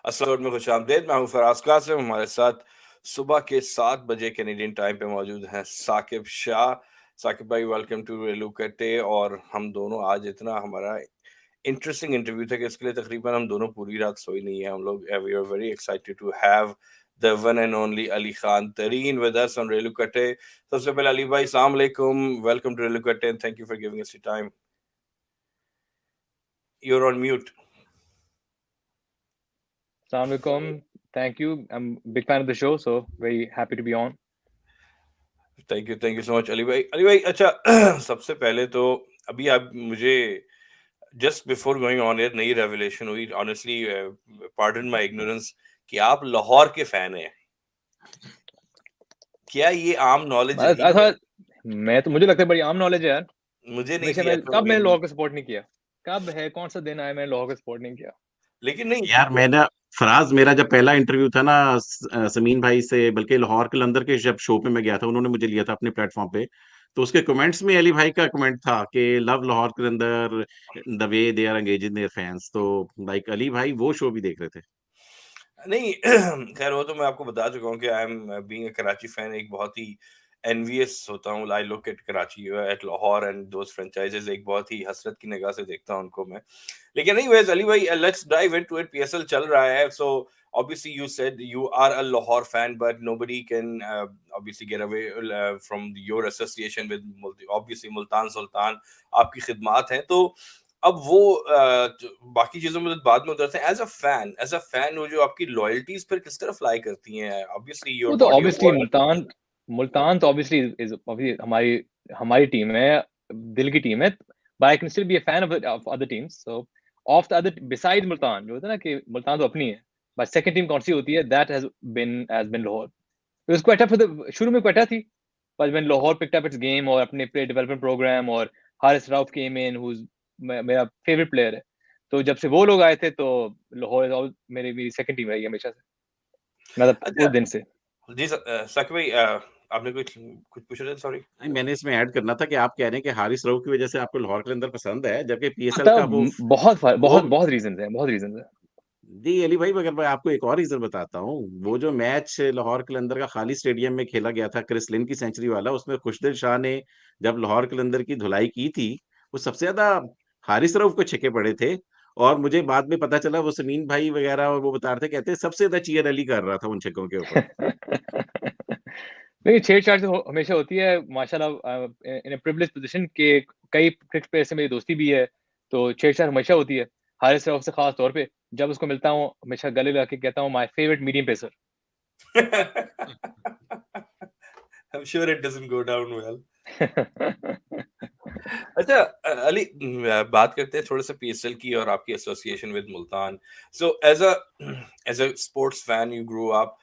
अस्सलाम में खुशामदीद। मैं हूँ फराज कासिम। हमारे साथ सुबह के 7 बजे कैनेडियन टाइम पे मौजूद हैं साकिब शाह। साकिब भाई, वेलकम टू रेलुकट्टे। और हम दोनों आज इतना हमारा इंटरेस्टिंग इंटरव्यू था कि इसके लिए तकरीबन हम दोनों पूरी रात सोई नहीं है। हम लोग we are very excited to have the one and only Ali Khan Tareen with us on रेलुकट्टे। सबसे पहले अली भाई, अस्सलाम वालेकुम, welcome to Relukatte and thank you for giving us your time. You are on mute. Assalamualaikum. Thank you. I'm a big fan of the show, so very happy to be on. Thank you so much Ali भाई। अली भाई, अच्छा सबसे पहले तो अभी आप मुझे just before going on air नई रेवलेशन हुई, ऑनेस्टली पार्डन माय इग्नोरेंस, कि आप लाहौर के फैन हैं। क्या ये आम नॉलेज I रही है? thought मुझे लगता है बड़ी आम नॉलेज है यार। मुझे नहीं हमेशा थी मैं ऐसा। कब मैंने लाहौर को सपोर्ट नहीं किया? कब है कौन सा दिन आया मैंने लाहौर को सपोर्ट नहीं किया? लेकिन नहीं यार मैंने फराज, मेरा जब पहला इंटरव्यू था ना समीन भाई से, बल्कि लाहौर कलंदर के जब शो पे मैं गया था, उन्होंने मुझे लिया था अपने प्लेटफॉर्म पे, तो उसके कमेंट्स में अली भाई का कमेंट था कि love Lahore Qalandar, the way they are engaging their fans. तो लाइक अली भाई वो शो भी देख रहे थे। नहीं खैर वो तो मैं आपको बता चुका हूँ कि I am being a Karachi fan एक बहुत ही एनवियस होता हूँ। I look at Karachi at Lahore and those franchises, एक बहुत ही हसरत की निगाह से देखता हूँ उनको मैं। लेकिन नहीं वेज अली भाई, let's dive into it. PSL चल रहा है, सो obviously you said you are a Lahore fan, but nobody can obviously get away from your association with obviously Multan Sultan। आपकी खिदमात हैं तो अब वो बाकी चीजों में तो बाद में उतरते हैं। एज अ फैन वो जो आपकी लॉयल्टीज फिर किस तरह फ्लाई करती हैं? ऑब्वियसली योर वो तो body of obviously work. Multan तो ऑब्वियसली इज ऑब्वियसली हमारी हमारी टीम है, दिल की टीम है। But I can still be a fan of other teams. So of the other beside Multan, जो होता है ना कि मुल्तान तो अपनी है, बट सेकंड टीम कौन सी होती है, that has been Lahore. It was Quetta for the शुरू में Quetta थी, but when Lahore picked up its game और अपने play development program और Haris Rauf came in, who's मेरा favorite player है, तो जब से वो लोग आए थे तो लाहौर मेरी सेकंड टीम रही है हमेशा से, मतलब अच्छा उस दिन से। जी साकिब भाई, आपने कुछ कुछ पूछा था? सॉरी। नहीं, मैंने इसमें ऐड करना था कि आप कह रहे हैं कि हारिस राव की वजह से आपको लाहौर कलंदर पसंद है, जबकि पीएसएल का तब बहुत वो बहुत रीजंस हैं, बहुत रीजंस हैं। जी अली भाई, मगर मैं आपको एक और रीजन बताता हूँ। वो जो मैच लाहौर कलंदर का खाली स्टेडियम में खेला गया था, क्रिस लिन की सेंचुरी वाला, उसमें खुशदिल शाह ने जब लाहौर कलंदर की धुलाई की थी, वो सबसे ज्यादा हारिस रऊफ को छक्के पड़े थे। और मुझे बाद में पता चला वो समीन भाई वगैरह और वो बता रहे थे, कहते हैं सबसे ज्यादा चीयर अली कर रहा था उन छक्कों के ऊपर। नहीं, छेड़छाड़ तो हमेशा होती है माशाल्लाह। इन ए प्रिविलेज पोजीशन के कई क्रिकेट प्लेयर से मेरी दोस्ती भी है, तो छेड़छाड़ हमेशा होती है। हारिस रऊफ से खास तौर पे जब उसको मिलता हूँ हमेशा गले लगा के कहता हूँ my favourite medium pacer. I'm sure it doesn't go down well। अच्छा अली, बात करते हैं थोड़ा सा पीएसएल की और आपकी association with Multan. So as a sports fan you grow up,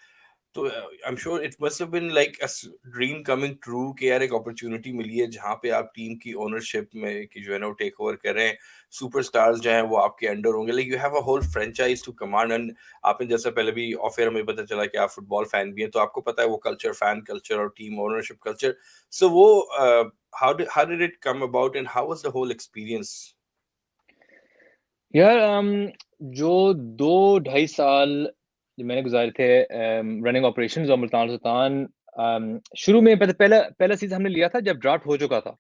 तो I am sure it must have been like a dream coming true कि यार एक अपॉर्चुनिटी मिली है जहाँ पे आप टीम की ओनरशिप में की जो है ना वो टेक ओवर कर रहे हैं। सुपरस्टार्स जो हैं वो आपके अंडर होंगे, like you have a whole franchise to command. And आपने जैसे पहले भी ऑफ एयर हमें पता चला कि आप फुटबॉल फैन भी हैं, तो आपको पता है वो कल्चर, फैन कल्चर और टीम ओनरशिप कल्चर। सो वो how did it come about and how was the whole experience? यार जो 2-2.5 साल जो मैंने गुजारे थे रनिंग ऑपरेशंस और मुल्तान सुल्तान, शुरू में पहला पहला सीजन हमने लिया था जब ड्राफ्ट हो चुका था,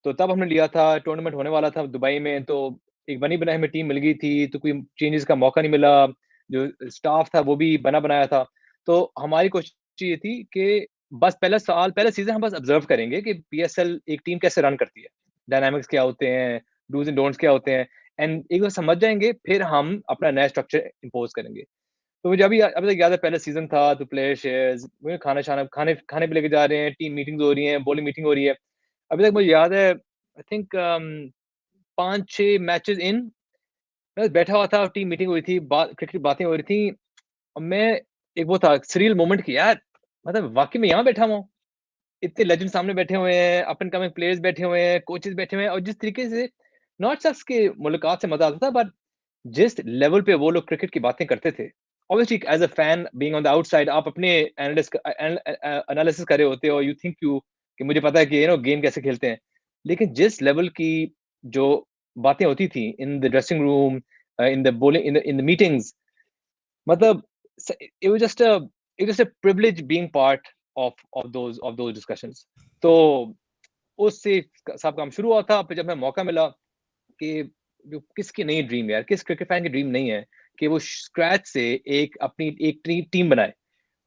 तो तब हमने लिया था। टूर्नामेंट होने वाला था दुबई में, तो एक बनी बनाई हमें टीम मिल गई थी, तो कोई चेंजेस का मौका नहीं मिला। जो स्टाफ था वो भी बना बनाया था, तो हमारी कोशिश ये थी कि बस पहला सीजन हम बस ऑब्जर्व करेंगे कि पीएसएल एक टीम कैसे रन करती है, डायनामिक्स क्या होते हैं, डूज एंड डोंट्स क्या होते हैं, एंड एक बार समझ जाएंगे फिर हम अपना नया स्ट्रक्चर इम्पोज करेंगे। तो मुझे अभी तक याद है, पहला सीजन था तो प्लेयर शेयर्स खाने पे लेके जा रहे हैं, टीम मीटिंग्स हो रही हैं, बॉलिंग मीटिंग हो रही है। अभी तक मुझे याद है, आई थिंक 5-6 मैचेस इन मैं बैठा हुआ था, टीम मीटिंग हुई थी, क्रिकेट बातें हो रही थी, और मैं एक वो था सरील मोमेंट की यार, मतलब वाकई में यहाँ बैठा हुआ हूँ, इतने लेजेंड सामने बैठे हुए हैं, अप एंड कमिंग प्लेयर्स बैठे हुए हैं, कोचेस बैठे हुए हैं, और जिस तरीके से नॉट सिर्फ के मुलाकात से मजा आता था, बट जिस लेवल पे वो लोग क्रिकेट की बातें करते थे। Obviously as a fan being on the outside, आप अपने एनालिसिस कर रहे होते हो, यू थिंक यू कि मुझे पता है कि गेम कैसे खेलते हैं, लेकिन जिस लेवल की जो बातें होती थी in the dressing room, in the meetings, मतलब it was just a privilege being part of those discussions. तो उससे सब काम शुरू हुआ था। फिर जब मैं मौका मिला कि जो किसकी नहीं ड्रीम यार, किस क्रिकेट फैन की ड्रीम नहीं है कि वो स्क्रैच से एक अपनी एक टीम बनाए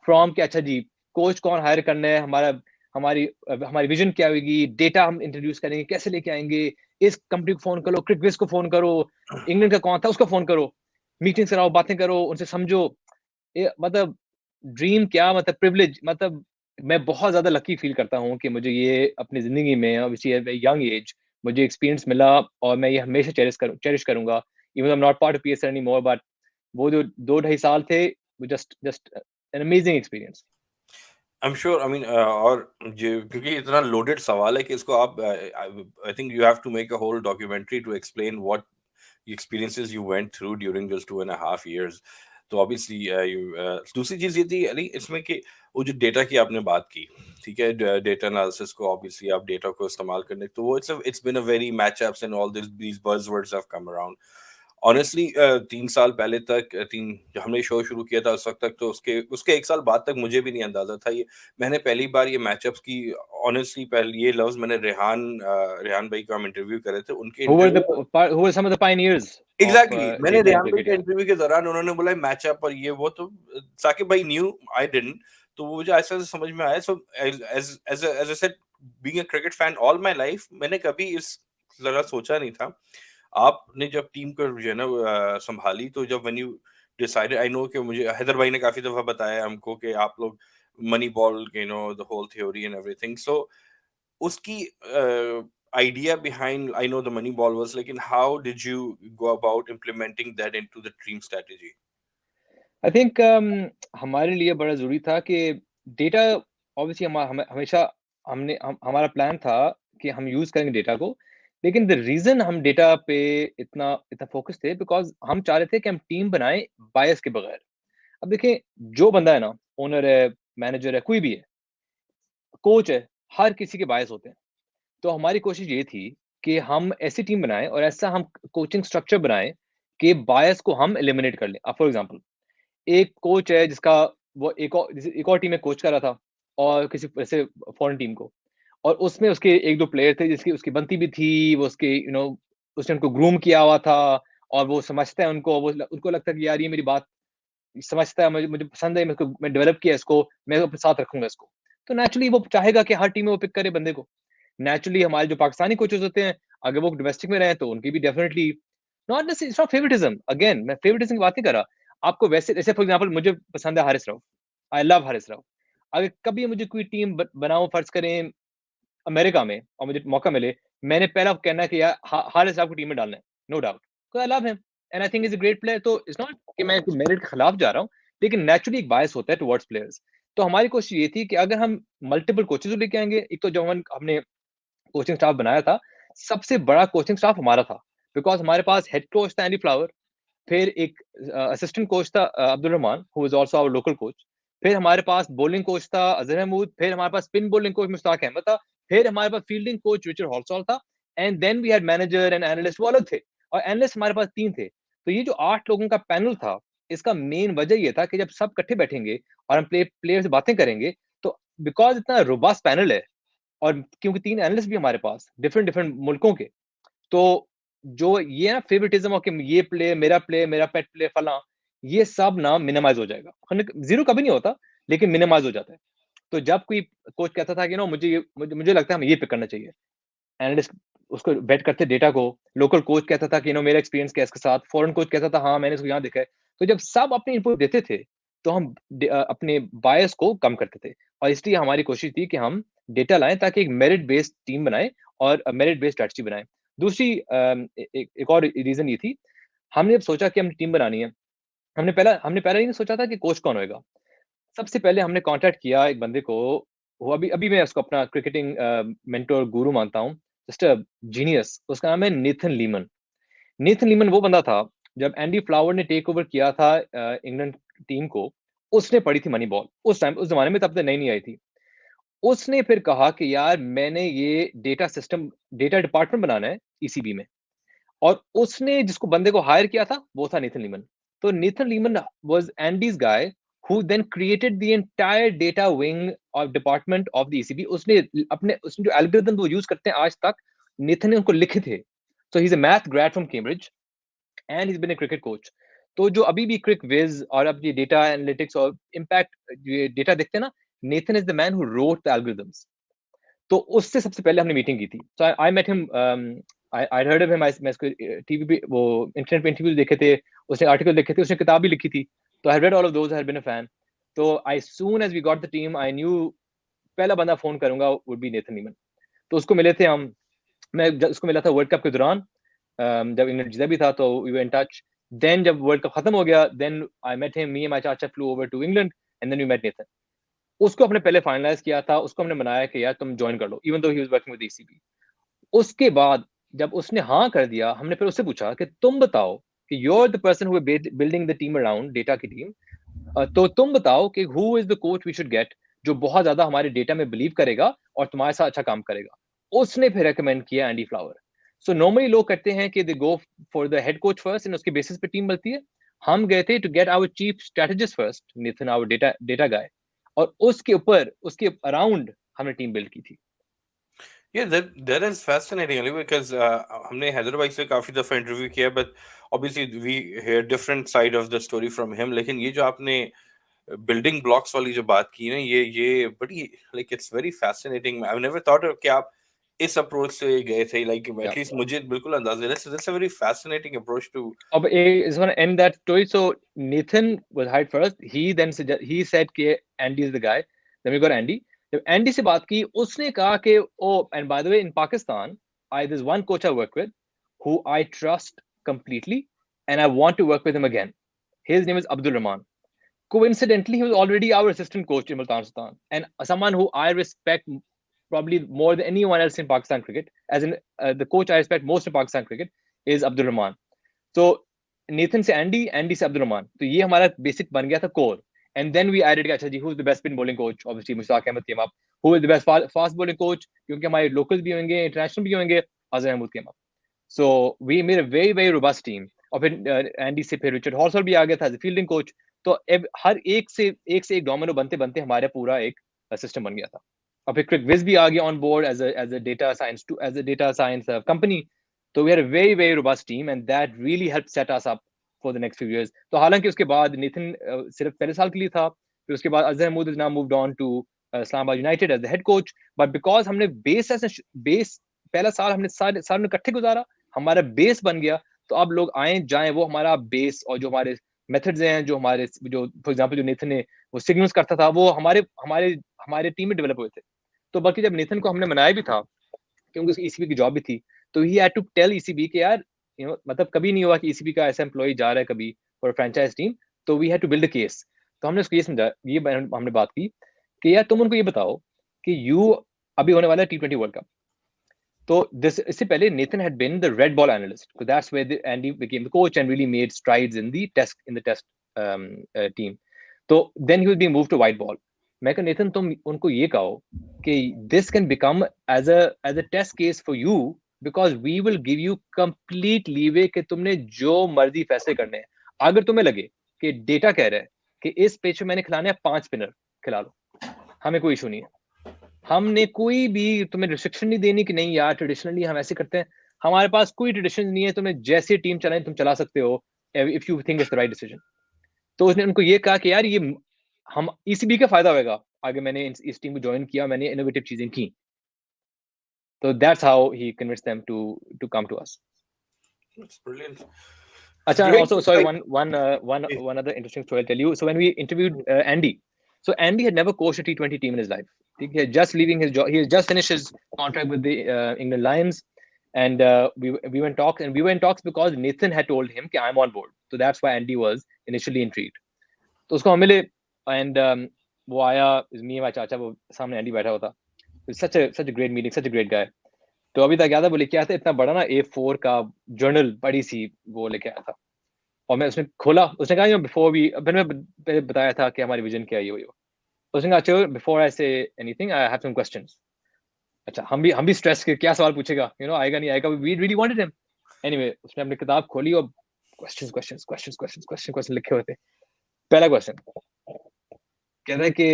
फ्रॉम कि अच्छा जी कोच कौन हायर करना है, हमारी हमारी विजन क्या होगी, डेटा हम इंट्रोड्यूस करेंगे, कैसे लेके आएंगे, इस कंपनी को फोन करो, क्रिकविज को फोन करो, इंग्लैंड का कौन था उसको फोन करो, मीटिंग्स कराओ, बातें करो, उनसे समझो। मतलब ड्रीम क्या, मतलब प्रिविलेज, मतलब मैं बहुत ज़्यादा लकी फ़ील करता हूँ कि मुझे ये अपनी ज़िंदगी में obviously at a young age मुझे एक्सपीरियंस मिला और मैं ये हमेशा चेरिश करूँगा। Even I am not part of PSL anymore, but वो जो 2 ढाई साल थे, वो just just an amazing experience. I am sure, I mean और जो क्योंकि इतना लोडेड सवाल है कि इसको आप I think you have to make a whole documentary to explain what experiences you went through during those 2.5 years. तो obviously दूसरी चीज ये थी अली इसमें कि वो जो डेटा की आपने बात की, ठीक है, डेटा एनालिसिस को ऑब्वियसली आप डेटा को इस्तेमाल करने, तो वो it's been a very matchups and all these buzzwords have come around. Honestly 3 साल पहले तक जब हमने शो शुरू किया था उस वक्त तक तो उसके उसके 1 साल बाद तक मुझे भी नहीं अंदाजा था ये। मैंने पहली बार ये मैचअप्स की ऑनेस्टली पहले ये लफ्ज मैंने रेहान भाई का हम इंटरव्यू करे थे उनके Who were interview. who were some of the pioneers of exactly मैंने late night रेहान भाई cricket? के Yeah. इंटरव्यू के दौरान उन्होंने बोला मैचअप और ये वो, तो साकिब भाई न्यू, आई डिडंट। तो वो मुझे ऐसा समझ में आया। So as as I said, being a cricket fan all my life, मैंने कभी इस तरह सोचा नहीं था। आपने जब टीम को जो है ना संभाली, तो जब when you decided, I know कि मुझे हैदर भाई ने काफी दफा बताया हमको कि आप लोग moneyball, you know, the whole theory and everything. So उसकी idea behind, I know the money ball was like, and how did you go about implementing that into the dream strategy? I think हमारे लिए बड़ा ज़रूरी था कि data obviously हमेशा हमारा plan था कि हम यूज़ करेंगे डेटा को। लेकिन द रीज़न हम डेटा पे इतना इतना फ़ोकस थे बिकॉज़ हम चाह रहे थे कि हम टीम बनाएँ बायस के बगैर। अब देखिए, जो बंदा है ना, ओनर है, मैनेजर है, कोई भी है, कोच है, हर किसी के बायस होते हैं। तो हमारी कोशिश ये थी कि हम ऐसी टीम बनाएँ और ऐसा हम कोचिंग स्ट्रक्चर बनाएँ कि बायस को हम एलिमिनेट कर लें। अब फॉर एग्ज़ाम्पल, एक कोच है जिसका वो एक और टीम में कोच कर रहा था और किसी ऐसे फॉरेन टीम को, और उसमें उसके 1-2 प्लेयर थे जिसकी उसकी बनती भी थी, वो उसके उसने उनको ग्रूम किया हुआ था और वो समझता है उनको, उनको लगता है कि यार ये मेरी बात समझता है, मुझे मुझे पसंद है, मैं डेवलप किया इसको, मैं अपने साथ रखूँगा इसको। तो नेचुरली वो चाहेगा कि हर टीम में वो पिक करे बंदे को। नेचुरली हमारे जो पाकिस्तानी कोचेज़ होते हैं, अगर वो डोमेस्टिक में रहे तो उनकी भी definitely not necessary, it's not favouritism, again मैं फेवरेटिज्म की बात नहीं कर रहा। आपको वैसे जैसे फॉर एग्जांपल मुझे पसंद है हारिस राव, आई लव हारिस राव। अगर कभी मुझे कोई टीम बनाओ फर्ज़ करें अमेरिका में और मुझे मौका मिले, मैंने पहला कहना है कि यार हारिस राव को टीम में डालना है, no doubt. Because I love him and I think he is a great player. तो इट्स नॉट कि मैं मेरिट के खिलाफ जा रहा हूँ, लेकिन नेचुरली एक बायस होता है टुवर्ड्स प्लेयर्स। तो हमारी कोशिश ये थी कि अगर हम मल्टीपल कोचेज़ को लेके आएँगे, एक तो जो हमने कोचिंग स्टाफ बनाया था, सबसे बड़ा कोचिंग स्टाफ हमारा था। बिकॉज़ हमारे पास हेड कोच था एंडी फ्लावर, फिर एक असिस्टेंट कोच था Abdul Rahman who is also our local coach. फिर हमारे पास बॉलिंग कोच था अज़हर महमूद, फिर हमारे पास spin bowling coach Mushtaq Ahmed था, फिर हमारे पास फील्डिंग कोच रिचर्ड हॉल्सॉल था, and then we had manager and analyst, वो अलग थे, और एनालिस्ट हमारे पास 3 थे। तो ये जो 8 लोगों का पैनल था, इसका मेन वजह ये था कि जब सब इकट्ठे बैठेंगे और हम प्लेयर से बातें करेंगे, तो बिकॉज़ इतना रोबस्ट पैनल है और क्योंकि 3 एनालिस्ट भी हमारे पास डिफरेंट डिफरेंट मुल्कों के, तो जो ये ना फेवरेटिज्म और कि ये प्ले मेरा पेट प्ले फलां, ये सब ना मिनिमाइज़ हो जाएगा। 0 कभी नहीं होता, लेकिन मिनिमाइज़ हो जाता है। तो जब कोई कोच कहता था कि मुझे लगता है हमें ये पिक करना चाहिए। एनालिस्ट उसको बेट करते डेटा को, लोकल कोच कहता था कि मेरा एक्सपीरियंस क्या है इसके साथ, फॉरेन कोच कहता था हाँ, मैंने इसको यहाँ देखा है। तो जब सब अपनी इनपुट देते थे, तो हम अपने बायस को कम करते थे, और इसलिए हमारी कोशिश थी कि हम डेटा लाएँ ताकि एक मेरिट बेस्ड टीम बनाएँ और मेरिट बेस्ड स्ट्रैटेजी बनाएँ। दूसरी एक और रीज़न ये थी, हमने जब सोचा कि हमने टीम बनानी है, हमने पहले ये नहीं सोचा था कि कोच कौन होएगा। सबसे पहले हमने कॉन्टैक्ट किया एक बंदे को, वो अभी अभी मैं उसको अपना क्रिकेटिंग मेंटर गुरु मानता हूँ, जस्ट अ जीनियस, उसका नाम है नेथन लीमन। नेथन लीमन वो बंदा था, जब एंडी फ्लावर ने टेक ओवर किया था इंग्लैंड टीम को, उसने पढ़ी थी मनी बॉल, उस ज़माने में तब तो नई-नई आई थी। उसने फिर कहा कि यार मैंने ये डेटा डिपार्टमेंट बनाना है ईसीबी में, और उसने जिसको बंदे को हायर किया था, वो था नेथन लीमन। तो Nathan Lehman was Andy's guy who then created the entire data wing of department of the ECB. उसने जो algorithm वो use करते हैं आज तक, Nathan ने उनको लिखे थे. So he's a math grad from Cambridge and he's been a cricket coach. तो जो अभी भी क्रिक विज और अब ये डेटा एनालिटिक्स और इम्पैक्ट ये डेटा देखते हैं ना, Nathan is the man who wrote the algorithms. तो उससे सबसे पहले हमने मीटिंग की थी. So I met him, I heard of him, मैं इसको टीवी पे वो इंटरनेट पे इंटरव्यूज देखे थे, उसने आर्टिकल लिखे थे, उसने किताब भी लिखी थी. तो I read all of those, I had been a fan. तो I soon as we got the team, I knew पहला बंदा फोन करूंगा वुड बी नेथन लीमन. तो उसको मिले थे हम, मैं उसको मिला था वर्ल्ड कप के दौरान, जब इंग्लैंड जीता भी था, तो we were in touch. Then जब वर्ल्ड कप खत्म हो गया, then I met him, me and my चाचा flew over to England and then we met Nathan. उसको हमने पहले फाइनलाइज किया था, उसको हमने मनाया कि यार तुम ज्वाइन कर लो, even though he was working with ECB. उसके बाद जब उसने हाँ कर दिया, हमने फिर उससे पूछा कि तुम बताओ कि you are the person who building the team around data की टीम, तो तुम बताओ कि who is the coach we should get जो बहुत ज्यादा हमारे डेटा में बिलीव करेगा और तुम्हारे साथ अच्छा काम करेगा. उसने फिर रेकमेंड किया एंडी फ्लावर. सो नॉर्मली लोग कहते हैं कि they go for the head coach first and उसके बेसिस पे टीम बनती है. हम गए थे to get our chief strategist first, Nitin our data guy, और उसके ऊपर उसके अराउंड हमने टीम बिल्ड की थी. Yeah, that is fascinating, Ali, because हमने हैदर भाई से काफी दफा इंटरव्यू किया, but obviously we hear different side of the story from him. लेकिन ये जो आपने बिल्डिंग ब्लॉक्स वाली जो बात की ना, ये बड़ी like it's very fascinating. I never thought कि आप इस अप्रोच से गए थे. लाइक एटलीस्ट मुझे बिल्कुल अंदाजा है. That's a very fascinating approach too. अब is going to end that story. So Nathan was hired first. He said कि Andy is the guy. Then we got Andy. जब Andy से बात की, उसने कहा कि oh, and by the way, in Pakistan, there's one coach I work with who I trust completely and I want to work with him again. His name is Abdul Rahman. Coincidentally, he was already our assistant coach in Multan Sultan and someone who I respect probably more than anyone else in Pakistan cricket. As in, the coach I respect most in Pakistan cricket is Abdul Rahman. तो Nathan से Andy से अब्दुल रहमान, तो ये हमारा basic बन गया था core. And then we added, अच्छा जी, who is the best spin bowling coach, obviously Mushtaq Ahmed came up. Who is the best fast bowling coach, क्योंकि हमारे लोकल्स भी होंगे, इंटरनेशनल भी होंगे, Azhar Mahmood came up. So we made a very very robust team. और फिर एंडी से फिर रिचर्ड हॉर्सल भी आ गया था एज फील्डिंग कोच. तो हर एक से एक डोमिनो बनते बनते हमारे पूरा एक सिस्टम बन गया था. और फिर क्रिक विज भी आ गया on board as a data science company. So we had a very very robust team and that really helped set us up for the next few years. तो हालांकि उसके बाद नितिन सिर्फ पहले साल के लिए था, फिर उसके बाद Azhar Mahmood has now moved on to Islamabad United as the head coach. But because हमने बेस पहला साल हमने सारे इकट्ठे गुजारा, हमारा बेस बन गया, तो अब लोग आए जाएं, वो हमारा बेस और जो हमारे मेथड्स हैं, जो फॉर एग्जांपल जो नितिन ने वो सिग्नल्स करता था, वो हमारे टीम में डेवलप हुए थे. तो बल्कि जब नितिन को हमने मनाया भी था, क्योंकि उसकी ईसीबी की जॉब भी थी, तो he had to tell ECB कि यार मतलब कभी नहीं हुआ कि ईसीबी का ऐसा एम्प्लॉय जा रहा है कभी फॉर फ्रेंचाइज टीम. तो we had to build a case. तो हमने उसको ये समझा, ये हमने बात की कि यार तुम उनको ये बताओ कि यू अभी होने वाला है T20 वर्ल्ड कप. तो इससे पहले Nathan had been the red ball analyst, so that's where Andy became the coach and really made strides in the test team. तो then he was being moved to white ball. मैं कहा Nathan, तुम उनको ये कहो कि this can become as a test case for you because we will give you complete leeway कि तुमने जो मर्जी फैसले करने हैं. अगर तुम्हें लगे कि डेटा कह रहा है कि इस पिच में मैंने खिलाने हैं 5 स्पिनर, खिला लो, हमें कोई इशू नहीं है. हमने कोई भी तुम्हें रिस्ट्रिक्शन नहीं देनी कि नहीं यार ट्रेडिशनली हम ऐसे करते हैं. हमारे पास कोई ट्रेडिशन नहीं है, तुम्हें जैसे टीम चलाए तुम चला सकते हो if you think it's the right decision. तो उसने उनको ये कहा कि यार ये हम ईसीबी का फायदा होगा आगे मैंने इस टीम को ज्वाइन किया, मैंने इनोवेटिव चीजें की. तो that's how he convinced them to come to us. That's brilliant. Acha, Great. also sorry, one other interesting story I'll tell you. So when we interviewed Andy, so Andy had never coached a T20 team in his life. He had just leaving his job. He had just finished his contract with the England Lions, and we were in talks, and we were in talks because Nathan had told him कि I'm on board. So that's why Andy was initially intrigued. तो उसको हम मिले, and वो आया, me and my चाचा, वो सामने Andy बैठा हुआ था. Such a great meeting, such a great guy. तो अभी तक याद है, वो लेके आया था इतना बड़ा ना A4 का जर्नल, बड़ी सी वो लेके आया था. और मैं उसने खोला, उसने कहा बिफोर वी, मैंने बताया था कि हमारी विजन क्या है, ये उसने कहा अच्छा before I say anything I have some questions. अच्छा, हम भी स्ट्रेस के क्या सवाल पूछेगा, आएगा नहीं आएगा, we really wanted him. Anyway, उसने अपनी किताब खोली और क्वेश्चन लिखे हुए थे। पहला क्वेश्चन कहता है कि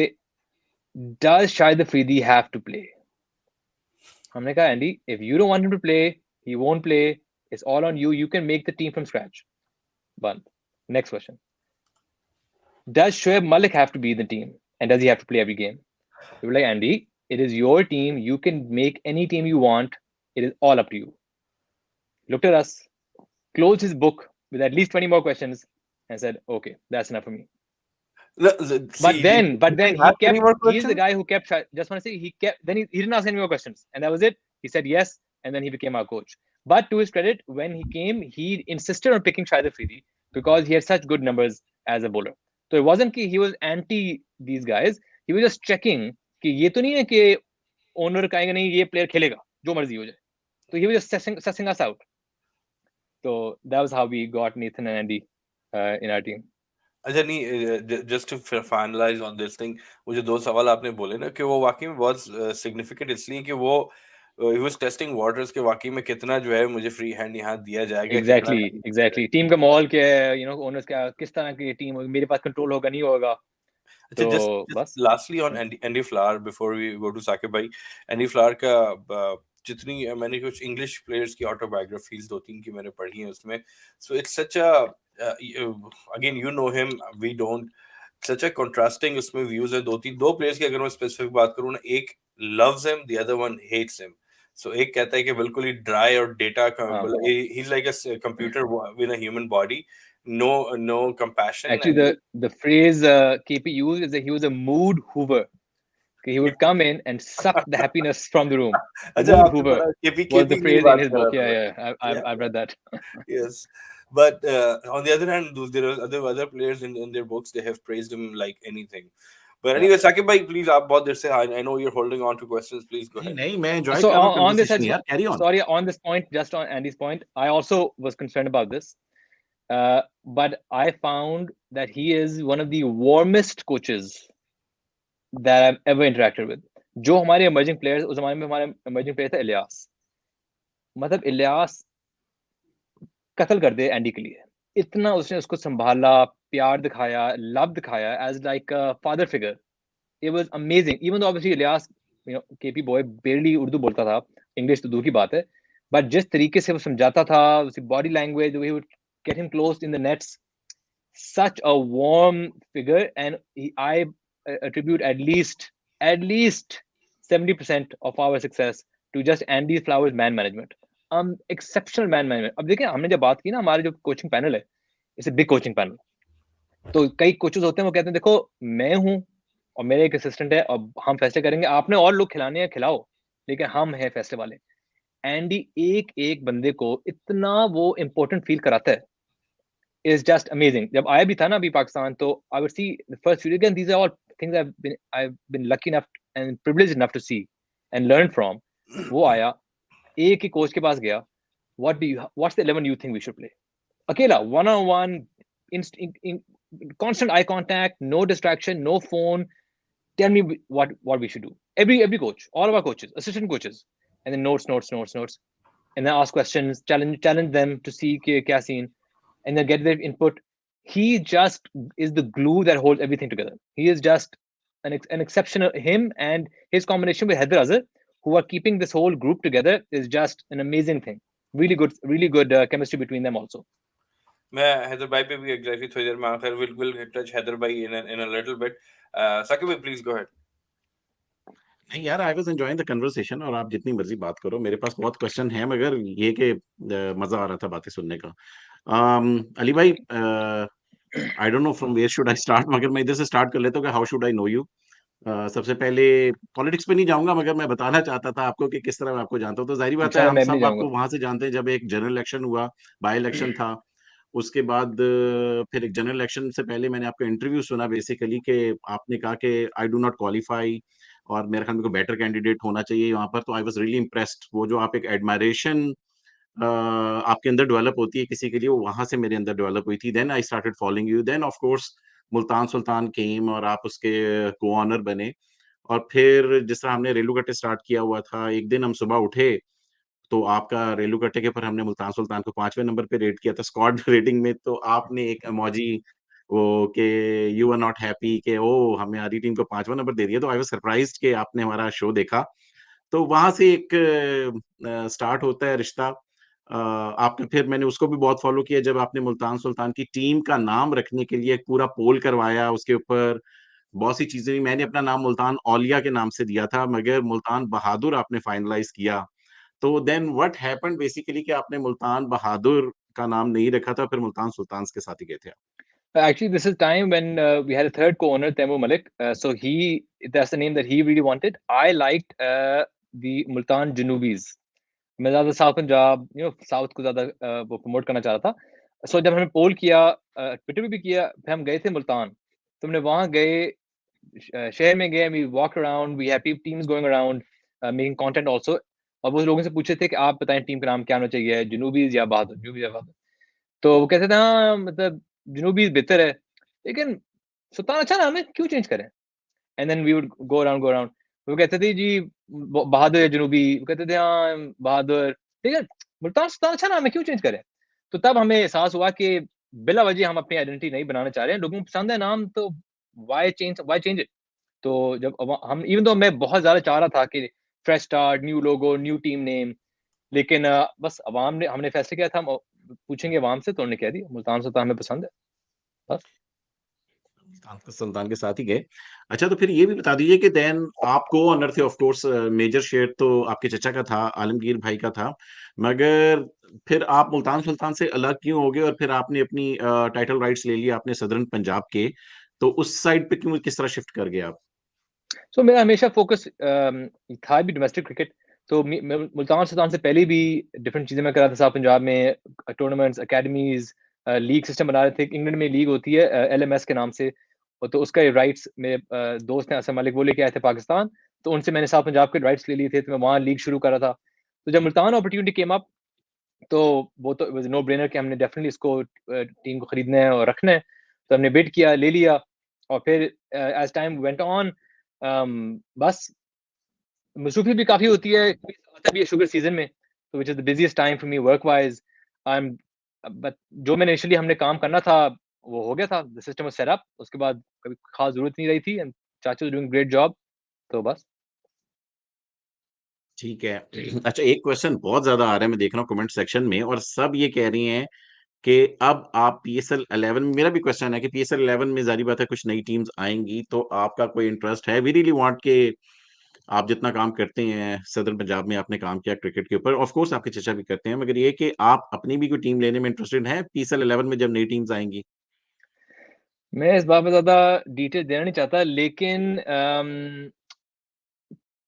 does Shahid Afridi have to play? हमने कहा Andy, if you don't want him to play, he won't play. It's all on you. You can make the team from scratch. One. Next question. Does Shoaib Malik have to be in the team? And does he have to play every game? We were like, Andy, it is your team. You can make any team you want. It is all up to you. Looked at us, closed his book with at least 20 more questions, and said, okay, that's enough for me. But then he's the guy who kept, just want to say, he didn't ask any more questions. And that was it. He said yes, and then he became our coach. But to his credit, when he came, he insisted on picking Shahid Afridi because he had such good numbers as a bowler. So it wasn't that he was anti these guys. He was just checking कि ये तो नहीं है कि owner कहेगा नहीं ये player खेलेगा जो मर्जी हो जाए. So he was just sussing us out. So that was how we got Nathan and Andy in our team. अच्छा नहीं, just to finalise on this thing, वो जो दो सवाल आपने बोले ना कि वो वाकई में बहुत सिग्निफिकेंट इसलिए कि वो ही वाज टेस्टिंग वाटर्स के वाकई में कितना जो है मुझे फ्री हैंड यहाँ दिया जाएगा. एग्जैक्टली टीम का माहौल क्या है, यू नो ओनर्स क्या किस तरह की टीम होगी, मेरे पास कंट्रोल होगा नहीं होगा. अच्छा, just lastly on Andy Flower before we go to Sakib bhai, Andy Flower का जितनी मैंने कुछ इंग्लिश प्लेयर्स की ऑटोबायोग्राफीज 2-3 की मैंने पढ़ी हैं उसमें, so it's such a again you know him, we don't, such a contrasting उसमें views है. दो प्लेयर्स की अगर मैं स्पेसिफिक बात करूँ ना, एक loves him, the other one hates him. So एक कहता है कि बिल्कुल ही ड्राई और डेटा का, he's like a computer with a human body, no compassion. Actually, the phrase KP used is that he was a mood hoover. He would come in and suck the happiness from the room. Mood hoover was the phrase in his book. Yeah, I've read that. Yes, but on the other hand, there are other players in their books, they have praised him like anything. But anyway, Sakib bhai, please, आप बहुत देर से, I know you're holding on to questions. Please go ahead. नहीं, मैं enjoy so कर रहा हूँ on this, carry on. Sorry, on this point, just on Andy's point, I also was concerned about this. But I found that he is one of the warmest coaches that I've ever interacted with. जो हमारे emerging players, उस ज़माने में हमारे emerging player था इलियास. मतलब इलियास कत्ल कर दे एंडी के लिए. इतना उसने उसको संभाला, प्यार दिखाया, love दिखाया as like a father figure. It was amazing. Even though obviously Ilyas, you know, KP boy barely Urdu बोलता था, English तो दूर की बात है. But जिस तरीके से वो समझाता था, उसकी body language, the way he would get him close in the nets, such a warm figure, and I attribute at least 70% of our success to just Andy Flower's man management. Exceptional man management. अब देखिए हमने जब बात की ना, हमारे जो coaching panel है, it's a big coaching panel. तो कई कोचेस होते हैं वो कहते हैं देखो मैं हूं और मेरे एक असिस्टेंट है और हम फैसले करेंगे, आपने और लोग खिलाने हैं खिलाओ, लेकिन हम हैं फैसले वाले. एंडी एक एक बंदे को इतना वो इम्पोर्टेंट फील कराता है, is just amazing. जब आया भी था ना अभी पाकिस्तान, तो I would see the first video again. These are all things I've been lucky enough and privileged enough to see and learn from. वो आया, एक ही कोच के पास गया. What's the 11 you think we should play? अकेला, one-on-one, constant eye contact, no distraction, no phone. Tell me what we should do. Every coach, all of our coaches, assistant coaches, and then notes, and then ask questions, challenge them to see क्या scene. And then get their input. He just is the glue that holds everything together. He is just an exceptional, him and his combination with Heather Azhar, who are keeping this whole group together, is just an amazing thing. Really good chemistry between them also. मैं हैदर भाई पे भी exactly थोड़ी देर में आकर will touch Haider भाई in a little bit. Sakib भाई, please go ahead. नहीं यार, I was enjoying the conversation, और आप जितनी मर्जी बात करो, मेरे पास बहुत क्वेश्चन है, मगर ये कि मजा आ रहा था बातें सुनने का. अली भाई, I don't know from where should I start, मगर मैं इधर से स्टार्ट कर लेता हूँ कि how should I know you. सबसे पहले पॉलिटिक्स पे नहीं जाऊंगा, मगर मैं बताना चाहता था आपको कि किस तरह मैं आपको जानता हूँ. तो जाहिर बात है हम सब आपको वहां से जानते हैं जब एक जनरल इलेक्शन हुआ, बाय इलेक्शन था. उसके बाद फिर एक जनरल इलेक्शन से पहले मैंने आपका इंटरव्यू सुना बेसिकली, कि आपने कहा कि आई डू नॉट क्वालिफाई और मेरे ख्याल में कोई बेटर कैंडिडेट होना चाहिए वहां पर. तो आई वाज रियली इम्प्रेस्ड. वो जो आप एक एडमायरेशन आपके अंदर डेवलप होती है किसी के लिए, वो वहां से मेरे अंदर डेवलप हुई थी. Then I started following you. Then of course Multan Sultan came और आप उसके को ऑनर बने. और फिर जिस तरह हमने रेलुकट्टे स्टार्ट किया हुआ था, एक दिन हम सुबह उठे तो आपका रेलुकट्टे के ऊपर हमने मुल्तान सुल्तान को 5वें नंबर पे रेट किया था स्क्वाड रेटिंग में, तो आपने एक इमोजी वो के यू आर नॉट हैप्पी के ओ हमें हमारी टीम को 5वां नंबर दे दिया, तो आई वाज सरप्राइज्ड कि आपने हमारा शो देखा। तो वहां से एक स्टार्ट होता है रिश्ता। आपने फिर मैंने उसको भी बहुत फॉलो किया जब आपने मुल्तान सुल्तान की टीम का नाम रखने के लिए एक पूरा पोल करवाया, उसके ऊपर बहुत सी चीजें। मैंने अपना नाम मुल्तान औलिया के नाम से दिया था, मगर मुल्तान बहादुर आपने फाइनलाइज किया। तो देन व्हाट हैपेंड बेसिकली कि आपने मुल्तान बहादुर का नाम नहीं रखा था, फिर मुल्तान सुल्तान के साथ ही गए थे आप। Actually, this is time when we had a third co-owner, Taimur Malik. So that's the name that he really wanted. I liked the Multan Junubis. मैं ज़्यादा साउथ पंजाब साउथ को ज़्यादा वो प्रमोट करना चाह रहा था। सो जब हमने पोल किया, ट्विटर पे भी किया, फिर हम गए थे मुल्तान। तो हमने वहाँ गए, शहर में गए, we walk around, we have teams going around, making content also. और वो लोगों से पूछे थे कि आप बताएं टीम का नाम क्या होना चाहिए, जुनूबीज़ या बहादुर, जुनूबीज़ या बहादुर। तो वो कहते थे हाँ, मतलब जुनूबीज़ बेहतर है, लेकिन सुल्तान अच्छा नाम है, क्यों चेंज करें? And then we would go around. वो कहते थे जी बहादुर या जुनूबी, वो कहते थे हाँ बहादुर, ठीक है, मुल्तान सुल्तान अच्छा नाम है, क्यों चेंज करें? तो तब हमें एहसास हुआ कि बिला वजह हम अपनी आइडेंटिटी नहीं बनाना चाह रहे हैं, लोगों को पसंद है नाम, तो व्हाई चेंज इट? तो जब हम इवन दो मैं बहुत ज़्यादा चाह रहा था कि fresh start, new logo, new team name, लेकिन बस अवाम ने हमने फैसले किया था, हम पूछेंगे अवाम से, तो उन्होंने कह दिया मुल्तान सुल्तान हमें पसंद है, बस। सुल्तान के साथ ही गए। अच्छा, तो फिर ये भी बता दीजिए कि देन आप को ओनर थे ऑफ कोर्स, मेजर शेयर तो आपके चचा का था, आलमगीर भाई का था, मगर फिर आप मुल्तान सुल्तान से अलग क्यों हो गए और फिर आपने अपनी टाइटल राइट्स ले लिया आपने सदर्न पंजाब के, तो उस साइड पे क्यों किस तरह शिफ्ट कर गए आप? सो मेरा हमेशा फोकस था भी डोमेस्टिक क्रिकेट। तो मुल्तान सुल्तान से पहले भी डिफरेंट चीज़ें मैं कर रहा था। साउथ पंजाब में टूर्नामेंट्स, अकेडमीज, लीग सिस्टम बना रहे थे। इंग्लैंड में लीग होती है LMS के नाम से, और तो उसका राइट्स मेरे दोस्त हैं असम मलिक, वो लेके आए थे पाकिस्तान। तो उनसे मैंने साउथ पंजाब के राइट्स ले लिए थे, तो मैं वहाँ लीग शुरू कर रहा था। तो जब मुल्तान अपॉर्चुनिटी केम अप, तो वो तो वाज नो ब्रेनर कि हमने डेफिनेटली इसको टीम को खरीदना है और रखना है। तो हमने बिड किया, ले लिया, और फिर एज टाइम वेंट ऑन, बस मसरूफियत भी काफ़ी होती है, आता भी है शुगर सीज़न में, तो which is the busiest time for me work wise. I am but जो मैंने इनिशियली हमने काम करना था, वो हो गया था, the system was set up. उसके बाद कभी ख़ास ज़रूरत नहीं रही थी, एंड चाचा वाज़ डूइंग ग्रेट जॉब, तो बस। ठीक है। अच्छा, एक क्वेश्चन बहुत ज़्यादा आ रहा है, मैं देख रहा हूँ कमेंट सेक्शन में और सब ये कह रही हैं कि अब आप PSL 11 में, मेरा भी क्वेश्चन है कि PSL 11 में ज़ाहिर बात है कुछ नई टीम्स आएँगी, तो आपका कोई इंटरेस्ट है? वी रियली वांट के आप जितना काम करते हैं, सदर्न पंजाब में आपने काम किया क्रिकेट के ऊपर, ऑफ कोर्स आपके चचा भी करते हैं, मगर ये कि आप अपनी भी कोई टीम लेने में इंटरेस्टेड हैं PSL 11 में जब नई टीम्स आएँगी? मैं इस बात में ज़्यादा डिटेल देना नहीं चाहता, लेकिन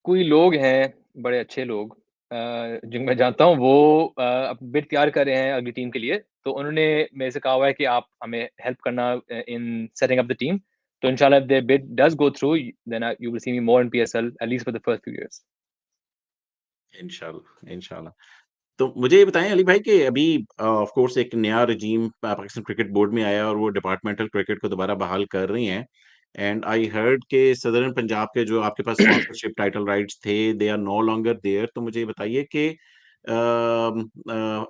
कोई लोग हैं, बड़े अच्छे लोग, जिनको मैं जानता हूँ, वो अब बिड तैयार कर रहे हैं अगली टीम के लिए। तो उन्होंने मेरे से कहा हुआ है कि आप हमें हेल्प करना in setting up the team. तो इंशाल्लाह if their bid does go through, then you will see me more in PSL at least for the first few years. इंशाल्लाह, इंशाल्लाह। तो मुझे ये बताएँ अली भाई कि अभी ऑफ कोर्स एक नया रेजीम पाकिस्तान क्रिकेट बोर्ड में आया और वो डिपार्टमेंटल क्रिकेट को दोबारा बहाल कर रही हैं, एंड आई हर्ड के सदर्न पंजाब के जो आपके पास स्पॉन्सरशिप टाइटल राइट्स थे, they are no longer there. तो मुझे ये बताइए कि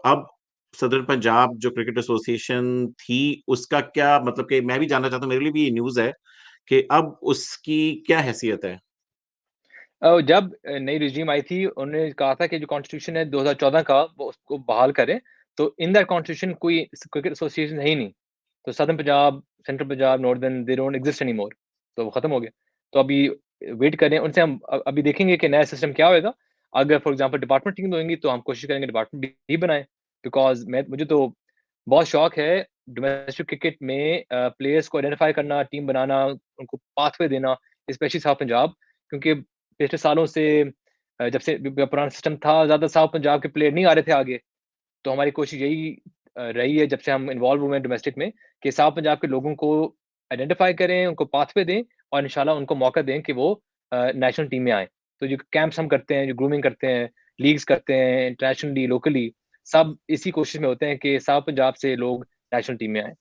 अब सदर्न पंजाब जो क्रिकेट एसोसिएशन थी, उसका क्या मतलब, कि मैं भी जानना चाहता हूँ, मेरे लिए भी ये न्यूज़ है कि अब उसकी क्या हैसियत है? जब नई रेजिम आई थी, उन्होंने कहा था कि जो कॉन्स्टिट्यूशन है 2014 का, वो उसको बहाल करें। तो इन दैट कॉन्स्टिट्यूशन कोई क्रिकेट एसोसिएशन है ही नहीं। तो southern Punjab, central Punjab, northern, they don't exist anymore. तो वो खत्म हो गया। तो अभी वेट कर रहे हैं उनसे, हम अभी देखेंगे कि नया सिस्टम क्या होएगा। अगर फॉर एग्जांपल डिपार्टमेंट टीम होंगी, तो हम कोशिश करेंगे डिपार्टमेंट भी बनाएँ। बिकॉज़ मुझे तो बहुत शौक है डोमेस्टिक क्रिकेट में प्लेयर्स को आइडेंटिफाई करना, टीम बनाना, उनको पाथवे देना, स्पेशली साउथ पंजाब। क्योंकि पिछले सालों से जब से पुराना सिस्टम था, ज़्यादा साउथ पंजाब के प्लेयर नहीं आ रहे थे आगे। तो हमारी कोशिश यही रही है, जब से हम इन्वॉल्व हुए हैं डोमेस्टिक में, कि साउथ पंजाब के लोगों को आइडेंटिफाई करें, उनको पाथवे दें, और इंशाल्लाह उनको मौका दें कि वो नेशनल टीम में आएँ। तो जो कैंप्स हम करते हैं, जो ग्रूमिंग करते हैं, लीग्स करते हैं, इंटरनेशनली, लोकली, सब इसी कोशिश में होते हैं कि साउथ पंजाब से लोग नेशनल टीम में आएँ।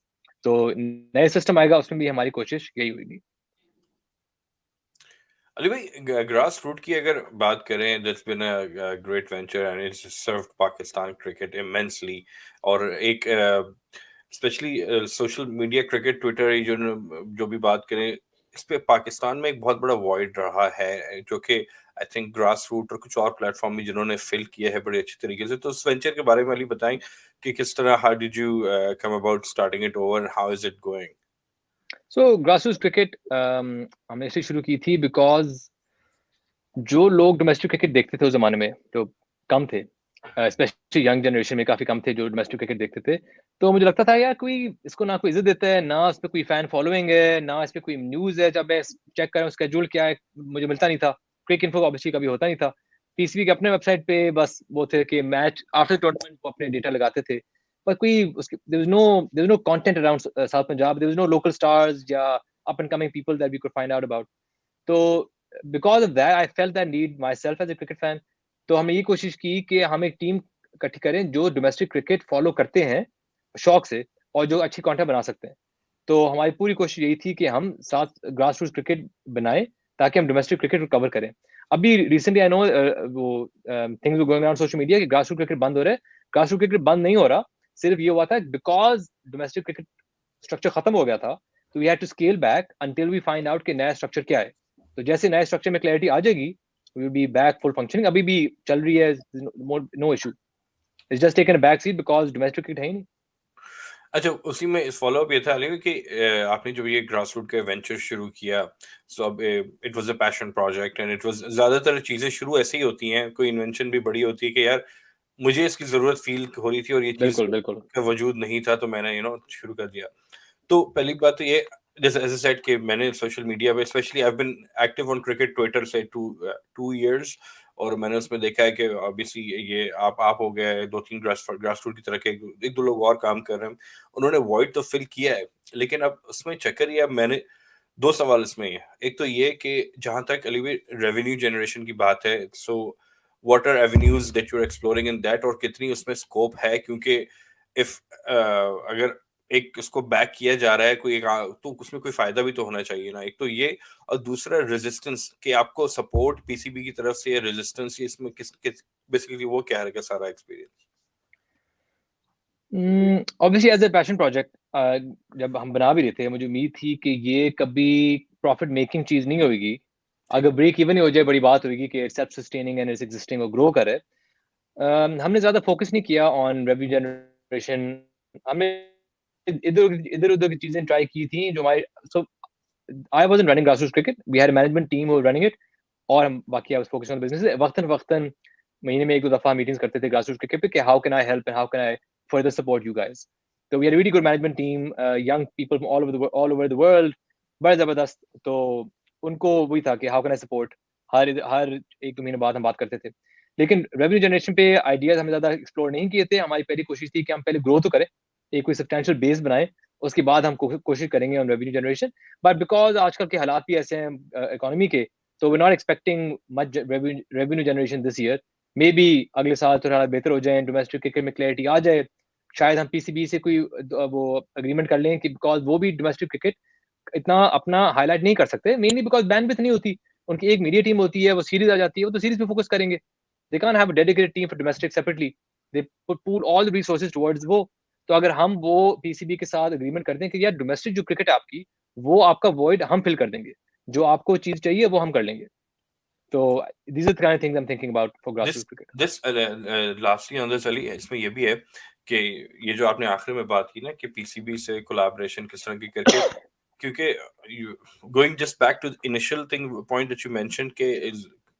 तो नए सिस्टम आएगा, उसमें भी हमारी कोशिश यही होगी। अली भाई, ग्रास रूट की अगर बात करें, that's been a great venture and it's served Pakistan cricket immensely. और एक especially social media cricket Twitter जो भी बात करें, इस पे पाकिस्तान में एक बहुत बड़ा वॉइड रहा है, जो कि आई थिंक ग्रास रूट और कुछ और प्लेटफॉर्म भी जिन्होंने फिल किया है बड़े अच्छे तरीके से। तो उस वेंचर के बारे में अली बताएं कि किस तरह, how did you come about starting it over, how is it going? So grassroots cricket हमने इसलिए शुरू की थी बिकॉज जो लोग डोमेस्टिक क्रिकेट देखते थे उस ज़माने में, जो कम थे, स्पेशली यंग जनरेशन में काफ़ी कम थे जो डोमेस्टिक क्रिकेट देखते थे। तो मुझे लगता था यार कोई इसको ना कोई इज़्ज़त देता है, ना इस पे कोई फ़ैन फॉलोइंग है, ना इस पे कोई न्यूज़ है। जब मैं चेक कर रहा हूँ शेड्यूल क्या है, मुझे मिलता नहीं था। क्विक इन्फो ऑब्वियसली कभी होता नहीं था। पीसीबी के अपने वेबसाइट पे बस वो थे कि मैच आफ्टर टूर्नामेंट वो अपने डेटा लगाते थे। पर कोई उसके there was no content around South Punjab, there was no local stars या up and coming people that we could find out about. तो because of that I felt that need myself as a cricket fan. तो हमने ये कोशिश की कि हम एक टीम इकट्ठी करें जो डोमेस्टिक क्रिकेट फॉलो करते हैं शौक से और जो अच्छी कंटेंट बना सकते हैं। तो हमारी पूरी कोशिश यही थी कि हम साथ ग्रास रूट क्रिकेट बनाएं ताकि हम डोमेस्टिक क्रिकेट को कवर करें। अभी रिसेंटली आई नो वो things going around social media कि ग्रास रूट क्रिकेट बंद हो रहा है। ग्रास रूट क्रिकेट बंद नहीं हो रहा, सिर्फ ये हुआ था बिकॉज डोमेस्टिक क्रिकेट स्ट्रक्चर खत्म हो गया था। तो we had to scale back until we find out कि नया स्ट्रक्चर क्या है। तो जैसे नए स्ट्रक्चर में क्लैरिटी आ जाएगी, we will be back full functioning. अभी भी चल रही है, no issue. It's just taken a back seat because domestic cricket है ही नहीं। अच्छा, उसी में इस फॉलो अप ये था अली कि आपने जब ये ग्रास रूट का वेंचर शुरू किया, सो अब it was a passion project and it was, ज्यादातर चीजें शुरू ऐसे ही होती हैं, कोई इन्वेंशन भी बड़ी होती है कि यार मुझे इसकी जरूरत फील हो रही थी और ये चीज बिल्कुल बिल्कुल। का वजूद नहीं था, तो मैंने शुरू कर दिया। तो पहली बात तो ये, जैसे एज सेड कि मैंने सोशल मीडिया पे, especially I have been active on cricket Twitter से 2 years, और मैंने उसमें देखा है कि ऑब्वियसली ये आप हो गए, दो तीन ग्रास रूट की तरह के एक दो लोग और काम कर रहे हैं, उन्होंने वॉइड तो फिल किया है। लेकिन अब उसमें चक्कर ये, अब मैंने दो सवाल इसमें है। एक तो ये कि जहां तक अली रेवेन्यू जनरेशन की बात है, so what are avenues that you are exploring in that, और कितनी उसमें स्कोप है, क्योंकि इफ अगर एक इसको बैक किया जा रहा है कोई तो उसमें कोई फायदा भी तो होना चाहिए ना। एक तो ये, और दूसरा रेजिस्टेंस, कि आपको सपोर्ट पीसीबी की तरफ से, या रेजिस्टेंस इसमें किस किस बेसिकली वो क्या है सारा experience? Obviously as a passion project जब हम बना भी रहे थे, मुझे उम्मीद थी कि ये कभी प्रॉफिट मेकिंग चीज नहीं होगी। ठीक अगर है। ब्रेक इवन ही हो जाए बड़ी बात होगी कि self sustaining and it's existing और ग्रो करे। हमने ज्यादा फोकस नहीं किया ऑन रेवेन्यू जनरेशन। हमने इधर इधर उधर की चीजें ट्राई की थी जो हमारी। So I wasn't running grassroots cricket, we had management team who running it. और हम बाकी I was focusing on business. वक्तन वक्तन महीने में एक दो दफा मीटिंग्स करते थे ग्रासरूट्स क्रिकेट पे कि how can I help and how can I further support you guys. तो we had really good management team, young people from all over the world, बड़ा जबरदस्त। तो उनको वही था कि हाउ कैन आई सपोर्ट। हर एक दो महीने बाद हम बात करते थे। लेकिन रेवेन्यू जनरेशन पे आइडियाज हमने ज्यादा एक्सप्लोर नहीं किए थे। हमारी पहली कोशिश थी कि हम पहले ग्रो तो करें, एक कोई सब्सटैंशियल बेस बनाए, उसके बाद हम कोशिश करेंगे on revenue generation. But because आजकल के हालात भी ऐसे हैं इकोनॉमी के, तो we not expecting much revenue generation this year. Maybe अगले साल थोड़ा हालात बेहतर हो जाए, डोमेस्टिक क्रिकेट में क्लैरिटी आ जाए, शायद हम पीसीबी से कोई वो अग्रीमेंट कर लें कि बिकॉज वो भी डोमेस्टिक क्रिकेट इतना अपना हाईलाइट नहीं कर सकते, मेनली बिकॉज बैंडविड्थ नहीं होती। उनकी एक मीडिया टीम होती है, वो सीरीज आ जाती है, वो तो सीरीज पे फोकस करेंगे। They can't have a dedicated team for domestic separately. They put all the resources towards वो। तो अगर हम वो पीसीबी के साथ अग्रीमेंट करते हैं कि यार डोमेस्टिक जो क्रिकेट है आपकी, वो आपका वॉइड हम फिल कर देंगे, जो आपको चीज चाहिए वो हम कर लेंगे। तो these are the kind of things I am thinking about for this grassroot cricket. This lastly on this Ali, इसमें ये भी है कि ये जो आपने आखिर में बात की ना कि पीसीबी से कोलैबोरेशन किस तरह की करके, क्योंकि going just back to initial thing point that you mentioned के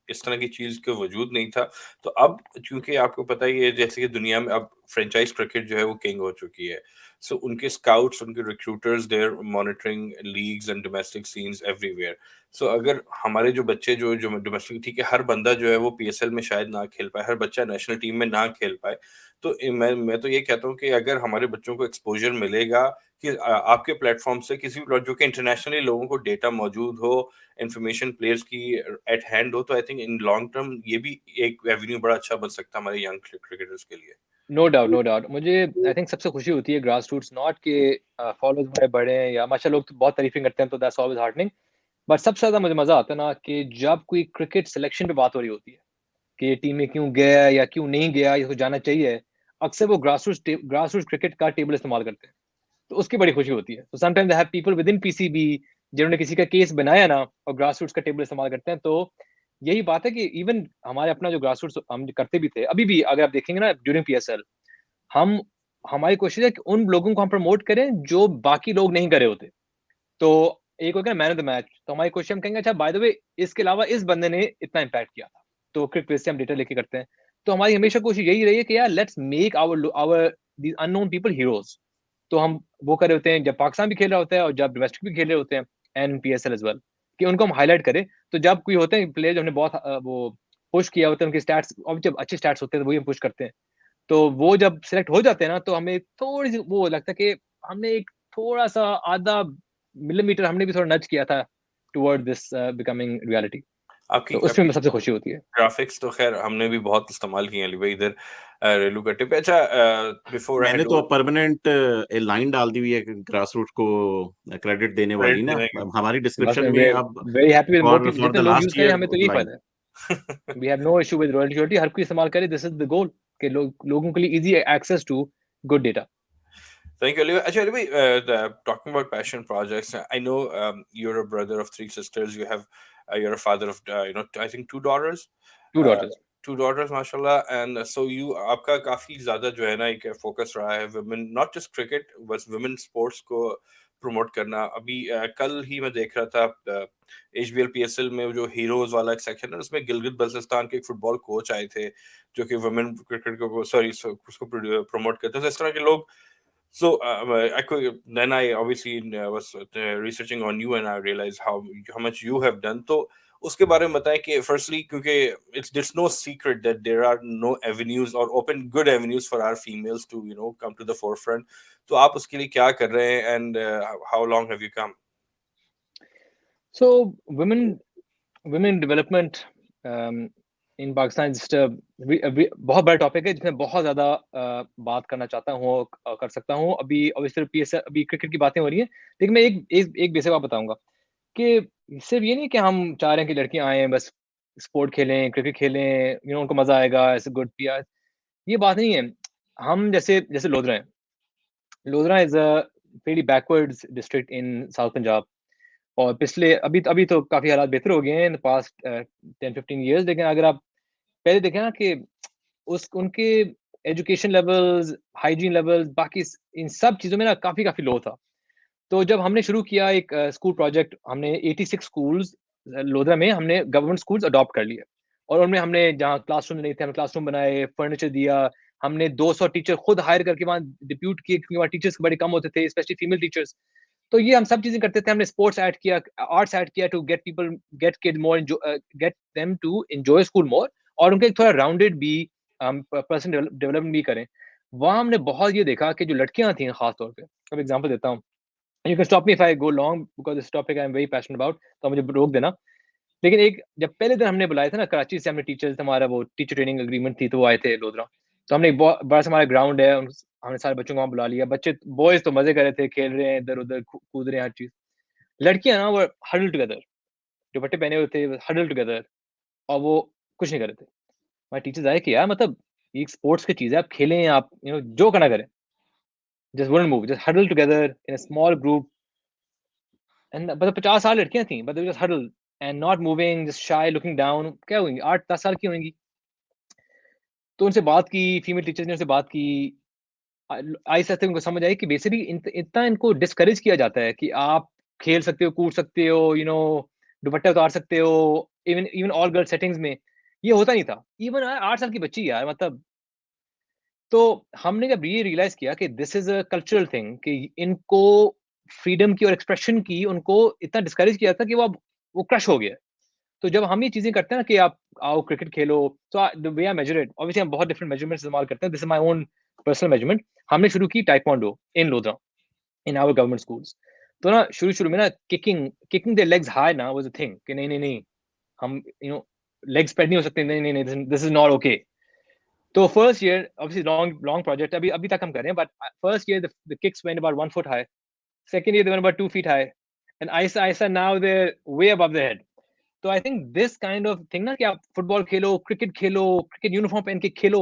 इस तरह की चीज का वजूद नहीं था। तो अब चूंकि आपको पता ही है, जैसे कि दुनिया में अब फ्रेंचाइज क्रिकेट जो है वो किंग हो चुकी है, सो उनके स्काउट्स, उनके recruiters, they're monitoring leagues and domestic scenes everywhere. So अगर हमारे जो बच्चे जो जो डोमेस्टिक, ठीक है, हर बंदा जो है वो पीएसएल में शायद ना खेल पाए, हर बच्चा नेशनल टीम में ना खेल पाए, तो मैं तो ये कहता हूँ कि अगर हमारे बच्चों को एक्सपोजर मिलेगा कि आपके प्लेटफॉर्म से किसी भी जो कि इंटरनेशनली लोगों को डेटा मौजूद हो, इंफॉर्मेशन प्लेयर्स की एट हैंड हो, तो I think in long term ये भी एक एवेन्यू बड़ा अच्छा बन सकता है हमारे यंग क्रिकेटर्स के लिए। No doubt no doubt. मुझे आई थिंक सबसे खुशी होती है ग्रास रूट्स नॉट के फॉलोअर्स हमारे बढ़े हैं, या माशा लोग तो बहुत तारीफें करते हैं, तो दैट्स ऑलवेज हार्टनिंग। बट सबसे ज़्यादा मुझे मज़ा आता है ना कि जब कोई क्रिकेट सिलेक्शन पे बात हो रही होती है कि ये टीम में क्यों गया या क्यों नहीं गया या उसको जाना चाहिए, अक्सर वो ग्रासरूट्स क्रिकेट का टेबल इस्तेमाल करते हैं, तो उसकी बड़ी खुशी होती है। तो sometimes they have people with in PCB जिन्होंने किसी का केस बनाया ना और ग्रासरूट्स का टेबल इस्तेमाल करते हैं। तो यही बात है कि इवन हमारे अपना जो ग्रासरूट्स हम करते भी थे, अभी भी अगर आप देखेंगे ना ड्यूरिंग पीएसएल, हम हमारी कोशिश है कि उन लोगों को हम प्रमोट करें जो बाकी लोग नहीं कर रहे होते। तो एक हो गया मैन ऑफ द मैच, तो हमारी कोशिश हम कहेंगे अच्छा बाय द वे इसके अलावा इस बंदे ने इतना इम्पैक्ट किया था, तो क्रिक बेस से हम डेटा लेके करते हैं। तो हमारी हमेशा कोशिश यही रही है कि यार let's make our these unknown people heroes. तो हम वो कर रहे होते हैं जब पाकिस्तान भी खेल रहा होता है और जब डोमेस्टिक भी खेल रहे होते हैं एंड पीएसएल एज वेल, कि उनको हम हाईलाइट करें। तो जब कोई होते हैं प्लेयर जो हमने बहुत वो पुश किया होता है उनके स्टैट्स, और जब अच्छे स्टैट्स होते हैं तो वही हम पुश करते हैं। तो वो जब सिलेक्ट हो जाते हैं ना, तो हमें थोड़ी सी वो लगता है कि हमने एक थोड़ा सा आधा मिलीमीटर हमने भी थोड़ा नच किया था टुवर्ड दिस बिकमिंग रियलिटी। आपकी तो उसमें आपकी सबसे खुशी होती है। ग्राफिक्स तो खैर हमने भी बहुत इस्तेमाल किए हैं अली भाई इधर रेलूकट्टे पे। अच्छा, बिफोर आई मैंने हेड तो परमानेंट लाइन डाल दी हुई है ग्रास रूट को क्रेडिट देने वाली ना, देने के अब हमारी बस डिस्क्रिप्शन में वे अब very happy with more team, for the जितने लोग यूज लास्ट करें ईयर हमें तो उस यही लाइन। फायदा है। We have no issue with royalty, हर कोई इस्तेमाल करे, दिस इज द गोल कि लोगों के लिए easy access to good data. Thank you, Ali. Actually, Ali, talking about passion projects, I know you're a brother of three sisters. You're a father of I think two daughters. Two Uh, daughters. two daughters, mashallah. And so आपका काफी ज्यादा जो है ना एक focus रहा है women, not just cricket, बस women sports को प्रमोट करना। अभी कल ही मैं देख रहा था HBL PSL में जो हीरोज वाला एक सेक्शन है, उसमें गिलगित बल्तिस्तान के एक फुटबॉल कोच आए थे जो कि वुमेन क्रिकेट को सॉरी उसको प्रमोट करते हैं। तो इस तरह के लोग। So I could then I obviously was researching on you and I realized how much you have done. तो उसके बारे में बताएं कि firstly क्योंकि it's no secret that there are no avenues or open good avenues for our females to come to the forefront. तो आप उसके लिए क्या कर रहे हैं and how long have you come? So women women development in Pakistan just बहुत बड़ा टॉपिक है जिसमें बहुत ज़्यादा बात करना चाहता हूँ और कर सकता हूँ। अभी ऑब्वियसली पीएसएल अभी क्रिकेट की बातें हो रही हैं, लेकिन मैं एक बेसिक बात बताऊंगा कि सिर्फ ये नहीं कि हम चाह रहे हैं कि लड़कियां आए बस स्पोर्ट खेलें, क्रिकेट खेलें, उनको मजा आएगा, ऐसे गुड पीआर, ये बात नहीं है। हम जैसे जैसे Lodhran is a very backwards district in south Punjab, और पिछले अभी अभी तो काफी हालात बेहतर हो गए हैं इन पास्ट 10-15 years, लेकिन अगर आप पहले देखें ना कि उस उनके एजुकेशन लेवल्स, हाइजीन लेवल्स, बाकी इन सब चीज़ों में ना काफ़ी काफ़ी लो था। तो जब हमने शुरू किया एक स्कूल प्रोजेक्ट, हमने 86 स्कूल्स लोधरा में हमने गवर्नमेंट स्कूल्स अडॉप्ट कर लिए, और उनमें हमने जहाँ क्लासरूम नहीं थे हमने क्लासरूम बनाए, फर्नीचर दिया। हमने 200 टीचर खुद हायर करके वहाँ डिप्यूट किए क्योंकि वहाँ टीचर्स बड़े कम होते थे, स्पेशली फीमेल टीचर्स। तो ये हम सब चीज़ें करते थे। हमने स्पोर्ट्स ऐड किया, आर्ट्स ऐड किया to get kid more get them to enjoy school more, और उनका एक थोड़ा राउंडेड भी पर्सन डेवलपमेंट भी करें। वहाँ हमने बहुत ये देखा कि जो लड़कियाँ थीं खास तौर पे, अब एग्जांपल देता हूँ, you can stop me if I go long because this topic I am very passionate about, तो मुझे रोक देना। लेकिन एक जब पहले दिन हमने बुलाया था ना, कराची से हमने टीचर्स, हमारा वो टीचर ट्रेनिंग एग्रीमेंट थी, तो वो आए थे लोधरा। तो हमने एक बहुत बड़ा सा हमारा ग्राउंड है, हमने सारे बच्चों को वहाँ बुला लिया। बच्चे बॉयज़ तो मज़े कर रहे थे, खेल रहे हैं इधर-उधर, कूद रहे हैं हर चीज़। लड़कियाँ ना वो हडल टुगेदर, दुपट्टे पहने हुए थे, हडल टुगेदर, और वो कुछ नहीं कर रहे थे। हमारे टीचर्स आए कि यार मतलब ये एक स्पोर्ट्स की चीज़ है, आप खेलें, आप जो करना करें, just wouldn't move, just huddle together in a small group. And मतलब 50 साल लड़कियाँ थीं, but they just huddle and not moving, just shy, looking down. क्या होंगी, 8-10 साल की होंगी। तो उनसे बात की, फीमेल टीचर्स ने उनसे बात की। आहिस्ता आहिस्ता उनको समझ आई कि बेसिकली इतना इनको डिस्करेज किया जाता है कि आप खेल सकते हो, कूद सकते हो, दुपट्टा उतार सकते हो, even even all girl settings में। ये होता नहीं था। इवन 8 साल की बच्ची यार, मतलब। तो हमने जब ये रियलाइज़ किया कि this is a cultural thing, कि इनको फ्रीडम की और एक्सप्रेशन की उनको इतना डिस्करेज किया था कि वो अब वो क्रश हो गया। तो जब हम ये चीज़ें करते हैं ना कि आप आओ क्रिकेट खेलो, तो the way I measure it, obviously हम बहुत डिफरेंट मेजरमेंट्स इस्तेमाल करते हैं। This is my own personal measurement. हमने शुरू की taekwondo in Lodhran, in our government schools. तो ना शुरू-शुरू में ना kicking kicking the legs high ना वाज़ अ थिंग, कि नहीं, नहीं, नहीं, हम लेग स्प्रेड नहीं हो सकते, नहीं, नहीं, नहीं, दिस इज़ नॉट ओके। तो first year obviously long long project अभी अभी तक हम कर रहे हैं, but first year the kicks went about 1 foot high, second year they went about 2 feet high, and ISA now they're way above their head. तो आई think this kind of thing ना कि आप फुटबॉल खेलो, क्रिकेट यूनिफॉर्म पहन के खेलो,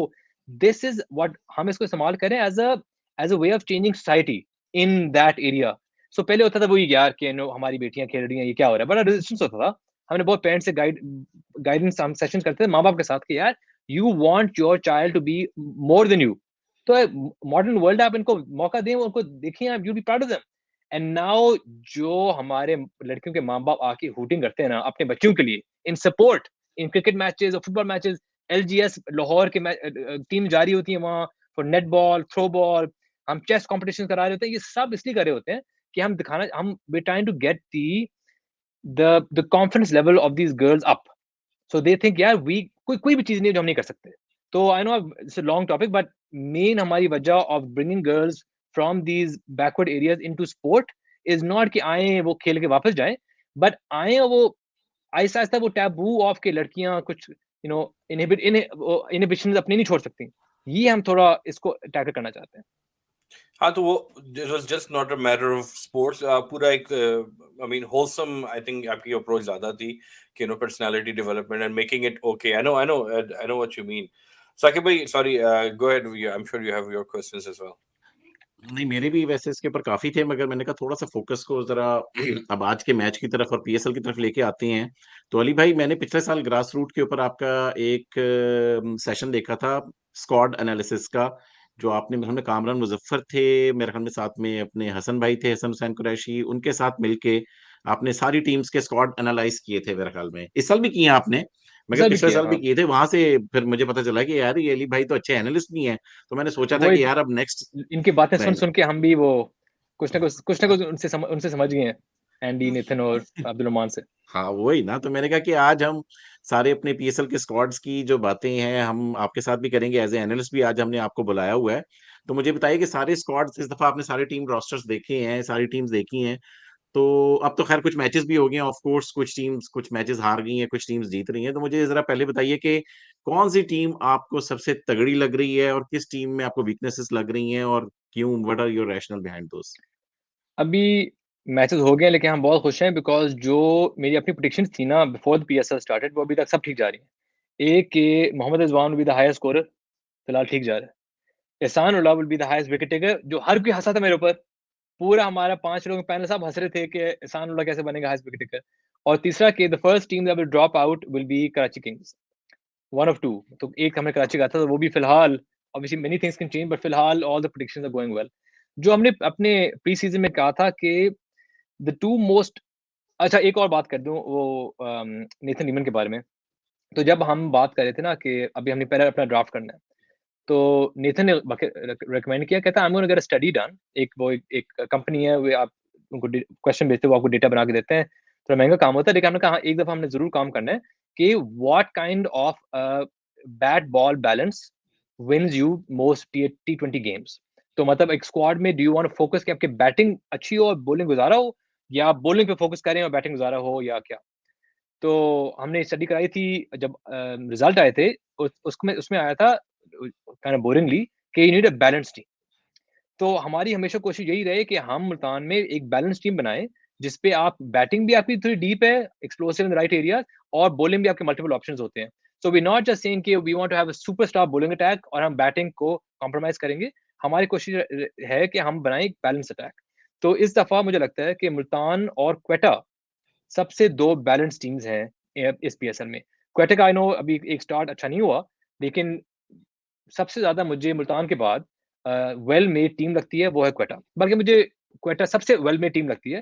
this is what हम इसको इस्तेमाल करें as a way of changing society in that area. So पहले होता था वही यार कि नो हमारी बेटियां खेल रही हैं, ये क्या हो रहा है, बड़ा रेजिस्टेंस होता था. हमने बहुत पेरेंट्स से गाइडेंस हम सेशन करते थे माँ बाप के साथ कि यार you want your child to be more than you. तो मॉडर्न वर्ल्ड आप इनको मौका दें, उनको देखिए, आप you be proud of them. And now जो हमारे लड़कियों के माँ बाप आके हूटिंग करते हैं ना अपने बच्चों के लिए in support in cricket matches और फुटबॉल मैचेस, LGS लाहौर के टीम जारी होती है वहाँ for net ball, throw ball, हम चेस कंपटीशन करा रहे होते हैं. ये सब इसलिए कर रहे होते हैं कि हम दिखाना, हम we trying to get the confidence level of these girls up. So they think यार वी कोई भी चीज नहीं है जो हम नहीं कर सकते. तो I know it's a long topic, but main हमारी वजह of bringing girls from these backward areas into sport is not कि आए वो खेल के वापस जाएं, बट आए वो आहिस्ता आहिस्ता वो टैबू ऑफ के लड़कियां कुछ इनहिबिशन अपनी नहीं छोड़ सकती. ये हम थोड़ा इसको टैकल करना चाहते हैं. हाँ, तो वो it was just not a matter of sports, पूरा एक I mean wholesome, I think आपकी अप्रोच ज्यादा थी कि personality development and making it okay. I know what you mean. Sakib भाई, sorry, go ahead, I am sure you have your questions as well. नहीं, मेरे भी वैसे इसके ऊपर काफी थे, मगर मैंने कहा थोड़ा सा फोकस को जरा अब आज के मैच की तरफ और PSL की तरफ लेके आते हैं. तो अली भाई, मैंने पिछले साल ग्रास रूट के ऊपर आपका एक सेशन देखा था स्क्वाड एनालिसिस का, जो आपने, मेरे ख्याल में कामरान मुजफ्फर थे, मेरे ख्याल में साथ में अपने हसन भाई थे, हसन हुसैन कुरैशी, उनके साथ मिलके आपने सारी टीम्स के स्क्वाड एनालाइज किए थे. मेरे ख्याल में इस साल भी किए आपने, मगर ऐसा भी पिछले किया, साल भी हाँ. किए थे. वहां से फिर मुझे पता चला कि यार ये अली भाई तो अच्छे एनालिस्ट भी हैं. तो मैंने सोचा था वो कि यार अब नेक्स्ट इनकी बातें सुन मैं सुन के हम भी वो कुछ ना कुछ उनसे समझ गए हैं, एंडी, नितिन और अब्दुल रहमान से. हाँ, वही ना. तो मैंने कहा कि आज हम सारे अपने PSL के स्क्वाड्स की जो बातें हैं हम आपके साथ भी करेंगे. एज ए एनालिस्ट भी आज हमने आपको बुलाया हुआ है. तो मुझे बताइए कि सारे स्क्वाड्स, इस दफा आपने सारे टीम रोस्टर्स देखे हैं, सारी टीम्स देखी हैं. तो अब तो खैर कुछ मैचेस भी हो गए हैं, ऑफ कोर्स कुछ टीम्स कुछ मैचेस हार गई हैं, कुछ टीम्स जीत रही हैं. तो मुझे जरा पहले बताइए कि कौन सी टीम आपको सबसे तगड़ी लग रही है और किस टीम में आपको वीकनेसेस लग रही हैं, और क्यों, what are your rational behind those. अभी मैचेस हो गए हैं, लेकिन हम बहुत खुश हैं बिकॉज जो मेरी अपनी प्रेडिक्शंस थी ना बिफोर द PSL स्टार्टेड, वो अभी तक सब ठीक जा रही हैं. एक के Mohammad Rizwan will be the highest scorer, फिलहाल ठीक जा रहा है. Ehsan Ullah will be the highest wicket taker, जो हर कोई हंसा था मेरे ऊपर, पूरा हमारा 5 लोग पैनल सब हंस रहे थे कि एहसान उल्लाह कैसे बनेगा हाईएस्ट विकेट टेकर. और तीसरा के the first team that will drop out will be Karachi Kings, one of two. तो एक हमने कराची का था, तो वो भी फिलहाल, obviously many things can change, but फिलहाल all the predictions are going well. जो हमने अपने प्री सीजन में कहा था कि द टू मोस्ट, अच्छा एक और बात कर दूं वो नेथन लीमन के बारे में. तो जब हम बात कर रहे थे ना कि अभी हमने पहले अपना ड्राफ्ट करना है, तो नेथन ने रिकमेंड किया, कहता है I am gonna get a study done. एक कंपनी है, वो आप उनको क्वेश्चन भेजते हो, वो आपको डेटा बना के देते हैं. थोड़ा महंगा काम होता है, लेकिन हमने कहा हाँ, एक दफा हमने जरूर काम करना है कि what kind of bat ball balance wins you most T20 games. तो मतलब एक स्क्वाड में do you want to focus कि आपकी बैटिंग अच्छी हो और बॉलिंग गुजारा हो, या आप बॉलिंग पे फोकस करें और बैटिंग गुजारा हो, या क्या. तो हमने स्टडी कराई थी. जब रिजल्ट आए थे उसमें उसमें आया था काइंड ऑफ बोरिंगली कि you need a balance team. तो हमारी हमेशा कोशिश यही रहे कि हम मुल्तान में एक बैलेंस टीम बनाएं, जिसपे आप बैटिंग भी आपकी थोड़ी डीप है, explosive in the right area, और बॉलिंग भी आपके मल्टीपल ऑप्शंस होते हैं. So we not just saying कि we want to have a superstar bowling attack और हम बैटिंग को कॉम्प्रोमाइज करेंगे. हमारी कोशिश है कि हम बनाएं एक बैलेंस अटैक. तो इस दफा मुझे लगता है कि मुल्तान और क्वेटा सबसे दो बैलेंस टीम्स हैं इस PSL में. क्वेटा का आई नो अभी एक स्टार्ट अच्छा नहीं हुआ, लेकिन सबसे ज्यादा मुझे मुल्तान के बाद वेल मेड टीम लगती है वो है क्वेटा. बल्कि मुझे क्वेटा सबसे वेल मेड टीम लगती है.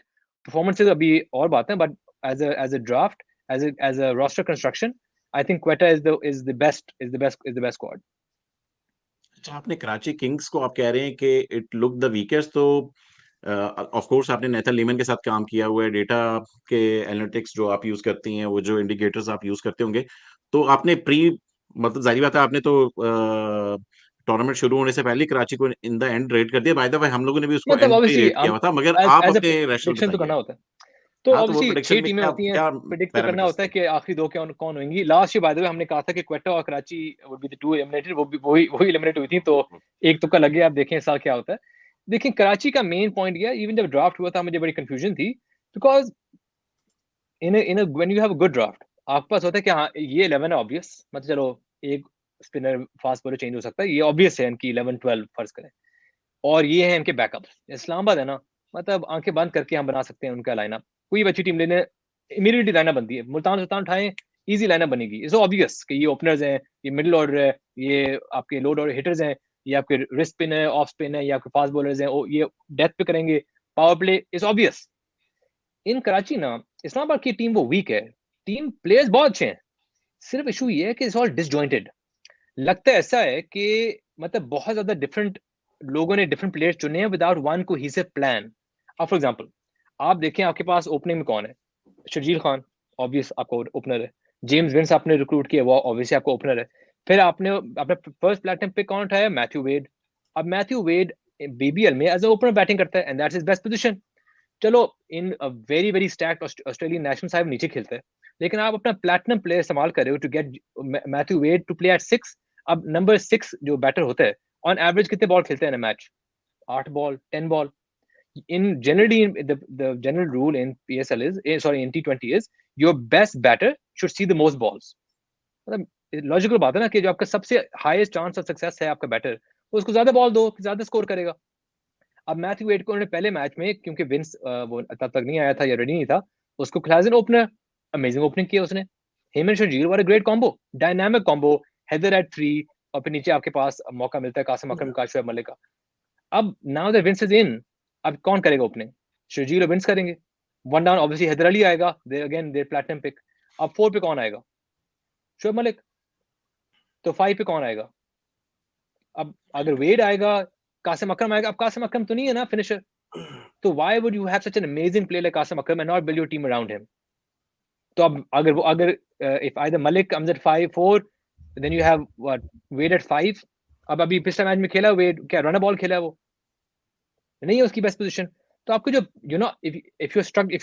परफॉर्मेंसेज अभी और बात है, but as a draft, as a roster construction, I think Quetta is the best squad. अच्छा, आपने कराची किंग्स को आप कह रहे हैं कि इट लुक द वीकेस्ट. तो ऑफ कोर्स आपने नेथन लीमन के साथ काम किया हुआ है, डेटा के एनालिटिक्स जो आप यूज करती हैं, वो जो इंडिकेटर्स आप यूज करते होंगे, तो आपने प्री, मतलब जाहिर बात है आपने तो टूर्नामेंट शुरू होने से पहले ही कराची को इन द एंड रेट कर दिया. बाय द वे हम लोगों ने भी उसको मतलब एंड पे ऑब्वियसली रेट किया हम हुआ था, मगर एज आप एज अ अपने रैशनल प्रेडिक्शन तो बताइए. करना होता है. तो हाँ, तो वो ऑब्वियसली प्रोडिक्शन 6 में टीमें क्या होती हैं, क्या प्रिडिक्ट तो करना पैरामीटर्स होता है थे. कि आखिरी दो कौन होंगी. Last year by the way हमने कहा था कि क्वेटा और Karachi would be the two eliminated, वो भी वही एलिमिनेट हुई थी. तो एक तुक्का लग गया. आप देखें इस साल क्या होता है. देखिए कराची का मेन पॉइंट ये, इवन जब ड्राफ्ट हुआ था मुझे बड़ी कंफ्यूजन थी because in when you have a good draft, आपके पास होता है कि हाँ ये 11 है ऑब्वियस, मतलब चलो एक स्पिनर फास्ट बॉलर चेंज हो सकता है, ये ऑब्वियस है इनकी 11-12 फर्ज करें, और ये है इनके बैकअप्स। इस्लामाबाद है ना, मतलब आंखें बंद करके हम बना सकते हैं उनका लाइनअप, कोई भी अच्छी टीम लेने इमीडिएटली लाइनअप बनती है, मुल्तान सुल्तान उठाएं इजी लाइनअप बनेगी, इट्स ऑब्वियस कि ये ओपनर्स हैं, ये मिडिल ऑर्डर है, ये आपके लोड ऑर्डर हिटर्स हैं, ये आपके रिस्ट स्पिन है, ऑफ स्पिन है, ये आपके फास्ट बॉलर्स हैं, ये डेथ पे करेंगे, पावर प्ले, इट्स ऑब्वियस। इन कराची ना, इस्लामाबाद की टीम वो वीक है, टीम प्लेयर्स बहुत अच्छे हैं, सिर्फ इशू ये है कि इट्स ऑल डिसजॉइंटेड। लगता है ऐसा है कि मतलब बहुत ज्यादा डिफरेंट लोगों ने डिफरेंट प्लेयर्स चुने हैं विदाउट वन कोहेसिव प्लान। अब फॉर एग्जांपल आप देखें आपके पास ओपनिंग में कौन है, शर्जील खान ऑब्वियस आपको ओपनर है, जेम्स विंस आपने रिक्रूट किया वो ऑब्वियसली आपको ओपनर है, फिर आपने अपने फर्स्ट प्लेटफॉर्म पे कौन उठाया, मैथ्यू वेड। अब मैथ्यू वेड बीबीएल में एज ए ओपनर बैटिंग करता है and that's his best position. चलो in very very stacked Australian national side नीचे खेलते हैं, लेकिन आप अपना प्लैटिनम प्लेयर इस्तेमाल कर रहे हो to get Matthew Wade to play at 6। अब नंबर 6 जो बैटर होता है ऑन एवरेज कितने बॉल खेलते हैं ना match, 8 ball 10 ball. in generally the general rule in PSL is sorry in T20 is your best batter should see the most balls। मतलब logical बात है ना कि जो आपका सबसे हाईएस्ट चांस ऑफ सक्सेस है आपका बैटर, उसको ज्यादा बॉल दो, ज्यादा स्कोर करेगा। अब मैथ्यू वेड को उन्होंने पहले मैच में, क्योंकि विंस वो तब तक नहीं आया था या रेडी नहीं था, उसको खिलाया as an opener, amazing opening किया उसने। Hemant Sharjeel were a great combo, dynamic combo, Haider at 3, और फिर नीचे आपके पास मौका मिलता है कासिम अकरम का, शोएब मलिक का। अब now that Vince is in, अब कौन करेगा ओपनिंग, शर्जील और विंस करेंगे। One down obviously Haider Ali आएगा, they again they platinum pick. अब 4 पे कौन आएगा, शोएब मलिक। तो 5 पे कौन आएगा, अब अगर वेड आएगा, कासिम अकरम आएगा। अब कासिम अकरम तो नहीं है ना फिनिशर, तो why would you have such an amazing player like Qasim Akram and not build your team around him. तो अब अगर if either Malik comes at 5-4, then you have what, Wade at 5। अब अभी पिछले मैच में खेला वेड, क्या रन बॉल खेला है वो, नहीं है उसकी बेस्ट पोजीशन। तो आपको जो you know if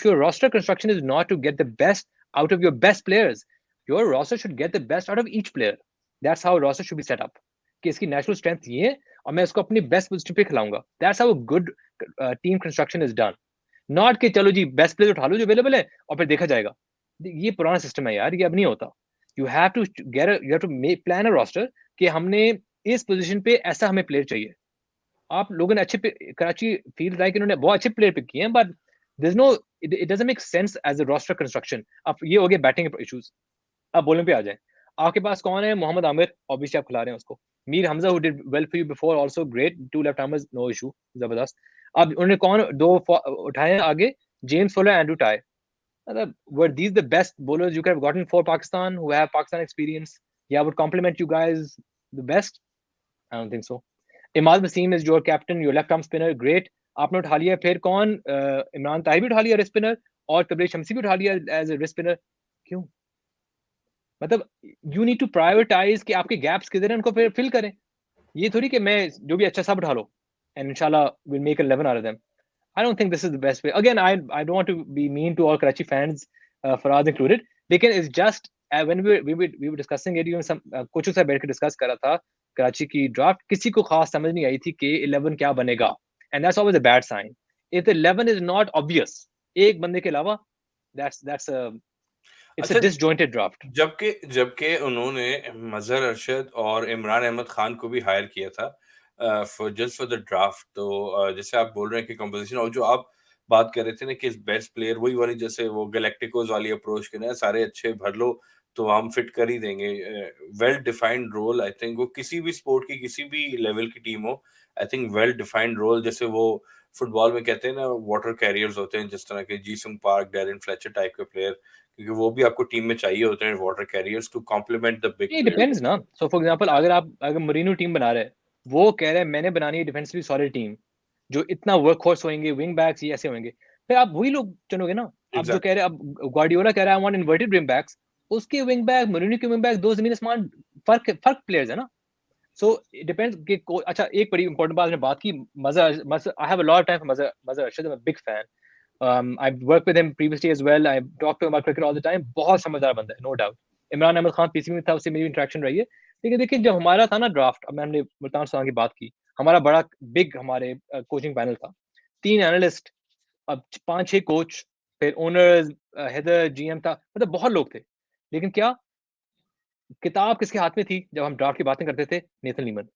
your roster construction is not to get the best out of your best players, your roster should get the best out of each player. That's how roster should be set up, कि इसकी natural strength ये है और मैं इसको अपनी best position पे खिलाऊंगा। That's how good team construction is done, not कि चलो जी बेस्ट प्लेयर उठा लो जो अवेलेबल है और फिर देखा जाएगा। ये पुराना सिस्टम है यार, ये अब नहीं होता। You have to plan a roster कि हमने इस पोजीशन पे ऐसा हमें प्लेयर चाहिए। आप लोगों ने अच्छे कराची फील लाइक इन्होंने बहुत अच्छे प्लेयर पिक किए हैं, but there is no, it doesn't make sense as a roster construction. अब ये हो गया बैटिंग इश्यूज। अब बॉलिंग पे आ जाए, आपके पास कौन है, मोहम्मद आमिर ऑब्वियसली आप खिला रहे हैं उसको, Mir Hamza who did well for you before also great, two left armers no issue, जबरदस्त। अब उन्होंने कौन दो उठाए आगे, जेम्स फुलर, एंड्रू टाई। मतलब were these the best bowlers you could have gotten for Pakistan who have Pakistan experience? Yeah, would complement you guys the best? I don't think so. Imad Wasim is your captain, your left arm spinner, great, आपने उठा लिया। फिर कौन, इमरान ताहिर भी उठा लिया wrist spinner, और तबरेज शमसी भी उठा लिया एज ए रिस्ट स्पिनर। क्यों, मतलब यू नीड टू प्रायोरिटाइज कि आपके गैप्स किधर हैं, उनको फिर फिल करें। ये थोड़ी कि मैं जो भी अच्छा सब उठा लो एंड इंशाल्लाह will make 11 out of them. I don't think this is the best way. Again, I don't want to be mean to all Karachi fans, Faraz included. Lekin it's just when we were discussing it, even some कोचों से बैठ के discuss कर रहा था कराची की draft, किसी को खास समझ नहीं आई थी कि 11 क्या बनेगा, and that's always a bad sign. If the 11 is not obvious, एक बंदे के अलावा, that's a it's a अच्छा, disjointed draft. जबकि उन्होंने मजहर अरशद और इमरान अहमद खान को भी हायर किया था फॉर द ड्राफ्ट। तो जैसे आप बोल रहे हैं कि कंपोजिशन, और जो आप बात कर रहे थे ना कि बेस्ट प्लेयर वही वाली, जैसे वो गैलेक्टिकोस वाली अप्रोच के ना, सारे अच्छे भर लो तो हम फिट कर ही देंगे। Well defined role, I think वो किसी भी स्पोर्ट की किसी भी लेवल की टीम हो, I think well defined role, जैसे वो फुटबॉल में कहते हैं ना वाटर कैरियर्स होते हैं, जिस तरह के Jisung Park, Darren Fletcher type के प्लेयर, क्योंकि वो भी आपको टीम में चाहिए होते हैं water carriers to complement the big It player. depends ना। So for example, अगर मरीनो टीम बना रहे हैं, वो कह रहे हैं मैंने बनानी है डिफेंसिवली सॉलिड टीम, जो इतना वर्कहॉर्स होंगे, विंग बैक्स ये ऐसे होंगे, फिर आप वही लोग चुनोगे ना। अब जो कह रहे हैं, अब ग्वार्डियोला कह रहा है I want inverted wing backs, उसके विंग बैक, मरीनो के विंग बैक, दो जमीन आसमान फर्क प्लेयर्स है ना। सो इट डिपेंड्स कि अच्छा, एक बड़ी इंपॉर्टेंट बात आपने बात की, Mazhar, I have a lot of time for Mazhar Arshad, I am a big fan. I've worked with him previously as well. I talk to him about cricket all the time. बहुत समझदार बंदा है, no doubt. Imran Ahmed Khan PCB में था, उससे मेरी interaction रही है। लेकिन देखिए, जब हमारा था ना ड्राफ्ट, अब हमने मुल्तान सुल्तान की बात की, हमारा बड़ा बिग हमारे कोचिंग पैनल था, 3 एनालिस्ट, अब 5-6 कोच, फिर ओनर्स, हेदर, जीएम था, मतलब बहुत लोग थे। लेकिन क्या किताब किसके हाथ में थी जब हम ड्राफ्ट की बातें करते थे? Nathan Lehman.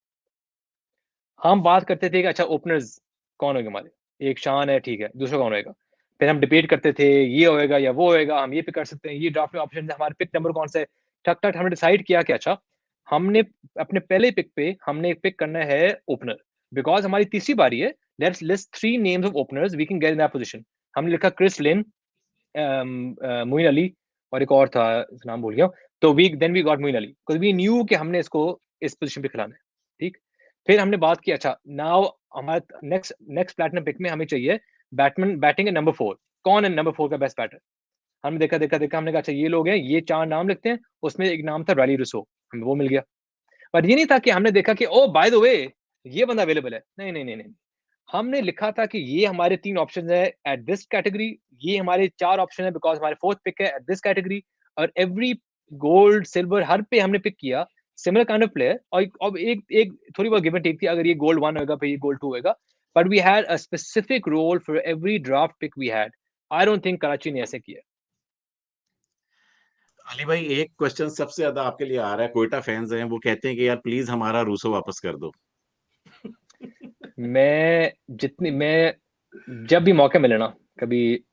हम बात करते थे कि अच्छा ओपनर्स कौन होंगे हमारे? एक शान है, ठीक है, दूसरा कौन होएगा? फिर हम डिबेट करते थे, ये होएगा या वो होएगा, हम ये पिक कर सकते हैं, ये ड्राफ्ट में ऑप्शन है, हमारे पिक नंबर कौन सा है? ठक-ठक हमने डिसाइड किया कि अच्छा, हमने अपने पहले पिक पे हमने पिक करना है ओपनर, बिकॉज़ हमारी तीसरी बारी है, let's list 3 names of openers we can get in that position. हमने लिखा क्रिस लिन, मोइन अली और एक और था, नाम भूल गया हूँ। तो we got Moeen Ali, because we knew कि हमने इसको इस पोज़ीशन पे खिलाना है, ठीक? फिर हमने बात की अच्छा नाउ हमारे नेक्स्ट नेक्स्ट प्लैटिनम पिक में हमें चाहिए बैटिंग है नंबर 4। कौन है नंबर 4 का बेस्ट बैटर? हमने देखा, हमने कहा अच्छा ये लोग हैं, ये 4 नाम लिखते हैं, उसमें एक नाम था रैली रूसो, हमें वो मिल गया। पर ये नहीं था कि हमने देखा कि ओह बाय द वे ये बंदा अवेलेबल है। नहीं, नहीं, नहीं, नहीं। हमने लिखा था कि ये हमारे 3 ऑप्शंस है एट दिस कैटेगरी, ये हमारे 4 ऑप्शन है बिकॉज़ हमारे 4th पिक है एट दिस कैटेगरी, और एवरी गोल्ड, सिल्वर हर पे हमने पिक किया सिमिलर काइंड ऑफ प्लेयर, और अब एक एक थोड़ी बहुत गिव एंड टेक थी, अगर ये गोल्ड 1 होगा फिर ये गोल्ड 2 होगा। But we had a specific role for every draft pick we had. I don't think Karachi ने ऐसे किया। अली भाई एक क्वेश्चन सबसे ज्यादा आपके लिए आ रहा है, क्वेटा फैंस हैं वो कहते हैं कि यार प्लीज हमारा रूसो वापस कर दो। मैं जब भी मौका मिले ना, कभी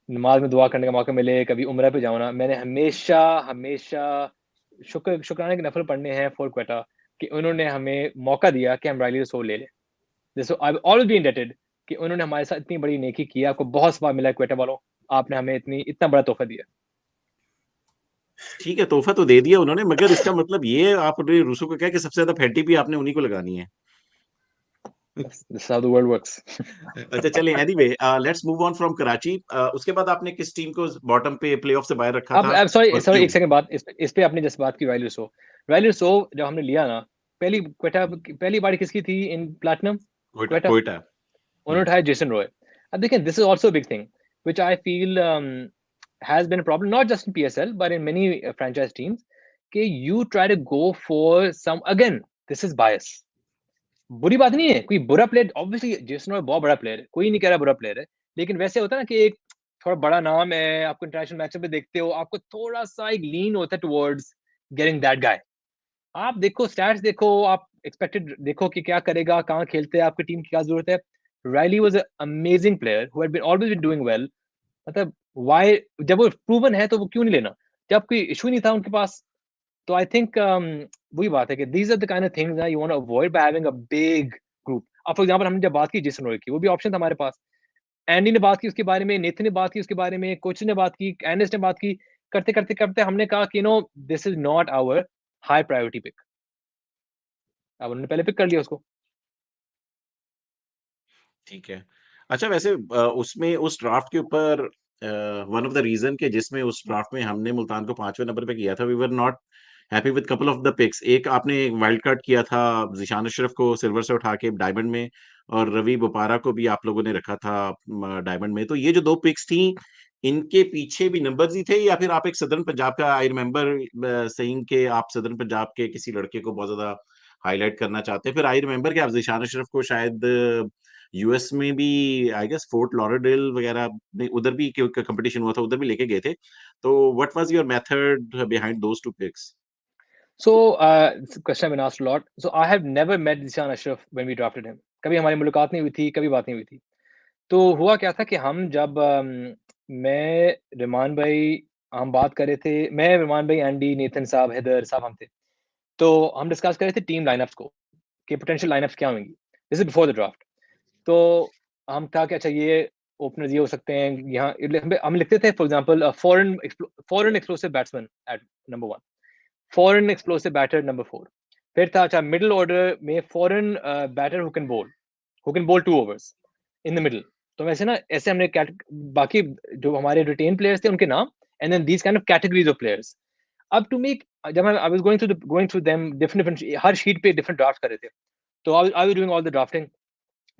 नमाज में दुआ करने का मौका मिले, कभी उम्रा पे जाऊँ ना, मैंने हमेशा हमेशा शुक्राने के नफल पढ़ने हैं फॉर क्वेटा कि उन्होंने हमें मौका दिया कि हम राइली रसूल ले लें। जैसे I will always be indebted कि उन्होंने हमारे साथ इतनी बड़ी नेकी की है। आपको बहुत सवाब मिला है क्वेटा वालों, आपने हमें इतना बड़ा तोहफा दिया। ठीक है, तोहफा तो दे दिया उन्होंने, मगर इसका मतलब ये आपने रूसो को क्या कि सबसे ज्यादा फैंटी भी आपने उन्हीं को लगानी है। This is how the world works. अच्छा चलिए, anyway let's move on from Karachi. उसके बाद आपने किस टीम को बॉटम पे प्लेऑफ से बाहर रखा था अब सॉरी और सॉरी क्यों? एक सेकंड बात इस पे आपने जैसे बात की राइली रसो जब हमने लिया ना, पहली बारी किसकी थी इन प्लैटिनम? क्वेटा क्वेटा। क्वेटा। उन्होंने उठाया जेसन रॉय। अब देखिए this is also big thing which I feel has been a problem not just in PSL but in many franchise teams कि you try to go for some, again this is bias, बुरी बात नहीं है, कोई बुरा player obviously Jason Roy बहुत बड़ा player है, कोई नहीं कह रहा बुरा प्लेयर है, लेकिन वैसे होता है ना कि एक थोड़ा बड़ा नाम है, आपको इंटरनेशनल मैचअप में देखते हो, आपको थोड़ा सा एक लीन होता है टुवर्ड्स गेटिंग दैट गाय। आप देखो स्टैट्स देखो, आप एक्सपेक्टेड देखो कि क्या करेगा, कहाँ खेलते हैं, आपकी टीम की क्या जरूरत है। Riley was a amazing player who had been always been doing well. मतलब व्हाई, जब वो प्रूवन है तो वो क्यों नहीं लेना, जब कोई इशू नहीं था उनके पास। तो आई थिंक वही बात है कि these are the kind of things you want to avoid by having a big group. अब फॉर एग्जांपल हमने जब बात की जेसन रॉय की, वो भी ऑप्शन था हमारे पास, एंडी ने बात की उसके बारे में, नेथन ने बात की उसके बारे में, कोच ने बात की, एनिस ने बात की, करते करते करते हमने कहा कि no this is not our high priority pick. अब उन्होंने पहले पिक कर लिया उसको। ठीक है। अच्छा वैसे उसमें उस ड्राफ्ट के ऊपर वन ऑफ द रीजन के जिसमें उस ड्राफ्ट में हमने मुल्तान को 5वें नंबर पे किया था, we were not happy with couple of the picks. एक आपने वाइल्ड कार्ड किया था ज़ीशान अशरफ को सिल्वर से उठा के डायमंड में, और रवि बोपारा को भी आप लोगों ने रखा था डायमंड में। तो ये जो 2 पिक्स थी, इनके पीछे भी नंबर्स ही थे, या फिर आप एक सदर्न पंजाब का, आई रिमेंबर सेइंग के आप सदर्न पंजाब के किसी लड़के को बहुत ज़्यादा हाइलाइट करना चाहते हैं। फिर आई रिमेंबर कि आप ज़ीशान अशरफ को शायद यूएस में भी, आई गेस फोर्ट लॉडरडेल वगैरह में उधर भी कंपटीशन हुआ था, उधर भी लेके गए थे। तो what was your method behind those two picks? So, it's a question I've been asked a lot. So, I have never met Zishan Ashraf when we drafted him. कभी हमारी मुलाकात नहीं हुई थी, कभी बात नहीं हुई थी। तो हुआ क्या था कि हम जब मैं, रहमान भाई, हम बात कर रहे थे, मैं, रहमान भाई, एंडी, नेथन साहब, हैदर साहब हम थे। तो हम डिस्कस कर रहे थे टीम लाइनअप्स को, कि पोटेंशियल लाइनअप्स क्या होंगी। This is before the draft. तो हम कहा कि अच्छा ये ओपनर्स ये हो सकते हैं, यहाँ हम लिखते थे for example foreign explosive batsman at number 1, foreign explosive batter number 4। फिर था अच्छा मिडिल ऑर्डर में foreign batter who can bowl 2 overs in the middle. तो वैसे ना ऐसे हमने बाकी जो हमारे रिटेन प्लेयर्स थे उनके नाम, and then these kind of categories of players. अब टू मेक, जब I was going through them different different, हर शीट पे डिफरेंट ड्राफ्ट कर रहे थे। तो I was doing all the drafting.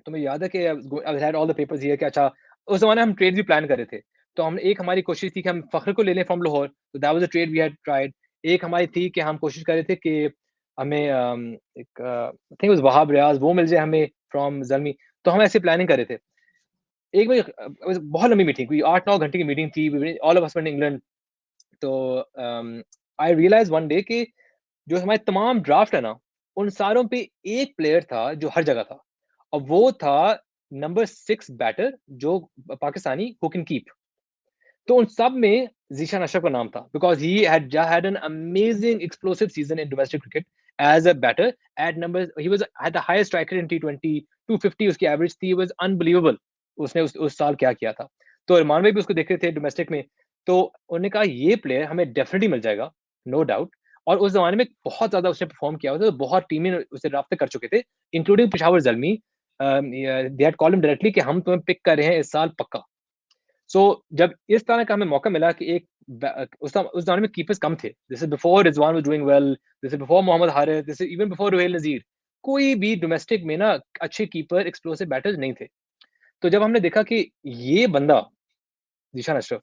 तो मुझे याद है कि I had all the papers here कि अच्छा उस ज़माने हम ट्रेड भी प्लान कर रहे थे। तो हम, एक हमारी कोशिश थी कि हम फ़खर को ले लें फ्रॉम लाहौर, तो that was a trade we had tried. एक हमारी थी कि हम कोशिश कर रहे थे कि हमें एक आई थिंक वाज़ वहाब रियाज़ वो मिल जाए हमें फ्रॉम ज़ल्मी। तो हम ऐसे प्लानिंग कर रहे थे। एक बजे बहुत लंबी मीटिंग, कोई 8-9 घंटे की मीटिंग थी, all of us were in England. तो आई रियलाइज वन डे कि जो हमारे तमाम ड्राफ्ट है ना, उन सारों पे एक प्लेयर था जो हर जगह था, और वो था नंबर 6 बैटर जो पाकिस्तानी हु कैन कीप। तो उन सब में ज़ीशान अशरफ का नाम था, because he had an amazing explosive season in domestic cricket as a batter at number, he was had the highest strike rate in टी20, 250 उसकी एवरेज थी, वाज़ अनबिलीवेबल। उसने उस साल क्या किया था। तो अरमान भाई भी उसको देख रहे थे डोमेस्टिक में, तो उन्होंने कहा ये प्लेयर हमें डेफिनिटली मिल जाएगा, नो डाउट। और उस ज़माने में बहुत ज़्यादा उसने परफॉर्म किया हुआ था, तो बहुत टीमें उससे राब्ते कर चुके थे, including Peshawar Zalmi. They had called him directly कि हम तुम्हें पिक कर रहे हैं इस साल पक्का। सो जब इस तरह का हमें मौका मिला कि उस दौरान में कीपर्स कम थे, this is before Rizwan was doing well, this is before Mohammad Haris, this is even before Ruhail Nazir. कोई भी डोमेस्टिक में ना अच्छे कीपर एक्सप्लोसिव बैटर्स नहीं थे। तो जब हमने देखा कि ये बंदा Zeeshan Ashraf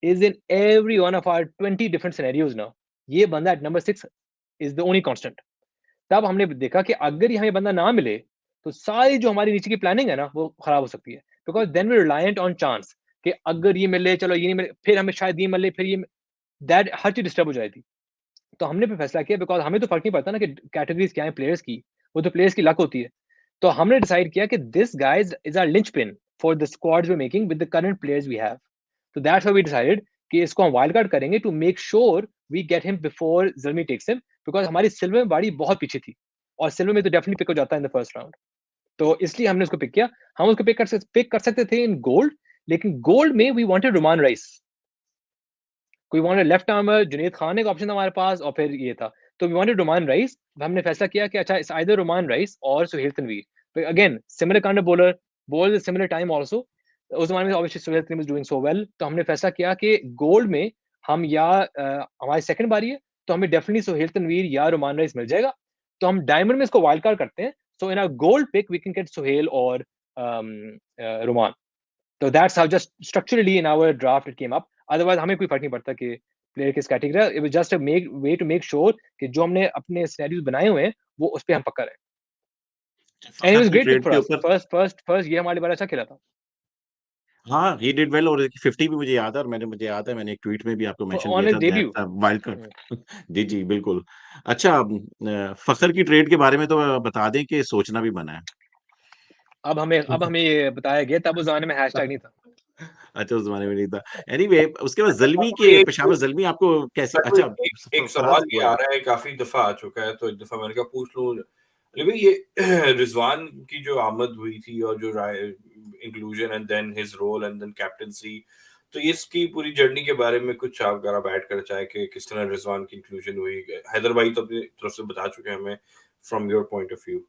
is in every one of our 20 different scenarios ना, ये बंदा at number 6 is the only constant. तब हमने देखा कि अगर ये हमें बंदा ना मिले, तो सारी जो हमारी नीचे की प्लानिंग है ना, वो खराब हो सकती है, because then we reliant on chance कि अगर ये मिले, चलो ये नहीं मिले, फिर हमें शायद ये मिले, फिर ये, दैट हर चीज डिस्टर्ब हो जाएगी। तो हमने फिर फैसला किया, बिकॉज हमें तो फर्क नहीं पड़ता ना कि कैटेगरीज क्या है प्लेयर्स की, वो तो प्लेयर्स की लक होती है। तो हमने डिसाइड किया कि this guys is our linchpin for the squads we making with the current players we have. तो दैट्स व्हाई वी डिसाइडेड कि इसको हम वाइल्ड कार्ड करेंगे to make sure we get him before Zalmi takes him, because हमारी silver में बाड़ी बहुत पीछे थी, और सिल्वर में तो डेफिनेटली पिक हो जाता है इन द फर्स्ट राउंड। तो इसलिए हमने उसको पिक किया। हम उसको पिक कर सकते थे इन गोल्ड, लेकिन गोल्ड में वी वांटेड रोमान राइस, कोई wanted left armour, Junaid Khan एक ऑप्शन था हमारे पास, और फिर ये था। तो वी वांटेड रोमान राइस। हमने फैसला किया कि अच्छा इट्स आइदर रोमान राइस और Sohail Tanvir, again similar kind of bowler, bowl similar time also. उस जमाने में obviously Sohail Tanvir was doing so well, तो हमने फैसला किया कि गोल्ड में हम या हमारी सेकंड बारी है, तो हमें डेफिनेटली सुहेल तनवीर या रोमान राइस मिल जाएगा। तो हम डायमंड में इसको वाइल्ड कार्ड करते हैं, so in our gold pick we can get Suhail और रोमान। तो that's how just structurally in our draft it came up. Otherwise हमें कोई फर्क नहीं पड़ता कि प्लेयर किस कैटेगरी है, it was just a way to make sure कि जो हमने अपने सिनेरियोज बनाए हुए हैं वो उस पे हम पक्का रहे। एंड इट फखर वाज की ग्रेट पिक ट्रेड फॉर के अस, ऊपर फर्स्ट ये हमारे लिए बड़ा अच्छा खेला था। हाँ, ही डिड वेल, और 50 भी मुझे याद है, और मुझे याद है मैंने एक ट्वीट में भी आपको मेंशन ऑन किया हिज था, debut. That's a wild card. जी, जी, बिल्कुल। अच्छा, फखर की ट्रेड के बारे में तो बता दें कि सोचना भी बना है। अब हमें ये बताया गया, तब उस जमाने में हैशटैग नहीं था। अच्छा, उस ज़माने में नहीं था। एनीवे, उसके बाद अच्छा, ज़ल्मी कोई के एक पेशावर ज़ल्मी आपको कैसे, मेरे को अच्छा, एक फराज सवाल ये गो आ अहेड। रहा है, काफ़ी दफ़ा आ चुका है, तो एक दफ़ा मैंने कहा पूछ लूँ। अली भाई, ये रिज़वान की जो आमद हुई थी और जो inclusion and then his role and then captaincy, तो ये इसकी पूरी जर्नी के बारे में कुछ आप अगर आप ऐड करना चाहें कि किस तरह रिज़वान की इंक्लूजन हुई? हैदर भाई तो अपनी तरफ से बता चुके हैं हमें, from your point of view.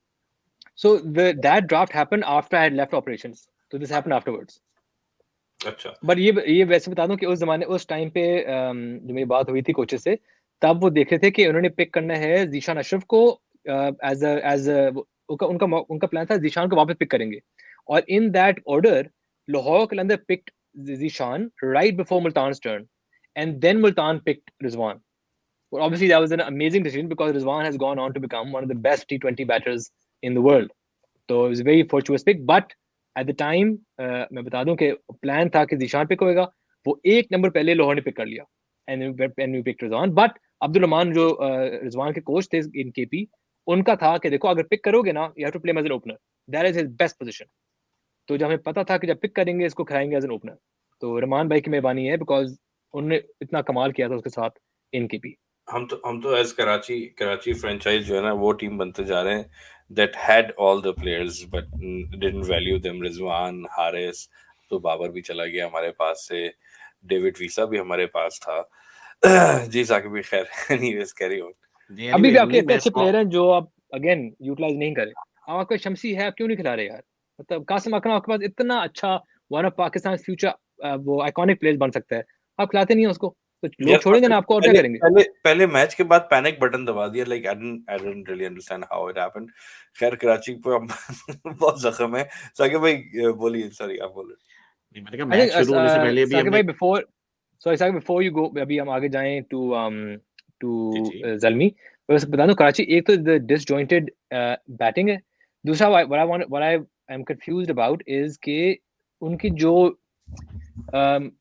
So that draft happened after I had left operations, तो दिस हैपेंड आफ्टरवर्ड्स। अच्छा। बट ये वैसे बता दूं कि उस टाइम पे जो मेरी बात हुई थी कोचेस से, तब वो देख रहे थे कि उन्होंने पिक करना है जीशान अशरफ को एज उनका प्लान था जीशान को वापस पिक करेंगे। और in that order Lahore Qalandar picked Zeeshan right before मुल्तान's turn, and then Multan picked Rizwan. Well, obviously that was an amazing decision because Rizwan has gone on to become one of the best T20 batters in the world. तो it very fortunous pick, but at the time मैं बता दूं कि plan था कि Zeeshan pick होएगा, वो एक नंबर पहले लाहौर ने पिक कर लिया, and we pick Rizwan. But Abdul Rahman जो रिजवान के कोच थे इन केपी, उनका था कि देखो अगर पिक करोगे ना, you have to play as an opener, that is his best position. तो जब हमें पता था कि जब पिक करेंगे इसको खिलाएंगे एज एन ओपनर, तो रहमान भाई की मेहरबानी है, बिकॉज उन्होंने इतना कमाल किया था उसके साथ इन केपी। हम तो एज़ कराची फ्रैंचाइज़ जो है ना, वो टीम बनते जा रहे हैं that had all the players but didn't value them. Rizwan, Haris, तो बाबर भी चला गया हमारे पास से, डेविड वीसा भी हमारे पास था। जी साकिब भी खैर, एनीवेज़ कैरी ऑन। जी, अभी भी एनीवे, आपके नहीं इतने मैं अच्छे प्लेयर हैं जो आप अगेन यूटिलाइज नहीं करे। अब आपका शमसी है, आप क्यों नहीं खिला रहे यार? मतलब कासिम अकरम आपके पास इतना अच्छा, वन ऑफ पाकिस्तान फ्यूचर वो आइकॉनिक प्लेयर्स बन सकता है, आप खिलाते नहीं है उसको, तो लोग यार छोड़ेंगे ना आपको, और क्या पहले करेंगे? पहले पहले मैच के बाद पैनिक बटन दबा दिया, like I didn't really understand how it happened. खैर कराची पे हम बहुत ज़ख्म है। साकिब भाई बोलिए, सॉरी आप बोल रहे थे। नहीं, मैंने कहा आई मैच थिंक शुरू होने से पहले भी साकिब हमने। भाई before, sorry Saqib before you go, अभी हम आगे जाएं टू टू जी, जी। जलमी, बस बता दूं कराची एक तो द डिसजॉइंटेड बैटिंग है, दूसरा what I am confused about is के उनकी जो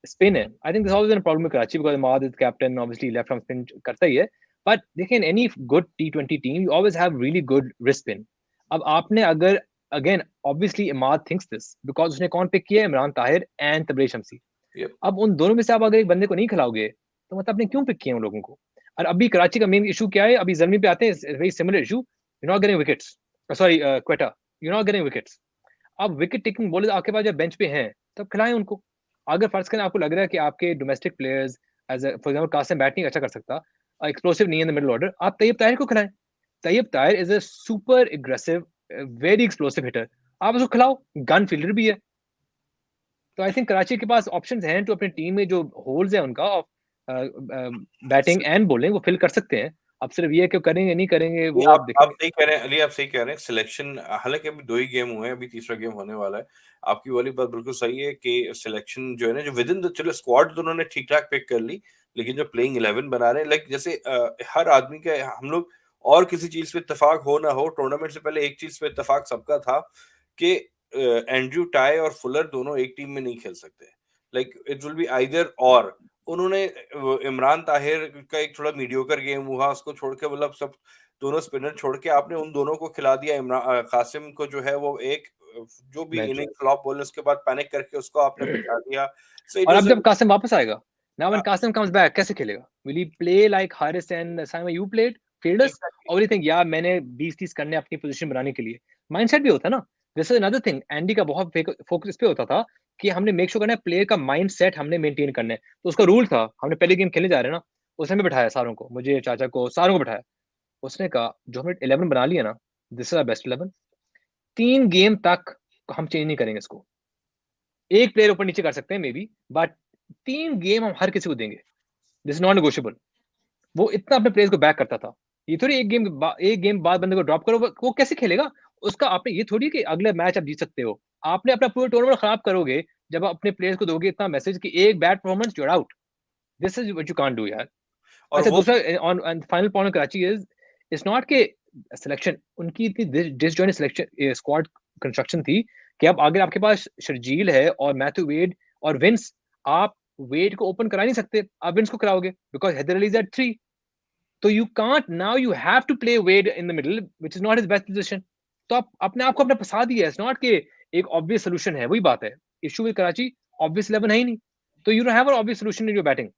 स्पिन है, I think this always been a problem with Karachi because Imad is captain, obviously left arm spin करता ही है, बट देखिए in any good T20 team you always have really good wrist spin. अब आपने अगर again obviously Imad thinks this because उसने कौन pick किया है, इमरान ताहिर एंड तबरेज़ शमसी। Yep. अब उन दोनों में से आप अगर एक बंदे को नहीं खिलाओगे तो मतलब आपने क्यों पिक किए उन लोगों को? और अभी कराची का मेन इशू क्या है, अभी ज़ल्मी पे आते हैं, very similar issue, you are not getting wickets, sorry Quetta, you are not getting wickets. अब विकेट टेकिंग बॉलर्स आपके पास जब बेंच पे हैं तब खिलाएं उनको। अगर फर्ज करें आपको लग रहा है कि आपके domestic players as for example Qasim batting अच्छा कर सकता, एक्सप्लोसिव नहीं है इन द मिडिल ऑर्डर, आप तैयब ताहिर को खिलाएं। Tayyab Tahir is a super aggressive very explosive hitter, आप उसको खिलाओ, गन फील्डर भी है। तो आई थिंक कराची के पास ऑप्शंस हैं तो अपनी टीम में जो होल्स है उनका बैटिंग एंड बॉलिंग वो फिल कर सकते हैं। अब सिर्फ ये कि करेंगे नहीं करेंगे नहीं, वो अब आप देखेंगे। सही कह रहे हैं अली, आप सही कह रहे हैं। सिलेक्शन हालांकि अभी 2 ही गेम हुए हैं, अभी तीसरा गेम होने वाला है। आपकी वाली बात बिल्कुल सही है कि सिलेक्शन जो है ना, जो विद इन द चलो स्क्वाड तो उन्होंने ठीक-ठाक पिक कर ली, लेकिन जो प्लेइंग 11 बना रहे हैं, लाइक जैसे हर आदमी का हम लोग और किसी चीज़ पे इत्तेफाक हो ना हो, टूर्नामेंट से पहले एक चीज़ पे इत्तेफाक सबका था कि एंड्रयू टाई और फुलर दोनों एक टीम में नहीं खेल सकते। Like it will be either और। उन्होंने इमरान ताहिर का एक थोड़ा मीडियोकर गेम हुआ, उसको छोड़ के मतलब सब दोनों स्पिनर छोड़ के आपने उन दोनों को खिला दिया। कासिम को जो है वो एक जो भी बेंच इनिंग फ्लॉप बोले उसके बाद पैनिक करके उसको आपने बिठा दिया। सो इट और वाज अब जब कासिम वापस आएगा, now when Qasim comes back कैसे खेलेगा? Will he play like Haris and Saima you played fielders, exactly. और यू थिंक यार मैंने 20-30 करने अपनी पोजीशन बनाने के लिए? माइंडसेट भी होता है ना। This is another thing, Andy का बहुत फोकस इस पे होता था कि हमने मेक श्योर करना है प्लेयर का माइंडसेट हमने मेंटेन करना है। तो उसका रूल था, हमने पहले गेम खेलने जा रहे हैं ना, उसने भी बिठाया सारों को, मुझे, चाचा को, सारों को बिठाया। उसने कहा जो हमने 11 बना लिया ना, this is our best 11, 3 game तक हम चेंज नहीं करेंगे इसको। एक प्लेयर ऊपर नीचे कर सकते हैं मे बी, बट 3 गेम हम हर किसी को देंगे। This is non negotiable. वो इतना अपने प्लेयर्स को बैक करता था। ये थोड़ी एक गेम बाद बंदे को ड्रॉप करो, वो कैसे खेलेगा? उसका आपने ये थोड़ी कि अगले मैच आप जीत सकते हो। आपने अपना पूरा टूर्नामेंट खराब करोगे जब आप अपने प्लेयर्स को दोगे इतना मैसेज कि एक bad performance you are out. This is what you can't do यार। और अच्छा वो दूसरा on and final point of Karachi is it's not के सिलेक्शन उनकी इतनी डिसजॉइंटेड सिलेक्शन स्क्वाड कंस्ट्रक्शन थी कि अब अगर आपके पास शर्जील है और मैथ्यू वेड और विंस, आप वेड को ओपन करा नहीं सकते, आप विंस को कराओगे because Haider Ali is at 3। तो you can't, now you have to play Wade in the middle which is not his best position. तो आप अपने आप को अपने फंसा दिया। इट्स नॉट के एक ऑब्वियस सॉल्यूशन है, वही बात है। इशू विद कराची ऑब्वियस 11 है ही नहीं, तो you don't have an obvious solution in your batting.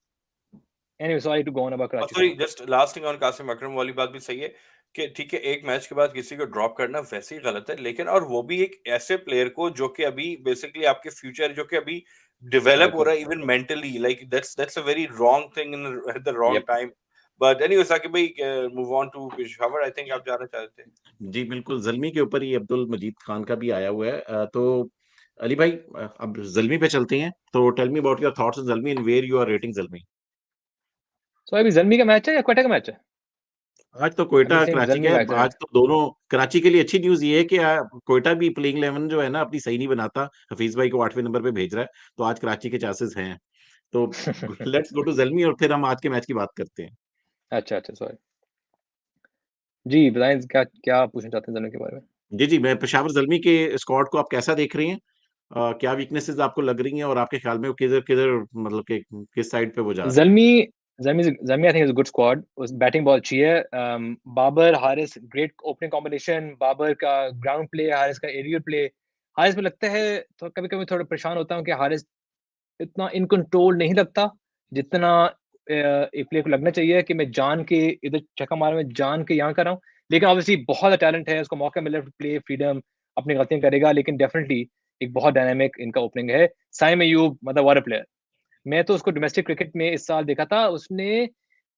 Anyway sorry to go on about Karachi sorry sir. Just last thing on Qasim Akram वाली बात भी सही है कि ठीक है एक मैच के बाद किसी को ड्रॉप करना वैसे ही गलत है, लेकिन और वो भी एक ऐसे प्लेयर को जो कि अभी बेसिकली आपके फ्यूचर जो कि अभी डेवलप हो बिल्कुल। रहा है even mentally, like that's a very wrong thing in at the wrong yup. Time. But anyway Saqib भाई, move on to Peshawar, I think आप जाना चाहते थे। जी, बिल्कुल, ज़ल्मी के ऊपर ही अब्दुल मजीद खान का भी आया हुआ है। तो अली भाई, अब ज़ल्मी पे चलते हैं। तो tell me about your thoughts on Zalmi and where you are rating Zalmi? So अभी जर्मी का मैच है या क्वेटा का मैच है? आज तो अभी क्वेटा सिंह कराची जर्मी का का है। मैच है। आज तो दोनों कराची के लिए अच्छी न्यूज़ ये है कि क्वेटा भी प्लेइंग 11 जो है ना अपनी सही नहीं बनाता। हफीज़ भाई को 8वें नंबर पे भेज रहा है। तो आज कराची के चांसेस हैं। तो लेट्स गो टू ज़ल्मी और फिर हम आज के मैच की बात करते हैं। अच्छा अच्छा सॉरी। जी बताएं क्या क्या पूछना चाहते हैं जर्मी के बारे में? जी, जी, मैं पेशावर ज़ल्मी के स्क्वाड को आप कैसा देख रही हैं? क्या वीकनेसेस आपको लग रही हैं और आपके ख्याल में वो किधर मतलब कि किस साइड पे वो जा रहे हैं? Zalmi Zalmi I think is a good squad. उस बैटिंग बहुत अच्छी है। Babar Haris great opening combination, Babar का ग्राउंड प्ले, हारिस का एरियल प्ले। हारिस में लगता है तो कभी कभी थोड़ा परेशान होता हूँ कि हारिस इतना इन कंट्रोल नहीं लगता जितना एक प्लेयर को लगना चाहिए कि मैं जान के इधर छक्का मारा, मैं जान के यहाँ कर रहा हूँ। लेकिन ऑब्वियसली बहुत टैलेंट है, उसको मौका मिला प्ले फ्रीडम, अपनी गलतियां करेगा, लेकिन डेफिनेटली एक बहुत डायनामिक इनका ओपनिंग है। साइम अयूब मतलब व्हाट अ प्लेयर। मैं तो उसको डोमेस्टिक क्रिकेट में इस साल देखा था, उसने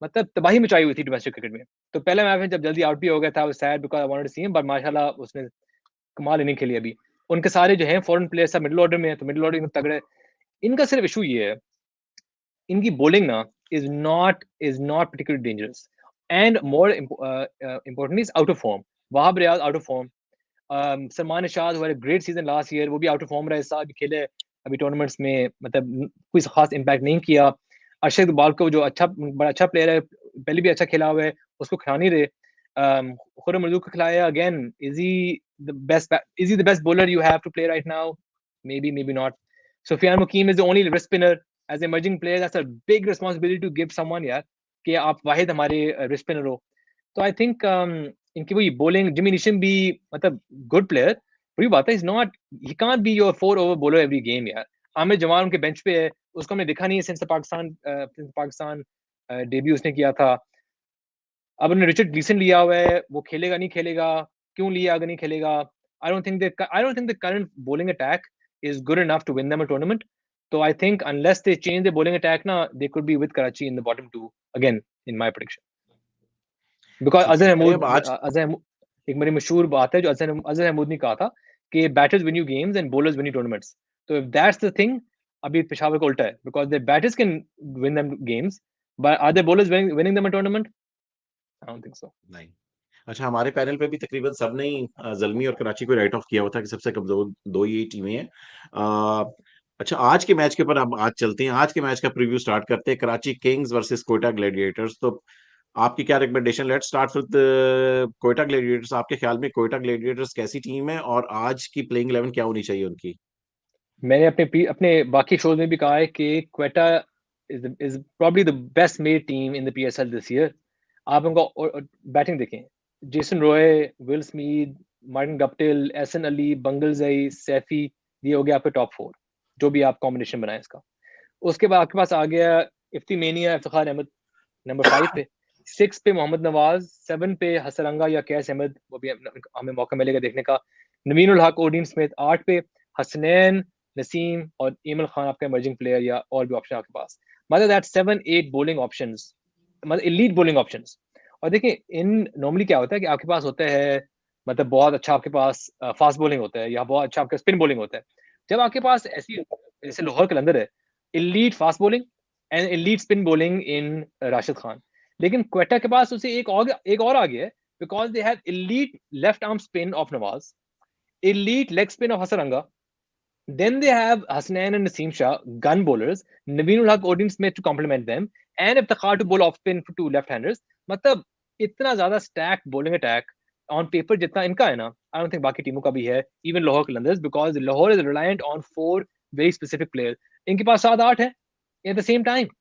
मतलब तबाही मचाई हुई थी डोमेस्टिक क्रिकेट में। तो पहले मैच में जब जल्दी आउट भी हो गया था, वो sad because I wanted to see him, but माशाल्लाह उसने कमाल इनिंग खेली अभी। उनके सारे जो हैं फॉरेन प्लेयर्स सब मिडल ऑर्डर में है, तो मिडल ऑर्डर में तगड़े। इनका सिर्फ इशू ये है, इनकी बॉलिंग ना is not particularly dangerous and more importantly is out of form. Wahab Riaz out of form. Salman Irshad हुआ ग्रेट सीजन लास्ट ईयर, वो भी आउट ऑफ फॉर्म रहा इस साल भी खेले अभी टूर्नामेंट्स में, मतलब कोई खास इंपैक्ट नहीं किया। अरशद इकबाल को जो अच्छा बड़ा अच्छा प्लेयर है, पहले भी अच्छा खेला हुआ है, उसको खिला नहीं रहे। खुरम मर्जूक को खिलाया again. Is he the best bowler you have to play right now? Maybe not. Sufyan Mukim is the only wrist spinner as an emerging player. That's a big responsibility to give someone, यार, कि आप वाहिद हमारे wrist spinner हो. So I think इनकी वही bowling, Jimmy Neesham भी मतलब good player. वही बात है, he can't be your 4-over bowler every game, यार. आमिर जवान उनके bench पे है, उसको हमने देखा नहीं है since पाकिस्तान debut उसने किया था. अब उन्होंने रिचर्ड ग्लीसन लिया हुआ है, वो खेलेगा नहीं खेलेगा, क्यों लिया अगर नहीं खेलेगा. I don't think the current bowling attack is good enough to win them a tournament. So I think unless they change the bowling attack, na, they could be with Karachi in the bottom two again, in my prediction. Because ठीक है Azhar भाई, अब आज Mahmood, एक मेरी मशहूर बात है जो Azhar Mahmood ने कहा था कि batters win you games and bowlers win you tournaments. So if that's the thing, अभी पेशावर का उल्टा है, because the batters can win them games, but are the bowlers winning them a tournament? I don't think so. नहीं। अच्छा, हमारे panel पे भी तकरीबन सबने ही ज़ल्मी और कराची को राइट ऑफ किया हुआ था कि सबसे कमज़ोर 2 ही टीमें हैं। अच्छा, आज के मैच के ऊपर अब आज चलते हैं। आज के मैच का प्रीव्यू स्टार्ट करते हैं, Karachi Kings versus Quetta Gladiators. तो आपकी क्या recommendation? Let's start with Quetta Gladiators. आपके ख्याल में क्वेटा ग्लैडिएटर्स कैसी टीम है और आज की प्लेइंग 11 क्या होनी चाहिए उनकी? मैंने अपने बाकी शोज में भी कहा है कि Quetta is probably the best made team in the PSL this year. आप उनको बैटिंग देखें, Jason Roy, Will Smith, Martin Guptill, Ehsan Ali, Bangalzai, Saifi, ये हो गया आपके टॉप 4, जो भी आप कॉम्बिनेशन बनाए इसका. उसके बाद आपके पास आ गया इफ्तिमेनिया इफ्तिखार अहमद नंबर 5 पे, 6 पे मोहम्मद नवाज, 7 पे हसरंगा या कैस अहमद, वो भी हमें मौका मिलेगा देखने का. नवीनुल हक, ओडीन स्मिथ 8 पे, हसनैन, नसीम और इमल खान आपका इमर्जिंग प्लेयर या और भी ऑप्शन आपके पास. मतलब दैट 7-8 बॉलिंग ऑप्शंस, मतलब एलीट बॉलिंग ऑप्शंस. और देखिए इन नॉर्मली क्या होता है कि आपके पास होता है मतलब बहुत अच्छा आपके पास फास्ट बॉलिंग होता है या बहुत अच्छा आपका स्पिन बॉलिंग होता है. जब आपके पास ऐसी जैसे लाहौर कलंदर है, elite fast bowling and elite spin bowling इन राशिद खान. लेकिन क्वेटा के पास उसे एक और आ गया है, because they have elite left arm spin off Nawaz, elite leg spin off Hasaranga. Then they have Hasnain and Naseem Shah, gun bowlers, Naveenul Haq, Odin Smith to complement them, and Iftikhar to bowl off spin for 2 left-handers. मतलब इतना ज़्यादा stacked bowling attack on paper जितना इनका है ना, I don't think बाकी टीमों का भी है, even Lahore Qalandars, because Lahore is reliant on 4 very specific players. इनके पास 7-8 है at the same time.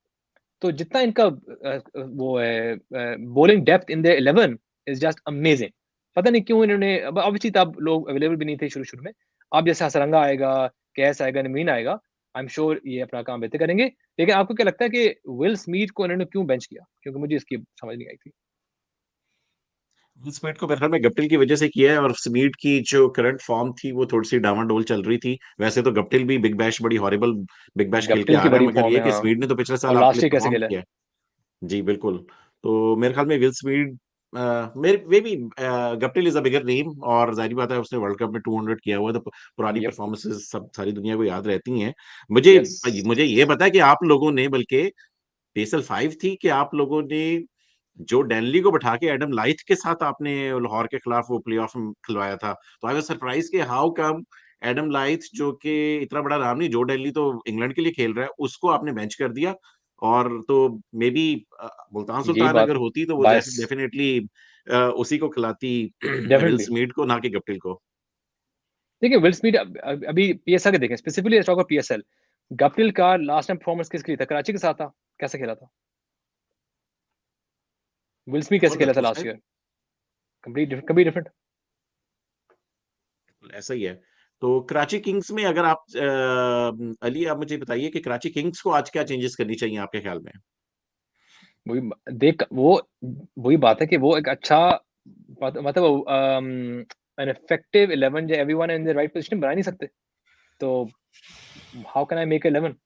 तो जितना इनका वो है bowling depth in their 11 is just amazing. पता नहीं क्यों इन्होंने, obviously तब लोग अवेलेबल भी नहीं थे शुरू में. अब जैसे हसरंगा आएगा, कैस आएगा, नमीन आएगा, आई एम श्योर ये अपना काम बेहतर करेंगे. लेकिन आपको क्या लगता है कि विल स्मिथ को इन्होंने क्यों बेंच किया? क्योंकि मुझे इसकी समझ नहीं आई थी. विल स्मिथ को मेरे ख्याल में गप्टिल की वजह से किया है, और स्मिथ की जो करंट फॉर्म थी वो थोड़ी सी डामाडोल चल रही थी. वैसे तो गप्टिल भी बिग बैश, बड़ी हॉरिबल बिग बैश खेल के गप्टिल आ की रहा है, बड़ी मगर फॉर्म ये है, कि हाँ. स्मिथ ने तो पिछले और साल आपके लास्ट लिए ईयर कैसे परफॉर्म खेला है? किया है. जी बिल्कुल. तो मेरे ख्याल में विल स्मिथ, मेरे वे भी Guptill is a bigger name, और जाहिर बात है उसने वर्ल्ड कप में 200 किया हुआ, तो पुरानी यप. परफॉर्मेंसेस सब सारी दुनिया को याद रहती हैं. मुझे यस. मुझे ये पता है कि आप लोगों ने, बल्कि पेसल 5 थी कि आप लोगों ने जो डेनली को बैठा के एडम लाइथ के साथ आपने लाहौर के खिलाफ वो प्लेऑफ में खिलवाया था, तो आई वाज सरप्राइज कि हाउ कम एडम लाइथ, जो कि इतना बड़ा नाम नहीं, जो डेनली तो इंग्लैंड के लिए खेल रहा है, उसको आपने बेंच कर दिया. और तो मे बी मुल्तान यही सुल्तान बात अगर है, होती तो वो बायस, डेफिनेटली उसी को खिलाती, विल डेफिनेटली. स्मिथ को, ना कि गप्टिल को. देखिए विल स्मिथ अभी पीएसएल के देखें, specifically let's talk about PSL. Guptill का लास्ट टाइम परफॉर्मेंस किसके लिए था? कराची के साथ था. कैसे खेला था? विल स्मिथ कैसे खेला जबरदस्त था उसने, लास्ट ईयर? Complete different. ऐसा ही है. तो कराची किंग्स में अगर आप अली, आप मुझे बताइए कि कराची किंग्स को आज क्या चेंजेस करनी चाहिए आपके ख्याल में? वही देख वो वही बात है कि वो एक अच्छा मतलब an effective 11 जो everyone in the right position बना नहीं सकते. तो how can I make 11?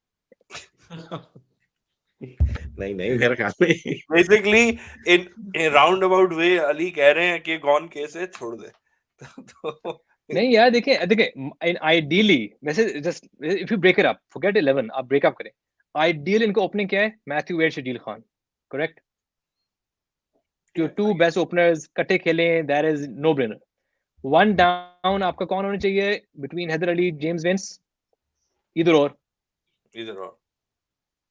नहीं नहीं, मेरे ख्याल में basically in round about way Ali कह रहे हैं कि कौन केस है छोड़ दे. तो नहीं यार, देखिए आइडियली वैसे just if you break it up, forget 11, आप ब्रेक अप करें. आइडियल इनको ओपनिंग क्या है? Matthew Wade, Shakeel Khan, correct. जो 2 बेस्ट ओपनर्स कटे खेलें, that is no brainer. 1 down आपका कौन होना चाहिए between Haider Ali, James Vince? इधर और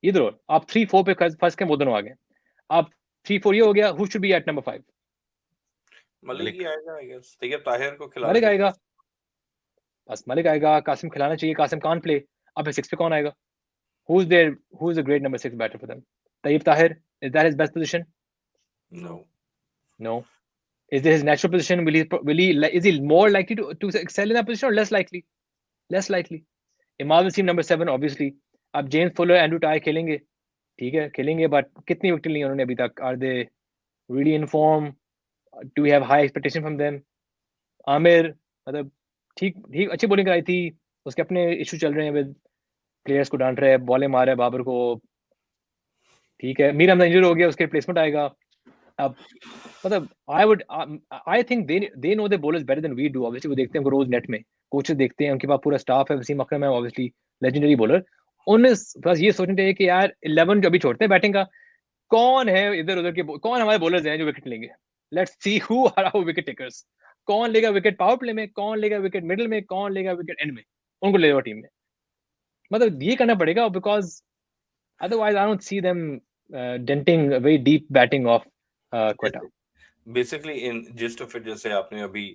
इधर और आप 3-4 पे फंस के वो दोनों आ गए. आप 3-4 ये हो गया. Who should be at number 5? Malik ही मलिक. आएगा आई गेस. तैयब ताहिर को खिलाना मलिक चाहिए. आएगा. बस मलिक आएगा. कासिम खिलाना चाहिए. कासिम कान प्ले. अब 6 पे कौन आएगा? Who's the great number 6 batter for them? Tayyib Tahir, is that his best position? No. Is this his natural position? Is he more likely to excel in that position or less likely? Less likely. Imad Wasim number 7 obviously. अब James Fuller, Andrew Tye खेलेंगे, ठीक है खेलेंगे, but कितनी wicket ली उन्होंने अभी तक? Are they really in form? Do we have high expectation from them? Aamir मतलब ठीक अच्छी बॉलिंग कराई थी, उसके अपने इशू चल रहे हैं विद प्लेयर्स को डांट रहे हैं, बॉलें मार रहे हैं बाबर को, ठीक है। मीर हमजा इंजर हो गया, उसके रिप्लेसमेंट आएगा। अब मतलब I think they know the bowlers better than we do. Obviously वो देखते हैं रोज नेट में, कोचेस देखते हैं, उनके पास पूरा स्टाफ है। वसीम अकरम है ऑब्वियसली लेजेंडरी बॉलर। उन्हें बस ये सोचना चाहिए कि यार 11 जो अभी छोड़ते हैं बैटिंग का, कौन है इधर उधर के, कौन हमारे बॉलर्स हैं जो विकेट लेंगे। Let's see who are our wicket takers. कौन लेगा विकेट पावर प्ले में, कौन लेगा विकेट मिडिल में, कौन लेगा विकेट एंड में, उनको ले लो टीम में। मतलब ये करना पड़ेगा, because otherwise I don't see them denting a very deep batting of Quetta. Basically in gist of it, जैसे आपने अभी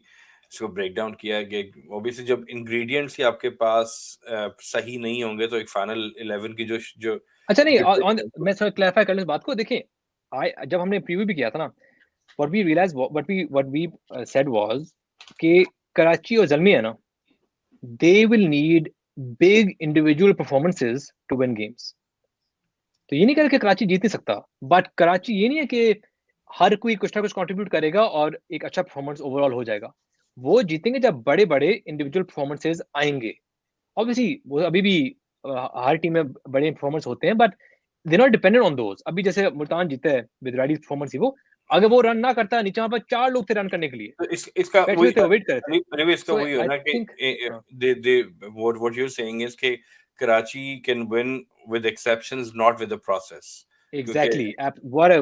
इसको ब्रेक डाउन किया है कि obviously जब ingredients ही आपके पास सही नहीं होंगे तो एक फाइनल 11 की जो अच्छा नहीं, मैं थोड़ा क्लैरिफाई कर लूं इस बात को। देखिए जब हमने प्रीव्यू भी किया था ना, what we realized, what we said was कि कराची और ज़ल्मी है ना, they will need big individual performances to win games. तो ये नहीं कह रहा कि कराची जीत नहीं सकता, बट कराची ये नहीं है कि हर कोई कुछ ना कुछ कंट्रीब्यूट करेगा और एक अच्छा परफॉर्मेंस ओवरऑल हो जाएगा। वो जीतेंगे जब बड़े बड़े इंडिविजुअल परफॉर्मेंसेस आएंगे। ऑब्वियसली वो अभी भी हर टीम में बड़े परफॉर्मेंस होते हैं, but they not dependent on those. अभी जैसे मुल्तान जीता है विद रेडी परफॉर्मेंस ही, वो अगर वो रन ना करता, नीचे वहां पर 4 लोग थे रन करने के लिए, तो इसका बैठे वही थे, वेट कर रहे थे। अरे इसका सो वही है आई ना कि think they what you're saying is कि Karachi can win with exceptions, not with the process. क्योंकि exactly what a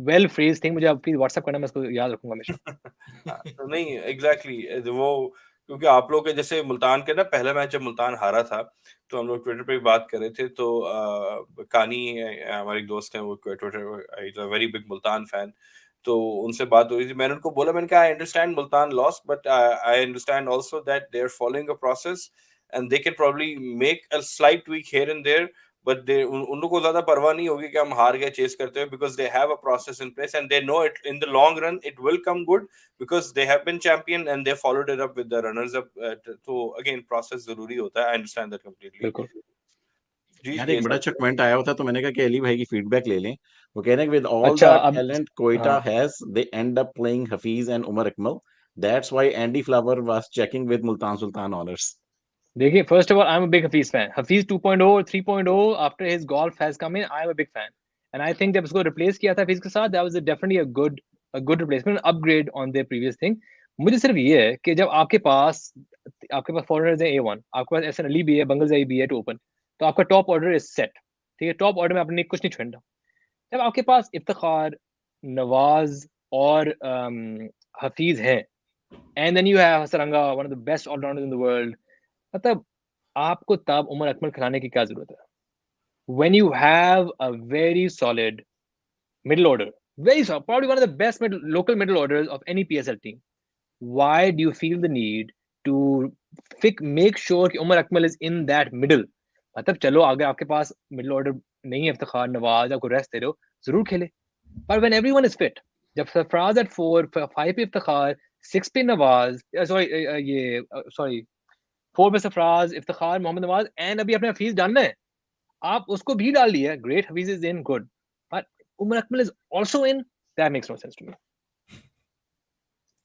well phrase thing. मुझे आप प्लीज व्हाट्सएप करना, मैं इसको याद रखूंगा हमेशा। तो नहीं एग्जैक्टली वो, क्योंकि आप लोग के जैसे मुल्तान के ना पहला मैच जब मुल्तान हारा था तो हम लोग ट्विटर पे बात कर रहे थे, तो कानी हमारे एक दोस्त हैं, वो Twitter is a very big Multan fan, तो उनसे बात हुई थी। मैंने उनको बोला, मैंने कहा I understand Multan loss, but I understand also that they are following a process and they can probably make a slight tweak here and there, but उन लोगों को ज्यादा परवाह नहीं होगी कि हम हार गए चेस करते हुए, because they have a process in place and they know it in the long run it will come good because they have been champion and they followed it up with the runners up. तो again process जरूरी होता है, I understand that completely. बिल्कुल जी यार ये एक बड़ा अच्छा सब कमेंट आया हुआ था, तो मैंने कहा कि अली भाई की फीडबैक ले लें। वो कह रहे हैं विद ऑल अच्छा। द अब talent Quetta has they end up playing Hafeez and Umar Akmal, that's why Andy Flower was checking with Multan Sultan owners. देखिए, first of all I am a big Hafeez fan. Hafeez 2.0 और 3.0 after his golf has come in, I am a big fan, and I think जब उसको replace किया था हफीज के साथ, that was definitely a good replacement, upgrade on the previous thing. मुझे सिर्फ ये है कि जब आपके पास फॉरनर्स हैं A1, आपके पास एहसन अली भी है, बंगलज़ई भी है टू ओपन, तो आपका टॉप ऑर्डर इज सेट, ठीक है। टॉप ऑर्डर में आपने कुछ नहीं छोड़ना। जब आपके पास इफ्तिखार, नवाज और हफीज हैं, and then you have Hasaranga, one of the best allrounders in the world, मतलब आपको तब उमर अकमल खिलाने की क्या जरूरत है? When you have a very solid middle order, probably one of the best local middle orders of any PSL team, why do you feel the need to make sure कि Umar Akmal is in that middle? मतलब चलो अगर आपके पास middle order नहीं है, इफ्तिखार, नवाज, आपको rest दे रहे हो, जरूर खेले, but when everyone is fit, जब सरफराज at 4, 5 पे इफ्तिखार, 6 पे नवाज, सॉरी 4 पे सरफराज, इफ्तिखार, मोहम्मद नवाज, एंड अभी अपने हफीज डालना है, आप उसको भी डाल दिया, great, Hafeez is in, good, but Umar Akmal is also in, that makes no sense to me.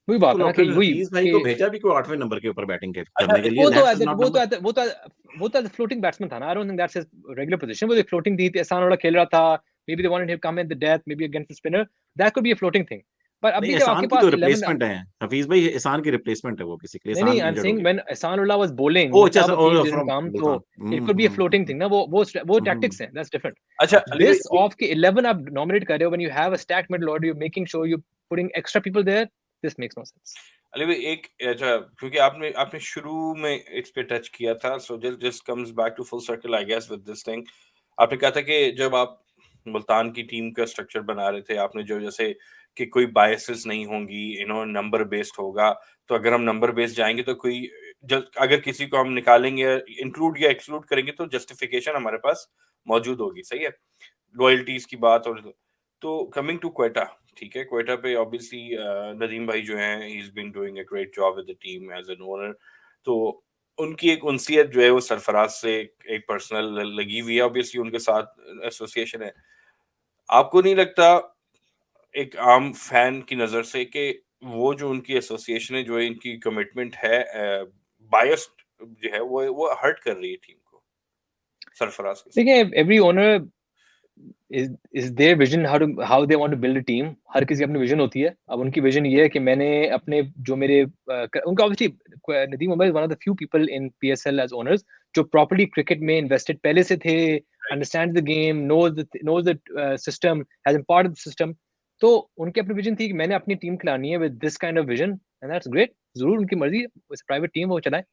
वही बात तो है ना कि डॉक्टर वही हफीज भाई कि को भेजा भी कोई 8वें नंबर के ऊपर बैटिंग अच्छा करने के लिए, वो तो दैट्स इज नॉट नंबर। वो तो फ्लोटिंग बैट्समैन था ना, आई don't think that's his regular position. वो एक फ्लोटिंग थी, एहसान वाला खेल रहा था, may be they wanted him come in the death, may be against the spinner, that could be a floating thing. पर नहीं, अभी जब एहसान आपके की तो पास 11, रिप्लेसमेंट है हफीज भाई, एहसान की रिप्लेसमेंट है वो, बेसिकली नहीं, एहसान आई एम इंजर्ड हो सेइंग गया। व्हेन एहसानुल्लाह वाज ओ बॉलिंग अच्छा, तब हफीज डिडंट फ्रॉम कम, तो Multan. It could be a floating thing ना, वो टैक्टिक्स हैं, दैट्स डिफरेंट। अच्छा बट अली दिस भाई ऑफ के 11 आप नॉमिनेट कर रहे हो, when you have a stacked middle order, you making sure you putting extra people there, this makes no sense. Ali भाई एक अच्छा, क्योंकि आपने आपने शुरू में इस पे टच किया था, so just comes back to full circle I guess with this thing. आपने कहा था कि जब आप मुल्तान की टीम का स्ट्रक्चर बना रहे थे, आपने जो जैसे कि कोई बायसेस नहीं होंगी, नंबर बेस्ड होगा, तो अगर हम नंबर बेस्ड जाएंगे तो कोई अगर किसी को हम निकालेंगे, इंक्लूड या एक्सक्लूड करेंगे, तो जस्टिफिकेशन हमारे पास मौजूद होगी, सही है। लॉयल्टीज की बात, और तो कमिंग टू क्वेटा, ठीक है, क्वेटा पे ऑब्वियसली नदीम भाई जो हैं, he is been doing a great job with the team as an owner. तो उनकी एक उनसियत जो है वो सरफराज से एक पर्सनल लगी हुई है, ऑब्वियसली उनके साथ एसोसिएशन है। आपको नहीं लगता एक आम फैन की नजर से कि वो जो उनकी एसोसिएशन है, जो इनकी कमिटमेंट है, बायस्ड जो है, वो हर्ट कर रही है टीम को सरफराज के साथ? देखिए, every owner is their vision how they want to build a team. हर किसी की अपनी विजन होती है। अब उनकी विजन ये है कि मैंने अपने जो मेरे उनका obviously Nadeem Omar is one of the few people in PSL as owners जो प्रॉपर्ली क्रिकेट में इन्वेस्टेड पहले से थे, understand the game, knows the system, has been part of the system. तो उनकी अपनी विजन थी कि मैंने अपनी टीम खिलानी है with this kind of vision, and that's great. जरूर उनकी मर्जी, प्राइवेट टीम वो चलाए।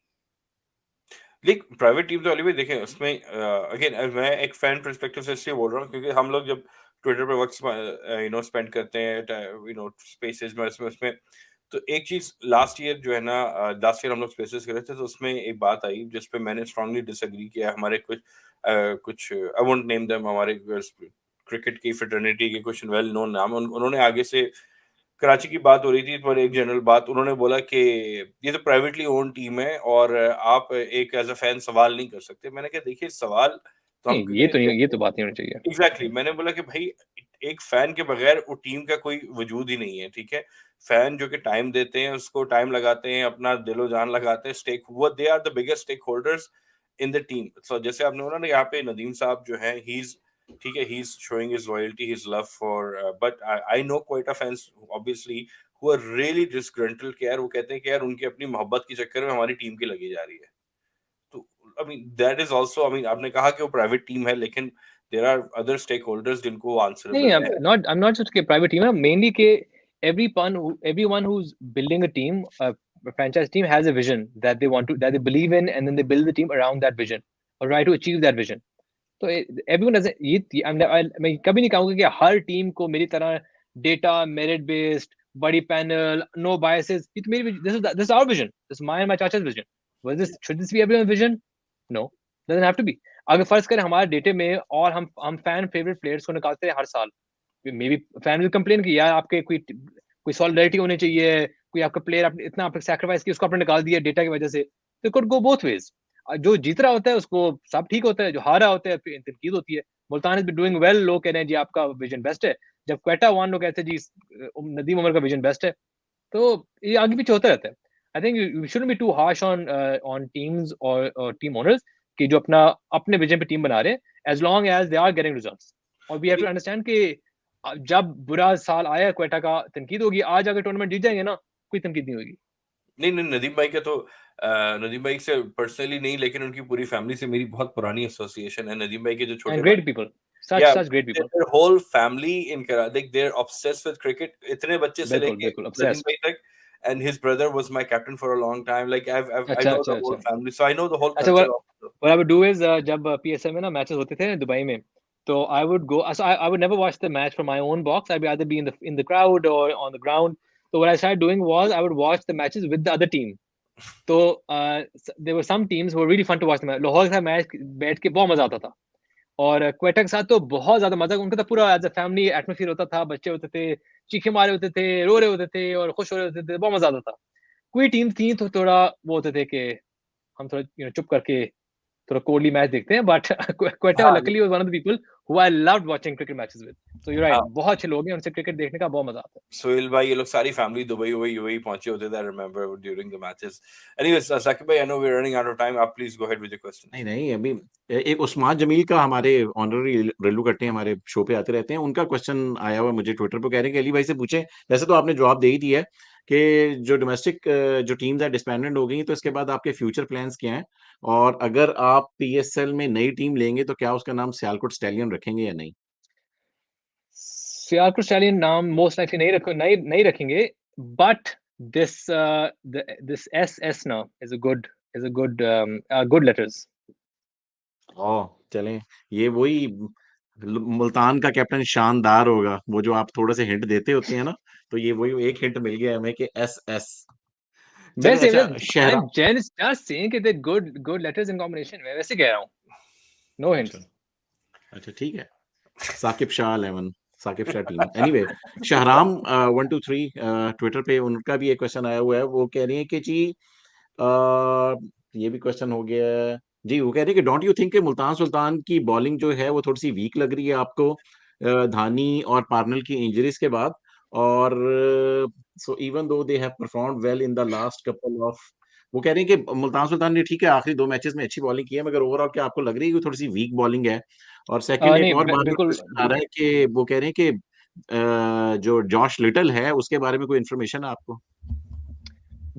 देख, प्राइवेट टीम तो अली भाई देखें, उसमें अगेन मैं एक फैन पर्सपेक्टिव से इसलिए बोल रहा हूँ क्योंकि हम लोग जब ट्विटर पे वक्त स्पेंड करते हैं, स्पेसेस में, उसमें तो एक चीज लास्ट ईयर जो है ना, लास्ट ईयर हम लोग स्पेसेस कर रहे थे, तो उसमें एक बात आई जिस पे मैंने स्ट्रांगली डिसएग्री किया। हमारे कुछ आई वोंट नेम देम, हमारे क्रिकेट की फ्रेटर्निटी के कुछ वेल नोन नाम, उन्होंने आगे से, कराची की बात हो रही थी पर एक जनरल बात, उन्होंने बोला कि ये तो प्राइवेटली ओन टीम है और आप एक एज अ फैन सवाल नहीं कर सकते। मैंने कहा देखिए, सवाल तो हम नहीं, ये तो बात नहीं होनी चाहिए। एग्जैक्टली मैंने बोला कि भाई, एक फैन के बगैर वो टीम का कोई वजूद ही नहीं है, ठीक है। फैन जो कि टाइम देते हैं, उसको टाइम लगाते हैं, अपना दिलो जान लगाते हैं, स्टेक, वो they are the biggest stakeholders in the team. So जैसे आपने बोला ना, यहाँ पे नदीम साहब जो हैं, ही इज, ठीक है, he is showing his loyalty, his love for, but I know quite a fans obviously who are really disgruntled कि यार, वो कहते हैं कि यार उनकी अपनी मोहब्बत के चक्कर में हमारी टीम की लगी जा रही है। तो I mean that is also, I mean आपने कहा कि वो प्राइवेट टीम है, लेकिन there are other stakeholders जिनको वो नहीं, आंसरेबल है। I'm not just कि private team है, mainly कि everyone who's building a team, a franchise team has a vision that they believe in, and then they build the team around that vision or try to achieve that vision. तो everyone doesn't, मैं कभी नहीं कहूँगा कि हर team को मेरी तरह data, merit based, बड़ी पैनल, नो बायसेस। ये तो मेरी, this is our vision, this is my and my चाचा's vision. Should this be everyone's vision? No, doesn't have to be. अगर फर्ज करें हमारे डेटे में और हम फैन फेवरेट प्लेयर्स को निकालते हैं हर साल, may be fan will complain कि यार आपके कोई सॉलिडारिटी होनी चाहिए, कोई आपका प्लेयर आपने इतना आपने सैक्रिफाइस किया, उसको आपने निकाल दिया डेटा की वजह से। तो कुड गो बोथ वेज। जो जीत रहा होता है उसको सब ठीक होता है, जो हारा होता है फिर तनकीद होती है। मुल्तान इज डूइंग वेल, लोग कह रहे हैं जी आपका विजन बेस्ट है। जब क्वेटा वन लोग कहते हैं जी नदीम उमर का विजन बेस्ट है। तो ये आगे पीछे होता रहता है। I think you shouldn't be too harsh on teams और टीम ओनर्स कि जो अपने विजन पे टीम बना रहे हैं, as long as they are getting results. और वी हैव टू अंडरस्टैंड कि जब बुरा साल आया क्वेटा का, तनकीद होगी। आज अगर टूर्नामेंट जीत जाएंगे ना, कोई तनकीद नहीं होगी। नहीं, नहीं, नदीम भाई का तो नदीम भाई से पर्सनली नहीं, लेकिन उनकी पूरी फैमिली से मेरी बहुत पुरानी एसोसिएशन है। नदीम भाई के जो छोटे एंड भाई, great people, yeah such great people. Their whole family in Karachi, like they are obsessed with cricket, इतने बच्चे से बिल्कुल लेके बिल्कुल नदीम obsessed। भाई तक। And his brother was my captain for a long time, like I अच्छा नो अच्छा द होल अच्छा family, so I know the whole अच्छा। Culture of. what I would do is जब PSL में ना मैचेस होते थे दुबई में, तो I would go, so I would never watch the match from my own box. I'd either be in the crowd or on the ground. So what I started doing was I would watch the matches with the other team. तो there were some teams who were really fun to watch the match. Lahore का match बैठ के बहुत मजा आता था, और क्वेटा के साथ तो बहुत ज्यादा मजा। उनका तो पूरा एज अ फैमिली एटमोसफियर होता था, बच्चे होते थे, चीखे मारे होते थे, रो रहे होते थे और खुश हो रहे होते थे, बहुत मजा आता था। कोई टीम थी तो थोड़ा वो होते थे कि हम थोड़ा चुप करके थोड़ा कोहली मैच देखते हैं, बट क्वेटा हाँ, luckily was one of the people who I loved watching cricket matches with. So you right, हाँ। बहुत अच्छे लोग हैं, उनसे क्रिकेट देखने का बहुत मजा आता है। सोहेल भाई, ये लोग सारी फैमिली दुबई वुबई यूएई पहुंचे होते थे, I remember during the matches. Anyways, Saqib भाई, I know we are running out of time, आप please go ahead with your नहीं, क्वेश्चंस। नहीं, अभी एक उस्मान जमील का, हमारे ऑनररी रेलुकट्टे हमारे शो पे आते रहते हैं, उनका क्वेश्चन आया हुआ है मुझे ट्विटर पे। कह रहे हैं कि अली भाई से पूछें, वैसे तो आपने जवाब दे ही दिया है कि जो डोमेस्टिक जो टीम्स है डिसबैंडेड हो गई, तो इसके बाद आपके फ्यूचर प्लान्स क्या हैं? और अगर आप पीएसएल में नई टीम लेंगे तो क्या उसका नाम सियालकोट स्टैलियन रखेंगे या नहीं? सियालकोट स्टैलियन नाम मोस्ट लाइकली नहीं रखेंगे, बट दिस दिस एस ना इज अ गुड लेटर्स। ओह, चलें, ये वही मुल्तान का कैप्टन शानदार होगा, वो जो आप थोड़े से हिंट देते होते हैं ना, तो ये वही एक हिंट मिल गया हमें कि एस एस। वैसे अच्छा I'm शहराम just saying कि they're good letters in combination. मैं वैसे कह रहा हूँ. No hints. अच्छा ठीक है Saqib Shah 11 Saqib Shah team anyway Shahram 123 Twitter पे उनका भी एक क्वेश्चन आया हुआ है वो कह रही है कि जी ये भी क्वेश्चन हो गया है जी वो कह रही है कि डोंट यू थिंक कि मुल्तान सुल्तान की बॉलिंग जो है वो थोड़ी सी वीक लग रही है आपको धानी और पार्नल की इंजरीज के बाद और so even though they have performed well in the last couple of वो कह रहे हैं कि मुल्तान सुल्तान ने ठीक है आखिरी 2 मैचेस में अच्छी बॉलिंग की है मगर ओवरऑल क्या आपको लग रही है कि थोड़ी सी वीक बॉलिंग है और सेकंड एक नहीं और बार बार बिल्कुल क्वेश्चन आ रहा है कि वो कह रहे हैं कि जो जॉश लिटल है उसके बारे में कोई इन्फॉर्मेशन है आपको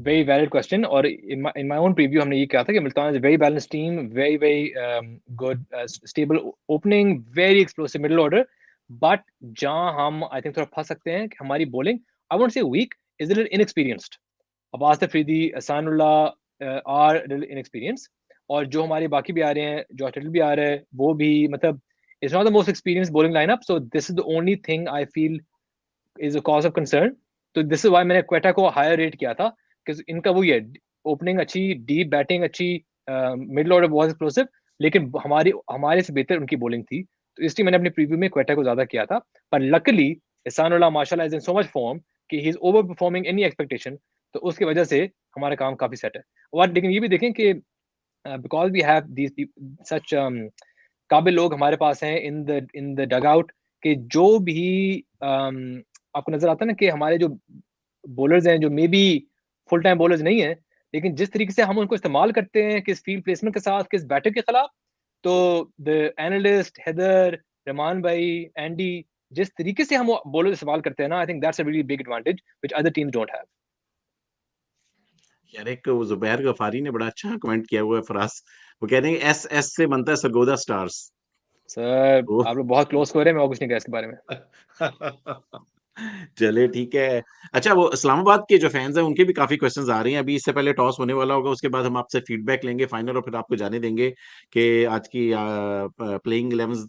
very valid question और in my own preview हमने ये कहा था कि Multan is a very balanced team very good stable opening very explosive middle order but जहाँ हम I think थोड़ा फंस सकते हैं कि हमारी bowling I won't say weak is a little inexperienced Abbas तफरीदी असानुल्लाह are a little inexperienced और जो हमारे बाकी भी आ रहे हैं जॉश लिटल भी आ रहे हैं वो भी मतलब it's not the most experienced bowling lineup so this is the only thing I feel is a cause of concern तो दिस इज व्हाई मैंने क्वेटा को हायर रेट किया था कि इनका वही है ओपनिंग अच्छी डीप बैटिंग अच्छी मिडल ऑर्डर बहुत एक्सप्लोसिव लेकिन हमारे से बेहतर उनकी बॉलिंग थी तो इसलिए मैंने अपने प्रीव्यू में क्वेटा को ज्यादा किया था पर लकली एहसानुल्लाह माशाल्लाह is in so much form कि he is over performing any expectation तो उसकी वजह से हमारा काम काफी सेट है और लेकिन ये भी देखें कि because we have these such काबिल लोग हमारे पास हैं इन द डग आउट कि जो भी आपको नजर आता है ना कि हमारे जो बॉलर्स हैं जो may be full time bowlers नहीं है लेकिन जिस तरीके से हम उनको इस्तेमाल करते हैं किस फील्ड प्लेसमेंट के साथ किस बैटर के खिलाफ तो द एनालिस्ट हैदर रहमान भाई एंडी जिस तरीके से हम बॉलर इस्तेमाल करते हैं ना I think that's a really big advantage which other teams don't have यार एक जुबैर गफारी ने बड़ा अच्छा कमेंट किया हुआ है फराज वो कह रहे हैं एस एस से बनता है सरगोदा स्टार्स सर तो आप लोग बहुत क्लोज हो रहे हैं मैं और कुछ नहीं कह इसके बारे में चले ठीक है अच्छा वो इस्लामाबाद के जो फैंस हैं उनके भी काफी क्वेश्चंस आ रहे हैं अभी इससे पहले टॉस होने वाला होगा उसके बाद हम आपसे फीडबैक लेंगे फाइनल और फिर आपको जाने देंगे कि आज की प्लेइंग 11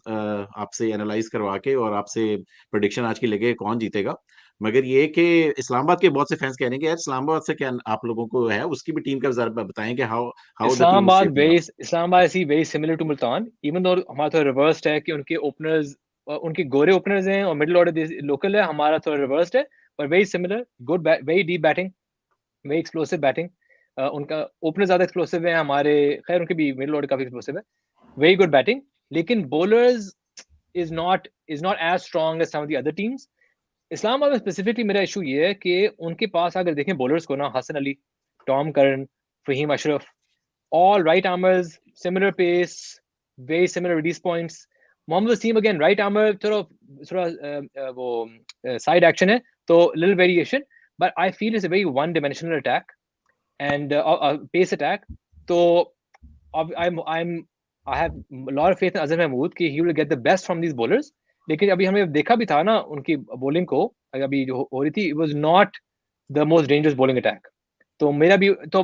आपसे एनालाइज करवा के और आपसे प्रेडिक्शन आज की लेके कौन जीतेगा मगर ये कि इस्लामाबाद के बहुत से फैंस कह रहे हैं कि यार इस्लामाबाद से क्या आप लोगों को है उसकी भी टीम का जरा बताएं कि how how the team is shaping up Islamabad इसी very similar to Multan even though हमारा थोड़ा रिवर्स्ड है कि उनके ओपनर्स उनके गोरे ओपनर्स हैं और मिडिल ऑर्डर लोकल है हमारा थोड़ा रिवर्स्ड है पर very similar good very deep batting very explosive batting उनका ओपनर ज्यादा एक्सप्लोसिव है हमारे खैर उनके भी मिडिल ऑर्डर काफी एक्सप्लोसिव है वेरी गुड बैटिंग लेकिन bowlers is not as strong as some of the other teams Islamabad में स्पेसिफिकली मेरा इशू ये है कि उनके पास अगर देखें बॉलर्स को ना Hassan Ali Tom Curran Faheem Ashraf all right armers, similar pace, very similar release points. Mohammad Wasim again, right armor, थोड़ा वो side action है, तो little variation, but I feel it's a very one-dimensional attack and pace attack. तो I have a lot of faith in Azhar Mahmood कि he will get the best from these bowlers. लेकिन अभी हमने देखा भी था ना उनकी बॉलिंग को अभी जो हो रही थी, it was not the most dangerous bowling attack. तो मेरा भी तो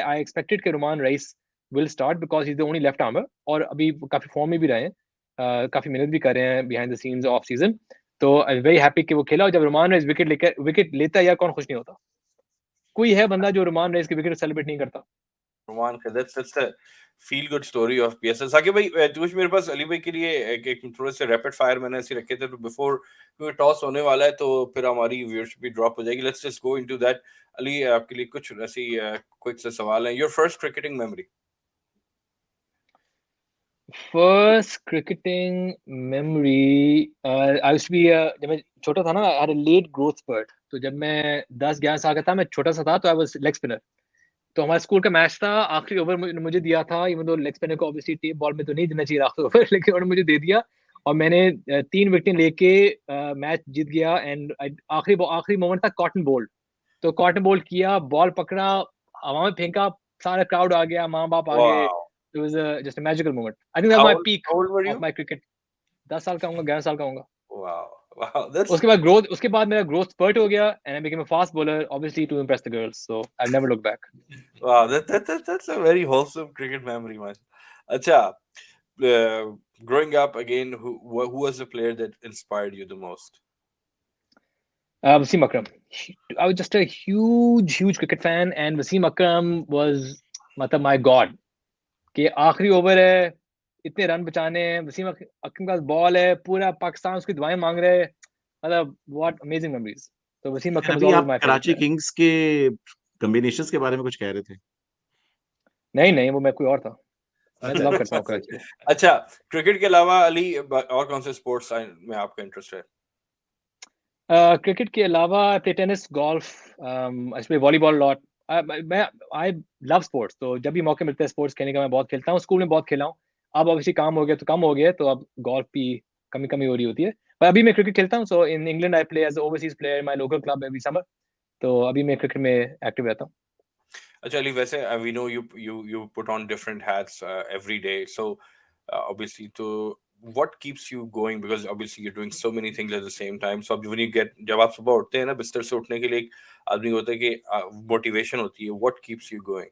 I expected कि रुमान rice will start because he's the only left armer और अभी काफी फॉर्म में भी रहे हैं काफी मेहनत भी कर रहे हैं behind the scenes off season तो आई एम वेरी हैप्पी कि वो खेला और जब रुमान रईस विकेट लेता है यार कौन खुश नहीं होता कोई है बंदा जो रुमान रईस की विकेट सेलिब्रेट नहीं करता रुमान का that's the feel good story of PSL Saqib भाई कुछ मेरे पास अली भाई के लिए एक थोड़े से रैपिड फायर मैंने ऐसे रखे थे तो बिफोर क्योंकि टॉस होने वाला है तो फिर हमारी व्यूअरशिप भी ड्रॉप हो जाएगी let's just go into that Ali आपके लिए कुछ ऐसी क्विक से सवाल हैं your first cricketing memory first cricketing memory I used to be जब मैं छोटा था ना I had a late growth spurt तो जब मैं 10-11 साल का था मैं छोटा सा था तो आई वाज लेग स्पिनर तो हमारे स्कूल का मैच था आखिरी ओवर मुझे दिया था इवन दो लेग स्पिनर को ऑब्वियसली टेप बॉल में तो नहीं देना चाहिए आखिरी ओवर लेकिन उन्होंने मुझे दे दिया और मैंने 3 विकेट लेके मैच जीत गया एंड आखिरी मोमेंट था कॉटन बोल्ड तो कॉटन बोल्ड किया बॉल पकड़ा हवा में फेंका सारा क्राउड आ गया माँ बाप आ गए wow it was just a magical moment I think that how my old, peak how old were of you my cricket 10 साल का होऊंगा 11 साल का होऊंगा wow that's उसके बाद मेरा ग्रोथ स्पर्ट हो गया and I became a fast bowler obviously to impress the girls so I never look back wow that's a very wholesome cricket memory man acha growing up again who was the player that inspired you the most Wasim Akram. I was just a huge cricket fan, and Wasim Akram was मतलब my god. कि आखिरी over है, इतने run बचाने हैं, वसीम अकरम के पास ball है, पूरा पाकिस्तान उसकी दुआएं मांग रहे हैं, मतलब what amazing memories. So Wasim लेकिन Akram is अभी always आप my favorite Karachi player. Kings के कॉम्बिनेशंस के बारे में कुछ कह रहे थे। नहीं वो मैं कोई और था। मैं लव करता हूँ कराची को। अच्छा, क्रिकेट के अलावा अली और कौन से स्पोर्ट्स में आपका इंटरेस्ट है? क्रिकेट के अलावा tennis, golf, I play volleyball lot. मैं आई लव स्पोर्ट्स, तो जब भी मौके मिलते हैं स्पोर्ट्स खेलने का मैं बहुत खेलता हूँ। स्कूल में बहुत खेला हूँ। अब ऑब्वियसली काम हो गया तो कम हो गया, तो अब गोल्फ भी कमी हो रही होती है। पर अभी मैं क्रिकेट खेलता हूँ। So in England I play as overseas player my local club every summer. तो अभी मैं क्रिकेट में एक्टिव रहता हूँ। अच्छा अली, वैसे we know you put on different hats every day, so obviously तो what keeps you going, because obviously you're doing so many things at the same time, so when you get, जब आप सुबह उठते हैं ना, बिस्तर से उठने के लिए एक आदमी होता है कि मोटिवेशन होती है, what keeps you going?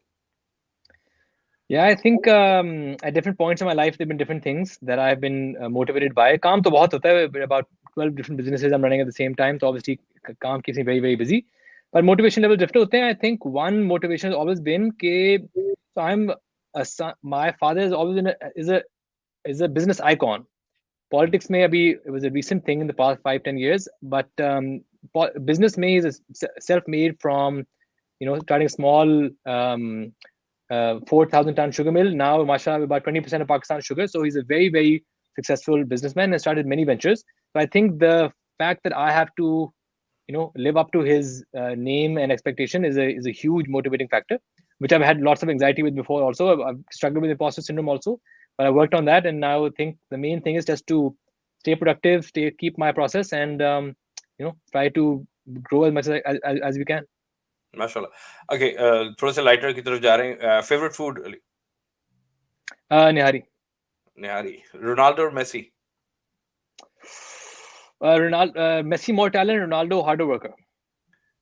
Yeah, I think at different points in my life, there've been different things that I've been motivated by. काम तो बहुत होता है, about 12 different businesses I'm running at the same time. So obviously, काम keeps me very, very busy. But motivation level different होते हैं. I think one motivation has always been कि so I'm a son, my father is always is a business icon. Politics may be, it was a recent thing in the past 5-10 years, but business may is self-made from starting a small 4,000 ton sugar mill. Now, mashallah, about 20% of Pakistan's sugar. So he's a very, very successful businessman and started many ventures. So I think the fact that I have to, live up to his name and expectation is a huge motivating factor, which I've had lots of anxiety with before. Also, I've struggled with imposter syndrome also, but I worked on that, and now I think the main thing is just to stay productive, keep my process, and try to grow as much as we can. माशाल्लाह। Okay, थोड़ा सा lighter की तरफ जा रहे हैं। Favourite food Ali? Nihari. Nihari. Ronaldo और Messi? Messi more talent, Ronaldo harder worker.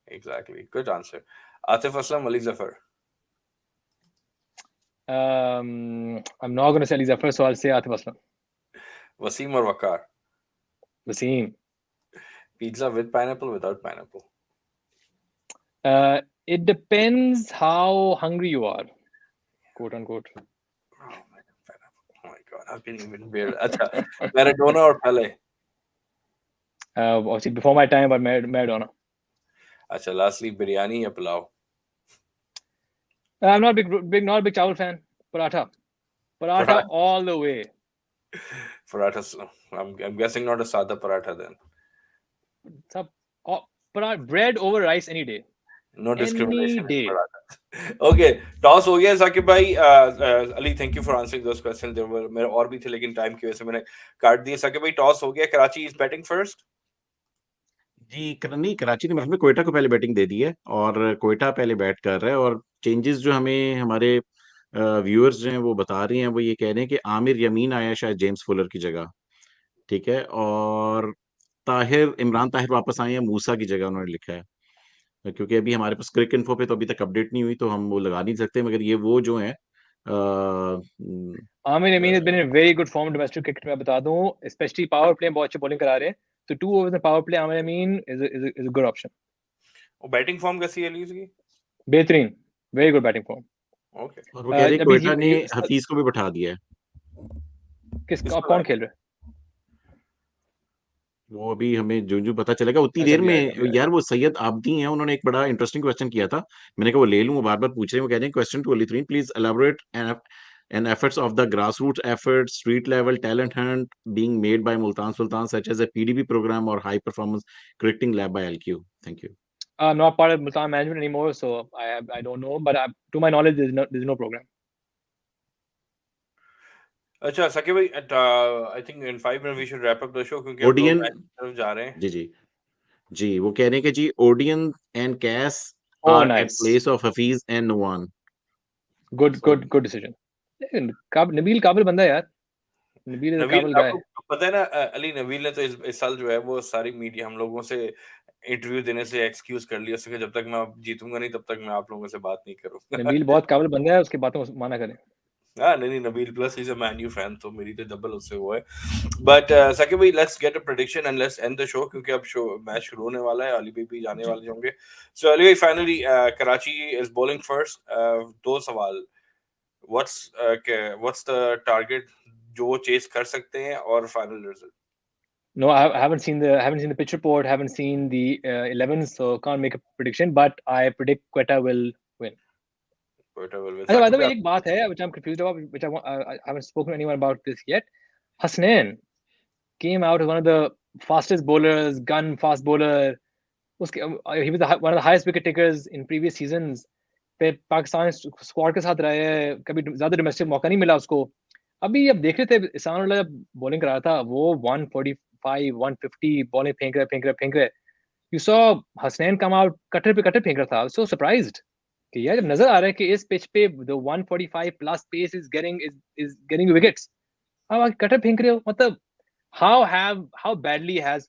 Exactly, good answer. Atif Aslam, Ali Zafar? I'm not going to say Ali Zafar, so I'll say Atif Aslam. Wasim और Waqar? Wasim. Pizza with pineapple, without pineapple? It depends how hungry you are, quote unquote. Oh my god, how can you even bear it? अच्छा, Maradona और पेले? Obviously before my time, but Maradona. अच्छा, lastly biryani या pulao? I'm not not a big chawal fan. Paratha Paratha. all the way. Paratha. I'm guessing not a sada paratha then. Sab, bread over rice any day. No Any discrimination in day. paratha. Okay, toss हो गया साकिब भाई। Ali, thank you for answering those questions. There were मेरे और भी थे, लेकिन time की वजह से मैंने काट दिए। साकिब भाई, टॉस हो गया, कराची is batting first? जी, नहीं, कराची ने मतलब क्वेटा को पहले बैटिंग दे दी है और क्वेटा पहले बैट कर रहा है। और चेंजेस जो हमें हमारे व्यूअर्स जो हैं वो बता रहे हैं, वो ये कह रहे हैं कि आमिर यमीन आया शायद जेम्स फुलर की जगह, ठीक है? और इमरान ताहिर वापस आए हैं मूसा की जगह, उन्होंने लिखा है। क्योंकि अभी हमारे पास क्रिक इन्फो पे तो अभी तक अपडेट नहीं हुई, तो हम वो लगा नहीं सकते, मगर ये वो जो हैं Amir Amin has been in very good form domestic cricket में, बता दूं, especially power play में बहुत अच्छी bowling करा रहे हैं. So 2 overs in power play, Amir Amin is a good option. और बैटिंग फॉर्म कैसी है अली इसकी? बेहतरीन, very good batting form. Okay. और वो कह रहे हैं अभी क्वेटा ने हफीज को भी बैठा दिया है। आप कौन खेल रहे हैं? वो अभी हमें जो पता चलेगा उतनी अच्छा, देर अभी में। आएगा। यार वो सैयद आबदी हैं, उन्होंने एक बड़ा इंटरेस्टिंग क्वेश्चन किया था। मैंने कहा वो ले लूं, वो बार बार पूछ रहे हैं। वो कह रहे हैं, क्वेश्चन टू अली तरीन, please elaborate and efforts of the grassroots efforts, street level talent hunt being made by Multan Sultans, such as a PDP program or high performance cricketing lab by LQ. Thank you. I'm not part of Multan management anymore, so I don't know. But to my knowledge, there's no program. अच्छा साकिब भाई, I think in 5 minutes we should wrap up the show, क्योंकि अब लोग Odiorne, match की तरफ जा रहे हैं। जी, वो कह रहे हैं कि जी ओडियन एंड कैस Oh, are at nice. Place of Hafeez and Nuwan. Good decision. लेकिन नबील काबिल बंदा है यार. नबील is a नबील, काबिल guy. आपको पता है ना, अली, नबील ने तो इस साल जो है वो सारी मीडिया हम लोगों से इंटरव्यू देने से एक्सक्यूज कर लिया उसके, जब तक मैं जीतूंगा नहीं तब तक मैं आप लोगों से बात नहीं करूंगा। नबील बहुत काबिल बंदा है, उसकी बातों को माना करें. हाँ, नहीं, Nabeel plus is a man you fan, तो मेरी तो डबल उससे वो है। बट साकिब भाई, let's get a prediction and let's end the show, क्योंकि अब मैच शुरू होने वाला है, अली भाई भी जाने जी। वाले होंगे। सो अली भाई, finally Karachi is bowling first. दो सवाल, व्हाट्स द टारगेट जो वो चेस कर सकते हैं, और final result. No, I haven't seen the pitch report, haven't seen the 11, so can't make a prediction. But I predict Quetta will win. अच्छा, by Saqib the way, भाई, एक बात है which I'm confused about, which I haven't spoken to anyone about this yet. Hasnain came out as one of the fastest bowlers, gun fast bowler. He was one of the highest wicket takers in previous seasons. फिर Pakistan squad के साथ रहे हैं, कभी ज्यादा domestic मौका नहीं मिला उसको। अभी अब देख रहे थे ईसान उल्लाह जब बॉलिंग कर रहा था, वो 145 150 बॉलिंग फेंक रहे। You saw Hasnain come out, cutter पे कटर फेंक रहा था। सो सरप्राइज्ड कि यार, जब नजर आ रहा है कि इस पिच पे the 145 plus pace is getting wickets, अब आप कटर फेंक रहे हो। मतलब how badly has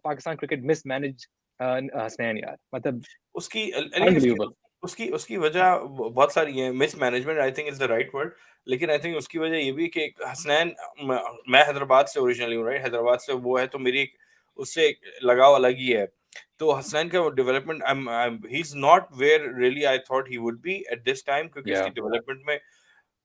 Pakistan cricket mismanaged Hasnain यार, मतलब उसकी अली, इसकी अनबिलीवेबल। उसकी उसकी वजह बहुत सारी है। Mismanagement I think is the right word, लेकिन आई थिंक उसकी वजह ये भी कि हसनैन, मैं हैदराबाद से ओरिजिनली हूँ, राइट, हैदराबाद से वो है, तो मेरी उससे एक लगाव अलग ही है। तो हसनैन का development, he is not where really I thought he would be at this time, क्योंकि या इसकी डेवलपमेंट में,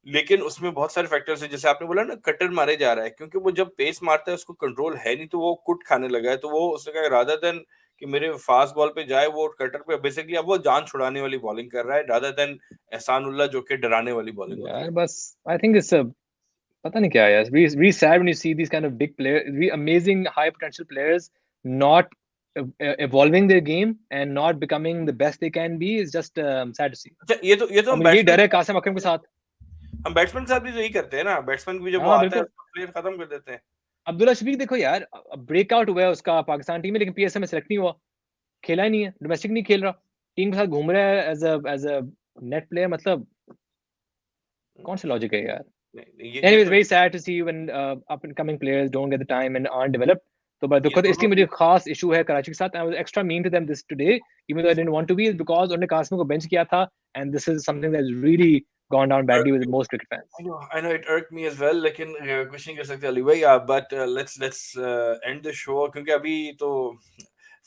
लेकिन उसमें बहुत सारे फैक्टर्स हैं, जैसे आपने बोला ना, कटर मारे जा रहा है, क्योंकि वो जब पेस मारता है उसको कंट्रोल है नहीं, तो वो कुट खाने लगा है। तो वो उसने कहा रादर देन कि मेरे फास्ट बॉल पे जाए, वो कटर पे बेसिकली अब वो जान छुड़ाने वाली बॉलिंग कर रहा है, रादर देन एहसानुल्लाह जो कि डराने वाली बॉलिंग होती यार, है। बस आई थिंक इट्स पता नहीं क्या है यार, really sad when you see these kind of big players, really amazing high potential players not evolving their game and not becoming the best they can be is just sad to see. अच्छा, ये तो और हम मुझे यही batsman डर है कासिम अकरम के साथ। के साथ भी तो यही करते हैं ना, बैट्समैन भी जब वो हाँ आता है बिल्कुल। उसको प्लेयर खत्म कर देते हैं। अब्दुल्ला शफीक देखो यार, ब्रेकआउट हुआ है उसका पाकिस्तान टीम में, लेकिन पीएसएल में सेलेक्ट नहीं हुआ, खेला ही नहीं है, डोमेस्टिक नहीं खेल रहा, टीम के साथ घूम रहा है एज अ नेट प्लेयर। मतलब कौन सा लॉजिक है यार। नहीं, ये Anyways, तो very sad to see when up and coming players don't get the time and aren't developed. तो बस ये देखो, तो इसलिए दोनों मुझे खास इशू है कराची के साथ। I was extra mean to them this today, even though I didn't want to be, is because उन्होंने कासिम को बेंच किया था, and this is something that's really gone down badly with most cricket fans. I know it irked me as well, लेकिन कुछ नहीं कर सकते अली भाई। But let's end the show, क्योंकि अभी तो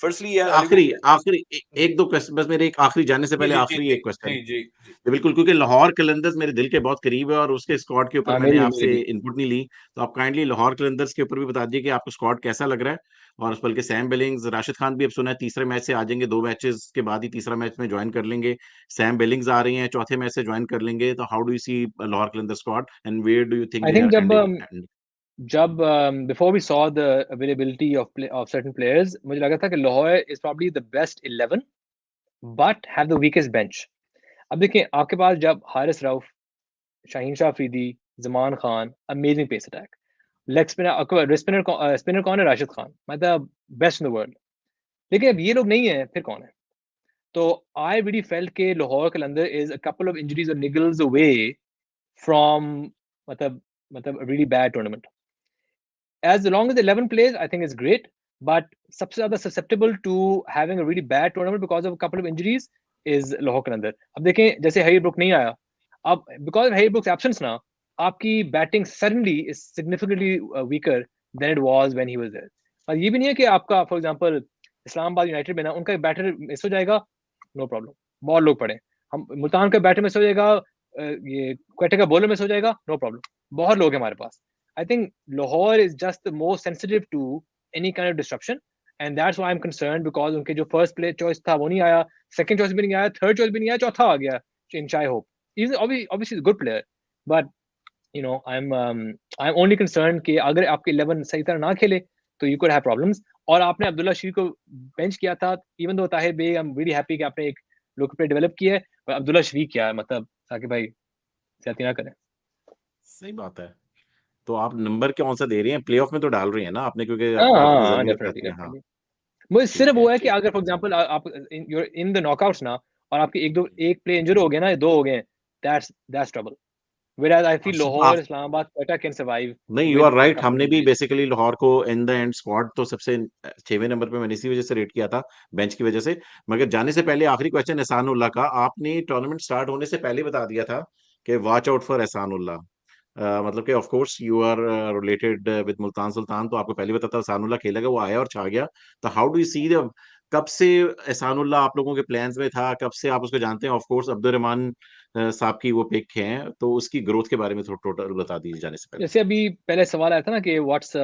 फर्स्टली यार अली आखिरी भाई। आखिरी जी एक दो क्वेश्चन बस, मेरे एक आखिरी जाने से जी पहले जी जी आखिरी जी एक क्वेश्चन। जी जी जी। बिल्कुल, क्योंकि लाहौर कलंदर्स मेरे दिल के बहुत करीब है और उसके स्क्वाड के ऊपर हाँ, मैंने मेरी आपसे भी। इनपुट नहीं ली। तो आप काइंडली लाहौर कलंदर्स के ऊपर भी बता दीजिए कि आपको स्क्वाड कैसा लग रहा है। और उस बल्कि सैम बिलिंग्स, राशिद खान भी अब सुना है तीसरे मैच से आ जाएंगे, 2 मैचेस के बाद ही तीसरा मैच में जॉइन कर लेंगे। सैम बिलिंग्स आ रही हैं, चौथे मैच से जॉइन कर लेंगे। तो how do you see Lahore Qalandar squad and where do you think I they think are ending? जब before we saw the availability of certain players, मुझे लगा था कि Lahore is probably the best 11, but have the weakest bench. अब देखिए, आपके पास जब Haris Rauf, Shaheen Shah Afridi, Zaman Khan, amazing pace attack, leg spinner, spinner कौन है? राशिद खान, मतलब बेस्ट इन द वर्ल्ड। लेकिन अब ये लोग नहीं है, फिर कौन है? तो आई रियली फेल्ट के Lahore Qalandar is a couple of injuries और निगल्स अवे फ्रॉम, मतलब really bad tournament. As long as the 11 plays, I think it's great. But सबसे ज़्यादा susceptible to having a really bad tournament because of a couple of injuries is Lahore कलंदर। अब देखें, जैसे हरी book नहीं आया, अब because of Hari brooks absence ना, आपकी batting suddenly is significantly weaker than it was when he was there. और ये भी नहीं है कि आपका फॉर एग्जांपल इस्लामाबाद यूनाइटेड में ना उनका बैटर मिस हो जाएगा, नो प्रॉब्लम, बहुत लोग पड़े। हम मुल्तान का बैटर मिस हो जाएगा, ये क्वेटा का बॉलर मिस हो जाएगा, नो प्रॉब्लम, बहुत लोग हैं हमारे पास। I think Lahore is just the most sensitive to any kind of disruption, and that's why I'm concerned because उनके जो first play choice था वो नहीं आया, second choice भी नहीं आया, third choice भी नहीं आया, चौथा आ गया in Shai Hope. He's obviously a good player, but I'm only concerned कि अगर आपके 11 सही तरह ना खेले तो you could have problems. और आपने अब्दुल्ला शरीफ को बेंच किया था, even though Tahir bay, I'm really happy कि आपने एक लोकल प्लेयर डेवलप किया है, पर अब्दुल्ला शरीफ क्या है, मतलब साकिब भाई ज्यादती ना करें। सही बात है। तो आप नंबर कौन-सा दे रही हैं? प्लेऑफ में तो डाल रही हैं ना आपने, क्योंकि हाँ आप हाँ हाँ, रिजल्ट डेफिनेटली चाहती हैं। हाँ, डेफिनेटली। मुझे सिर्फ ठीक वो है, है कि ठीक अगर है। फॉर एग्जांपल आप इन द नॉकआउट्स ना, और आपके एक प्ले इंजर हो गए ना, दो हो गए, that's trouble. Whereas I feel आप Lahore, Islamabad, Quetta can survive नहीं, you with are a right. couple of हमने भी injuries. बेसिकली लाहौर को इन द एंड स्क्वाड तो सबसे 6वें नंबर पे मैंने इसी वजह से रेट किया था, बेंच की वजह से। मगर जाने से पहले आखिरी क्वेश्चन एहसानुल्लाह का। आपने टूर्नामेंट स्टार्ट होने से पहले बता दिया था कि वॉच आउट फॉर एहसानुल्लाह। मतलब कि of course you are related with Multan Sultan, तो आपको पहले पता था एहसानुल्लाह खेलेगा, वो आया और छा गया। तो how do you see the, कब से एहसानुल्लाह आप लोगों के प्लान्स में था, कब से आप उसको जानते हैं? ऑफ कोर्स अब्दुल रहमान साहब की वो पिक हैं, तो उसकी ग्रोथ के बारे में थोड़ा टोटल बता दीजिए जाने से पहले। जैसे अभी पहले सवाल आया था ना कि what's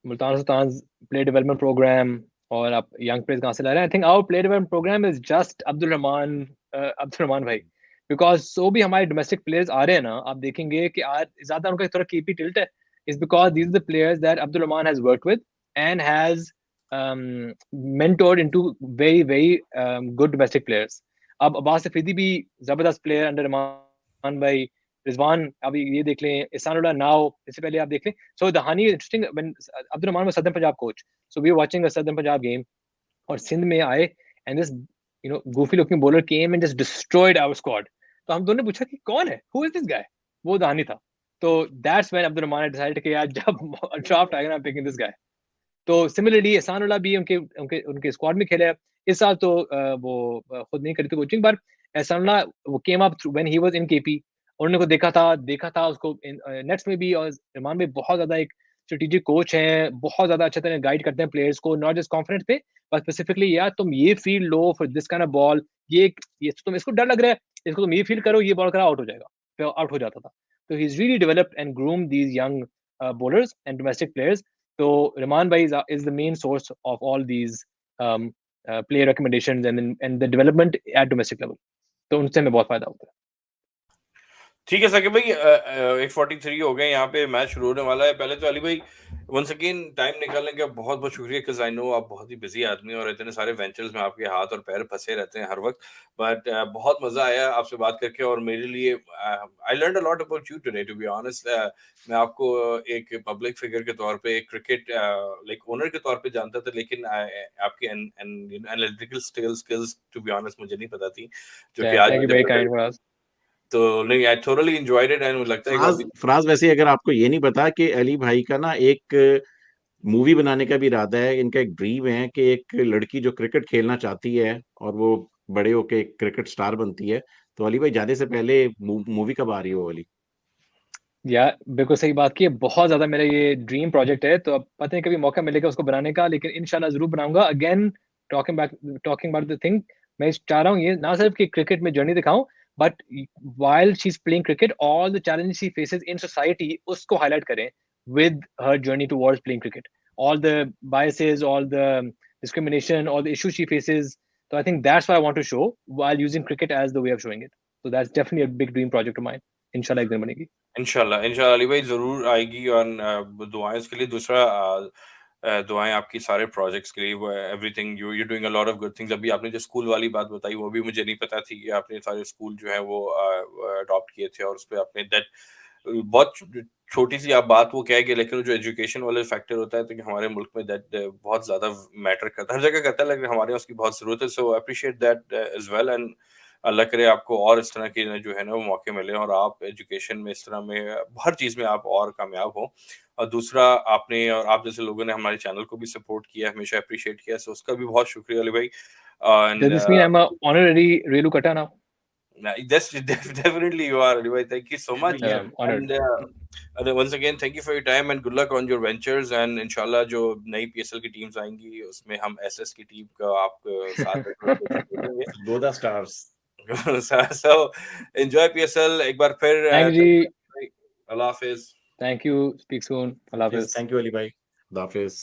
Multan Sultan play development programme, और आप यंग प्लेयर्स कहाँ से ला रहे हैं। I think our play development programme is just Abdul Rehman भाई, बिकॉज सो भी हमारे डोमेस्टिक प्लेयर्स आ रहे हैं ना, आप देखेंगे कि आज ज्यादा उनका थोड़ा केपी टिल्ट है, is because these the players that Abdul Rahman has worked with and has mentored into very very good domestic players. अब अब्बास अफरीदी भी जबरदस्त प्लेयर अंडर रहमान भाई, रिजवान अभी ये देख लें, इसानुल्लाह नाउ, इससे पहले आप देख लें। So Dahani interesting, when Abdul Rahman was Southern Punjab coach, so we were watching a Southern Punjab game, और सिंध में आए and this goofy looking bowler came and just destroyed our squad. तो हम दोनों ने पूछा कि कौन है, who is this guy? वो दहानी था। तो that's when अब्दुल रहमान ने डिसाइड किया जब ड्राफ्ट आएगा ना, पिकिंग दिस गाय। तो सिमिलरली एहसानुल्लाह भी उनके उनके उनके स्क्वाड में खेले। इस साल तो वो खुद नहीं करी थी कोचिंग, पर एहसानुल्लाह वो came up when he was in KP, उन्होंने को देखा था उसको नेट्स में भी। और रहमान भी बहुत ज्यादा एक स्ट्रेटेजिक कोच हैं, बहुत ज्यादा अच्छे तरह गाइड करते हैं प्लेयर्स को, नॉट जस्ट कॉन्फिडेंस पे, बट स्पेसिफिकली यार तुम ये field low for this kind of ball, ये तुम इसको डर लग रहा है, इसको तुम ये फील्ड करो, ये बॉल करा, आउट हो जाएगा, फिर आउट हो जाता था। तो he is really developed and groom these young bowlers and domestic players. So Rahman Bhai is the main source of all these player recommendations and the development at domestic level. तो उनसे हमें बहुत फायदा होता है। ठीक है साकिब भाई, 8:43 हो गए, यहाँ पे मैच शुरू होने वाला है। पहले तो अली भाई वंस अगेन टाइम निकालने का बहुत बहुत शुक्रिया, बिकॉज आई नो आप बहुत ही बिजी आदमी और इतने सारे वेंचर्स में आपके हाथ और पैर फंसे रहते हैं हर वक्त। बट बहुत मजा आया आपसे बात करके, और मेरे लिए I learn a lot about you today, to be honest. मैं आपको एक पब्लिक फिगर के तौर पे, एक क्रिकेट लाइक ओनर के तौर पे जानता था, लेकिन आपकी analytical skills to be honest मुझे नहीं पता थी, जो कि आज thank you, very kind for us. तो नहीं, I thoroughly enjoyed it, and मुझे लगता है एक बार फराज फराज वैसे अगर आपको ये नहीं पता कि अली भाई का ना एक मूवी बनाने का भी इरादा है, इनका एक ड्रीम है कि एक लड़की जो क्रिकेट खेलना चाहती है और वो बड़े होके एक क्रिकेट स्टार बनती है, तो अली भाई जाने से पहले मूवी कब आ रही है वो वाली? यार बिल्कुल सही बात की है, बहुत ज्यादा मेरा ये ड्रीम प्रोजेक्ट है, तो अब पता नहीं कभी मौका मिलेगा उसको बनाने का, लेकिन इंशाल्लाह जरूर बनाऊंगा। Again talking about the thing, मैं चाह रहा हूँ ये ना सिर्फ कि क्रिकेट में जर्नी दिखाऊं, but while she's playing cricket, all the challenges she faces in society उसको highlight करें with her journey towards playing cricket, all the biases, all the discrimination, all the issues she faces. So I think that's what I want to show while using cricket as the way of showing it. So that's definitely a big dream project of mine. इंशाल्लाह एक दिन बनेगी। इंशाल्लाह अली भाई जरूर आएगी, और दुआएं उसके लिए। दूसरा दुआएं आपकी सारे प्रोजेक्ट्स के लिए, everything you doing a lot of good things. अभी आपने जो स्कूल वाली बात बताई वो भी मुझे नहीं पता थी कि आपने सारे स्कूल जो है वो अडॉप्ट किए थे, और उस पे आपने दैट बहुत छोटी सी आप बात वो कह गए, लेकिन जो एजुकेशन वाले फैक्टर होता है, तो कि हमारे मुल्क में दैट बहुत ज्यादा मैटर करता है, हर जगह करता है, लेकिन हमारे यहाँ उसकी बहुत जरूरत है। So appreciate that as well, and Allah करे आपको और इस तरह के जो है ना वो मौके मिले, और आप एजुकेशन में इस तरह में हर चीज़ में आप और कामयाब हो। और दूसरा, आपने और आप जैसे लोगों ने हमारे चैनल को भी सपोर्ट किया, हमेशा अप्रिशिएट किया, सो उसका भी बहुत शुक्रिया अली भाई। Does and this mean I'm a honorary Relukattay now? that's definitely you are, Ali bhai. Thank you so much. Definitely I'm honored. And once again, thank you for your time and good luck on your ventures. And inshallah, जो नई PSL की teams आएंगी उसमें हम SS की team का आप साथ में कोचिंग देखेंगे। गोदा स्टार्स। So enjoy PSL एक बार फिर। Thank you जी। अल्लाह हाफिज। Thank you. Speak soon. Allah Hafiz. Thank you Ali भाई, खुदा हाफिज।